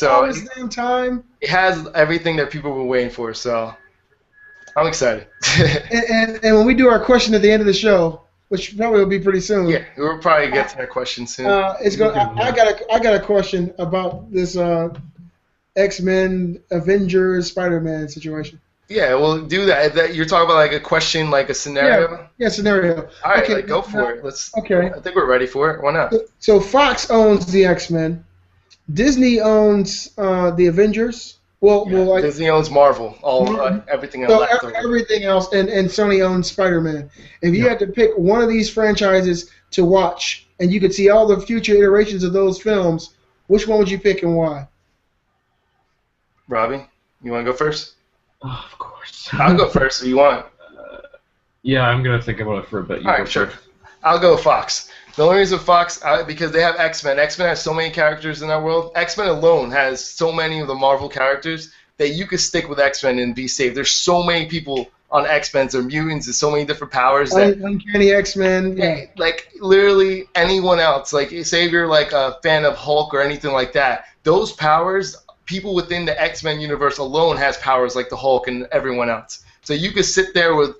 all this damn time. It has everything that people were waiting for. So I'm excited. and when we do our question at the end of the show, which probably will be pretty soon. Yeah, we'll probably get to that question soon. I got a question about this X-Men, Avengers, Spider-Man situation. Yeah, we'll do that. You're talking about like a question, like a scenario? Yeah, scenario. All right, like, go for it. Okay. I think we're ready for it. Why not? So Fox owns the X-Men. Disney owns the Avengers. Disney owns Marvel, everything else. So everything else, and Sony owns Spider-Man. If you had to pick one of these franchises to watch, and you could see all the future iterations of those films, which one would you pick and why? Robbie, you want to go first? Oh, of course. I'll go first if you want. Yeah, I'm going to think about it for a bit. All right, sure. I'll go Fox. The only reason Fox, because they have X-Men. X-Men has so many characters in that world. X-Men alone has so many of the Marvel characters that you could stick with X-Men and be safe. There's so many people on X-Men. They're mutants. There's so many different powers. Uncanny X-Men. Yeah. Like, literally anyone else. Like, say if you're like a fan of Hulk or anything like that, those powers, people within the X-Men universe alone has powers like the Hulk and everyone else. So you could sit there with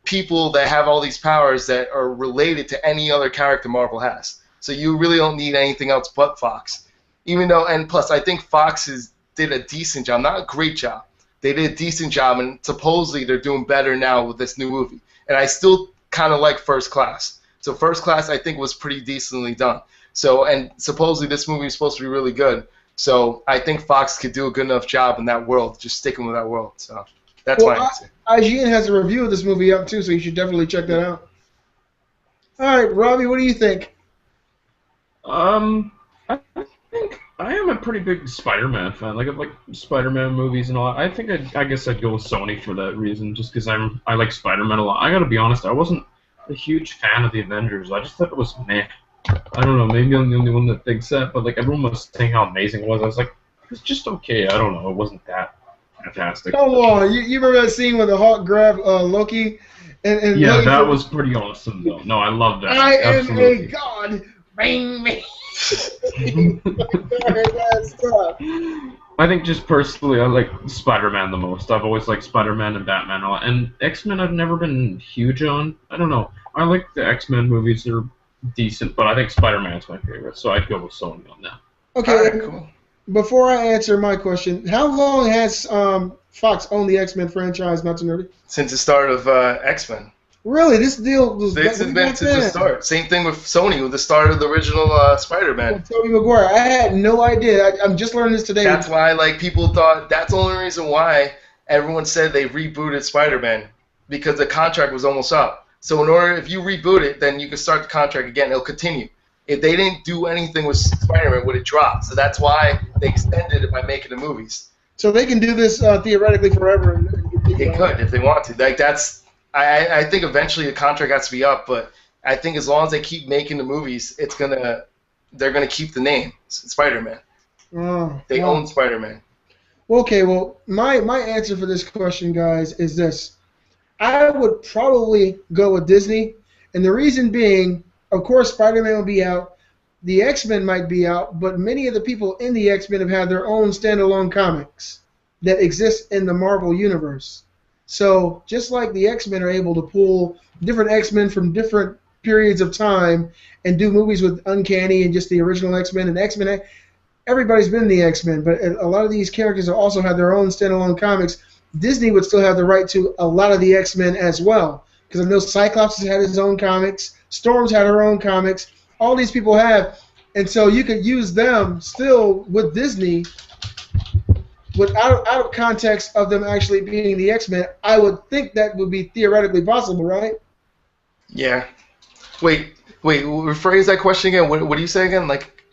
people that have all these powers that are related to any other character Marvel has. So you really don't need anything else but Fox. Even though, and plus, I think Fox did a decent job, not a great job. They did a decent job, and supposedly they're doing better now with this new movie. And I still kind of like First Class. So First Class, I think, was pretty decently done. So, and supposedly this movie is supposed to be really good. So I think Fox could do a good enough job in that world, just sticking with that world. So that's my answer. IGN has a review of this movie up too, so you should definitely check that out. All right, Robbie, what do you think? I think I am a pretty big Spider-Man fan. Like I like Spider-Man movies and all. I guess I'd go with Sony for that reason, just because I like Spider-Man a lot. I gotta be honest, I wasn't a huge fan of the Avengers. I just thought it was meh. I don't know, maybe I'm the only one that thinks that, but like everyone was saying how amazing it was. I was like, it's just okay. I don't know, it wasn't that fantastic. Come on, you remember that scene where the Hulk grabbed Loki? And yeah, Loki that was pretty awesome though. No, I love that. I Absolutely. am a god. Bring me. I think just personally, I like Spider-Man the most. I've always liked Spider-Man and Batman a lot. And X-Men I've never been huge on. I don't know. I like the X-Men movies. They're decent, but I think Spider-Man's my favorite, so I'd go with Sony on that. Okay, right, cool. Before I answer my question, how long has Fox owned the X-Men franchise, not too nerdy? Since the start of X-Men. Really? This deal was This has been since the start. Same thing with Sony, with the start of the original Spider-Man. Tobey Maguire. I had no idea. I'm just learning this today. That's why, like, people thought, that's the only reason why everyone said they rebooted Spider-Man, because the contract was almost up. So in order, if you reboot it, then you can start the contract again. It'll continue. If they didn't do anything with Spider-Man, it would have dropped. So that's why they extended it by making the movies. So they can do this theoretically forever. They could if they want to. Like that's, I think eventually the contract has to be up, but I think as long as they keep making the movies, they're gonna keep the name Spider-Man. They own Spider-Man. Okay, well, my answer for this question, guys, is this. I would probably go with Disney, and the reason being, of course, Spider-Man will be out, the X-Men might be out, but many of the people in the X-Men have had their own standalone comics that exist in the Marvel Universe. So just like the X-Men are able to pull different X-Men from different periods of time and do movies with Uncanny and just the original X-Men and X-Men, everybody's been in the X-Men, but a lot of these characters have also had their own standalone comics. Disney would still have the right to a lot of the X-Men as well, because I know Cyclops has had his own comics, Storm's had her own comics, all these people have, and so you could use them still with Disney without out of context of them actually being the X-Men. I would think that would be theoretically possible, right? Yeah. Wait, rephrase that question again. What do you say again? Like,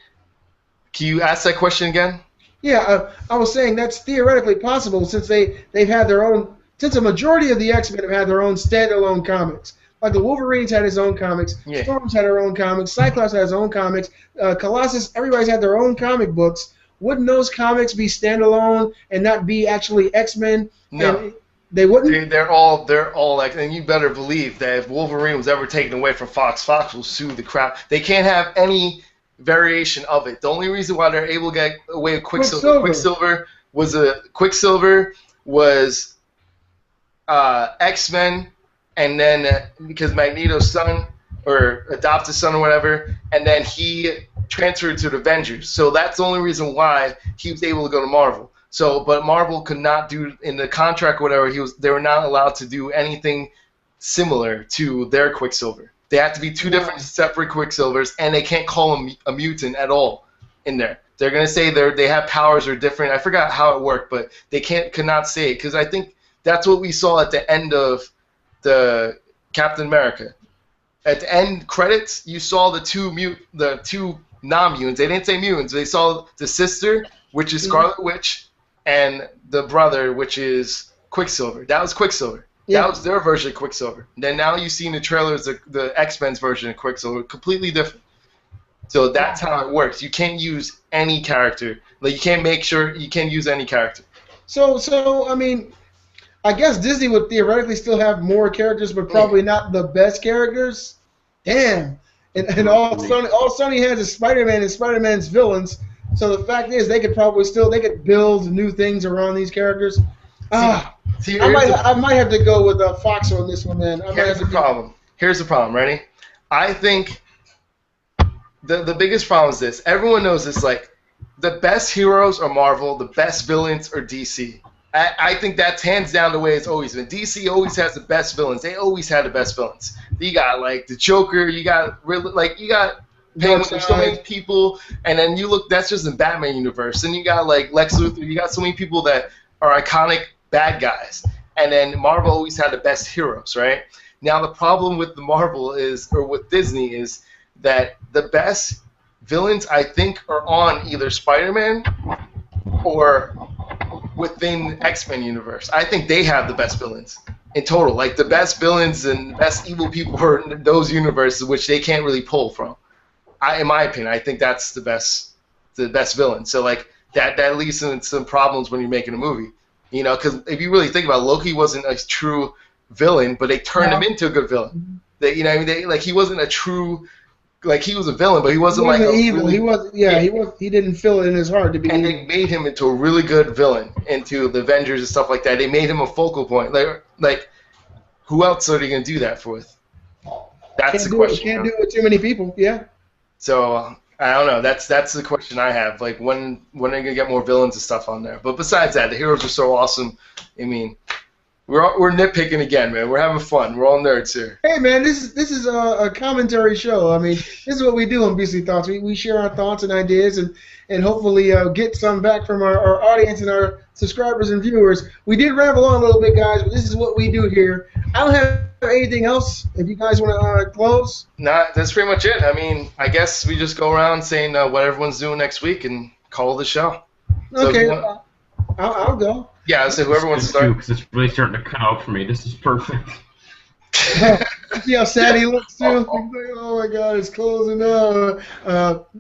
Can you ask that question again? Yeah, I was saying that's theoretically possible since they've had their own. Since a majority of the X-Men have had their own standalone comics. Like the Wolverine's had his own comics, Yeah. Storm's had her own comics, Cyclops has his own comics, Colossus, everybody's had their own comic books. Wouldn't those comics be standalone and not be actually X-Men? No. And they wouldn't? They're all like, and you better believe that if Wolverine was ever taken away from Fox, Fox will sue the crap. They can't have any variation of it. The only reason why they're able to get away with Quicksilver was X-Men, and then because Magneto's son or adopted son or whatever, and then he transferred to the Avengers. So that's the only reason why he was able to go to Marvel. So, but Marvel could not do in the contract or whatever. They were not allowed to do anything similar to their Quicksilver. They have to be two different separate Quicksilvers, and they can't call him a mutant at all in there. They're gonna say they have powers or different. I forgot how it worked, but they could not say it because I think that's what we saw at the end of the Captain America. At the end credits, you saw the two non-mutants. They didn't say mutants. They saw the sister, which is Scarlet Witch, and the brother, which is Quicksilver. That was Quicksilver. Yeah. That was their version of Quicksilver. Then now you see in the trailers the X-Men's version of Quicksilver, completely different. So that's how it works. You can't use any character. Like you can't use any character. So I mean, I guess Disney would theoretically still have more characters, but probably not the best characters. Damn. And all Sony has is Spider-Man and Spider-Man's villains. So the fact is, they could build new things around these characters. I might have to go with Fox on this one then. Here's the problem. Ready? I think the biggest problem is this. Everyone knows this. Like the best heroes are Marvel. The best villains are DC. I think that's hands down the way it's always been. DC always has the best villains. They always had the best villains. You got like the Joker. You got Penguin. There's so many people, and then you look. That's just the Batman universe. And you got like Lex Luthor. You got so many people that are iconic bad guys. And then Marvel always had the best heroes, right? Now the problem with with Disney is that the best villains I think are on either Spider-Man or within X-Men universe. I think they have the best villains in total. Like the best villains and best evil people are in those universes, which they can't really pull from. In my opinion, I think that's the best villain. So like that leads to some problems when you're making a movie. You know, because if you really think about it, Loki wasn't a true villain, but they turned him into a good villain. He wasn't a true, he was a villain, but he wasn't evil. Really, he didn't feel it in his heart to be. And they made him into a really good villain, into the Avengers and stuff like that. They made him a focal point. Like who else are they gonna do that with? That's the question. Can't do it with too many people. Yeah. So. I don't know. That's the question I have. Like, when are they gonna get more villains and stuff on there? But besides that, the heroes are so awesome. I mean, we're nitpicking again, man. We're having fun. We're all nerds here. Hey, man, this is a commentary show. I mean, this is what we do on BC Thoughts. We share our thoughts and ideas and hopefully get some back from our audience and our subscribers and viewers. We did ramble on a little bit, guys, but this is what we do here. I don't have anything else. If you guys want to close? Nah, that's pretty much it. I mean, I guess we just go around saying what everyone's doing next week and call the show. Okay, I'll go. Yeah, so whoever wants to start. Because it's really starting to cut out for me. This is perfect. See how sad he looks too? Oh my God, it's closing up.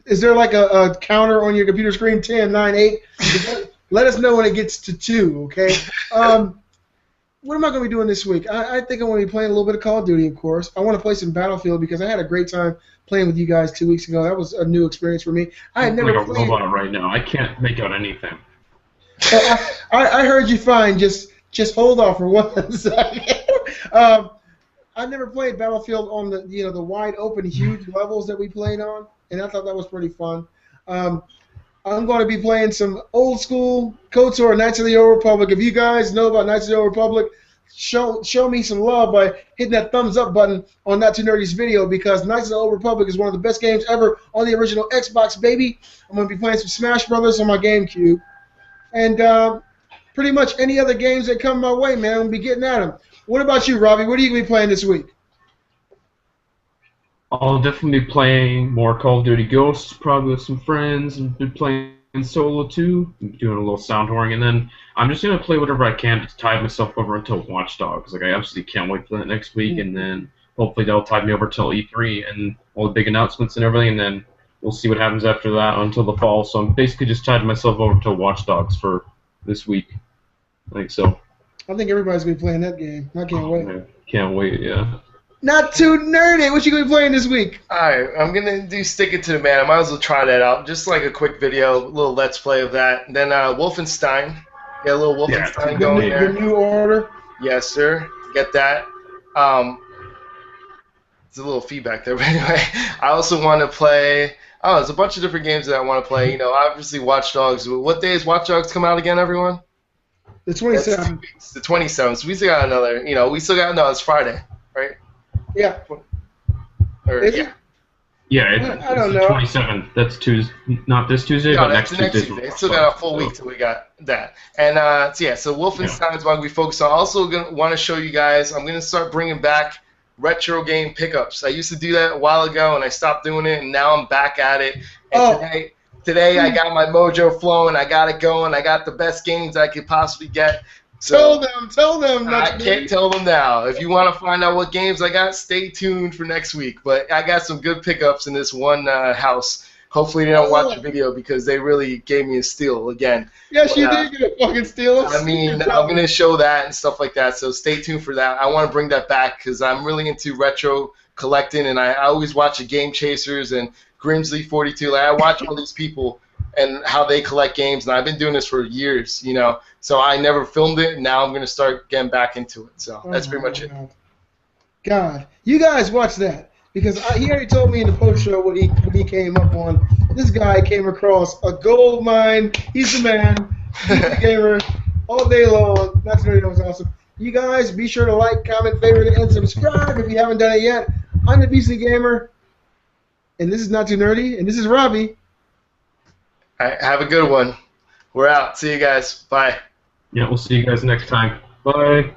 Is there like a counter on your computer screen? 10, 9, 8? Let us know when it gets to 2, okay? What am I going to be doing this week? I think I'm going to be playing a little bit of Call of Duty, of course. I want to play some Battlefield because I had a great time playing with you guys 2 weeks ago. That was a new experience for me. I had never played. I'm like a robot right now. I can't make out anything. I heard you fine. Just hold off for 1 second. I never played Battlefield on the wide open, huge levels that we played on, and I thought that was pretty fun. I'm going to be playing some old school KOTOR, Knights of the Old Republic. If you guys know about Knights of the Old Republic, show me some love by hitting that thumbs up button on Not Too Nerdy's video because Knights of the Old Republic is one of the best games ever on the original Xbox, baby. I'm going to be playing some Smash Brothers on my GameCube. And pretty much any other games that come my way, man, I'm going to be getting at them. What about you, Robbie? What are you going to be playing this week? I'll definitely be playing more Call of Duty Ghosts, probably with some friends, and be playing solo too, doing a little sound whoring, and then I'm just gonna play whatever I can to tide myself over until Watchdogs. Like I absolutely can't wait for that next week, and then hopefully that'll tide me over till E3 and all the big announcements and everything, and then we'll see what happens after that until the fall. So I'm basically just tied myself over to Watchdogs for this week. Like so. I think everybody's gonna be playing that game. I can't wait. Man, can't wait, yeah. Not too nerdy. What you gonna be playing this week? Alright, I'm gonna do Stick It to the Man. I might as well try that out. Just like a quick video, a little let's play of that. And then Wolfenstein. Get a little Wolfenstein going there. The new order. Yes, sir. Get that. It's a little feedback there, but anyway. I also want to play. Oh, there's a bunch of different games that I want to play. You know, obviously Watchdogs. What day is Watchdogs come out again, everyone? The 27th. It's the 27th. So we still got another. You know, we still got. No, it's Friday, right? Yeah. Or, Is yeah. it? Yeah, I don't it's the know. 27th. That's Tuesday, not this Tuesday, No, but that's next the next Tuesday. Tuesday. Still got a full week till we got that. And so Wolfenstein is what we focus on. Also, gonna want to show you guys. I'm gonna start bringing back retro game pickups. I used to do that a while ago, and I stopped doing it, and now I'm back at it. And today I got my mojo flowing. I got it going. I got the best games I could possibly get. So Tell them. I can't tell them now. If you want to find out what games I got, stay tuned for next week. But I got some good pickups in this one house. Hopefully they don't watch the video because they really gave me a steal again. Yes, you did get a fucking steal. I mean, I'm going to show that and stuff like that, so stay tuned for that. I want to bring that back because I'm really into retro collecting, and I always watch the Game Chasers and Grimsley 42. Like, I watch all these people and how they collect games, and I've been doing this for years, you know. So I never filmed it, and now I'm going to start getting back into it. So that's pretty much it. God, you guys watch that because he already told me in the post show what he came up on. This guy came across a gold mine. He's the man. He's the gamer all day long. That's really awesome. You guys be sure to like, comment, favorite, and subscribe if you haven't done it yet. I'm the BC Gamer, and this is Not Too Nerdy, and this is Robbie. All right, have a good one. We're out. See you guys. Bye. Yeah, we'll see you guys next time. Bye.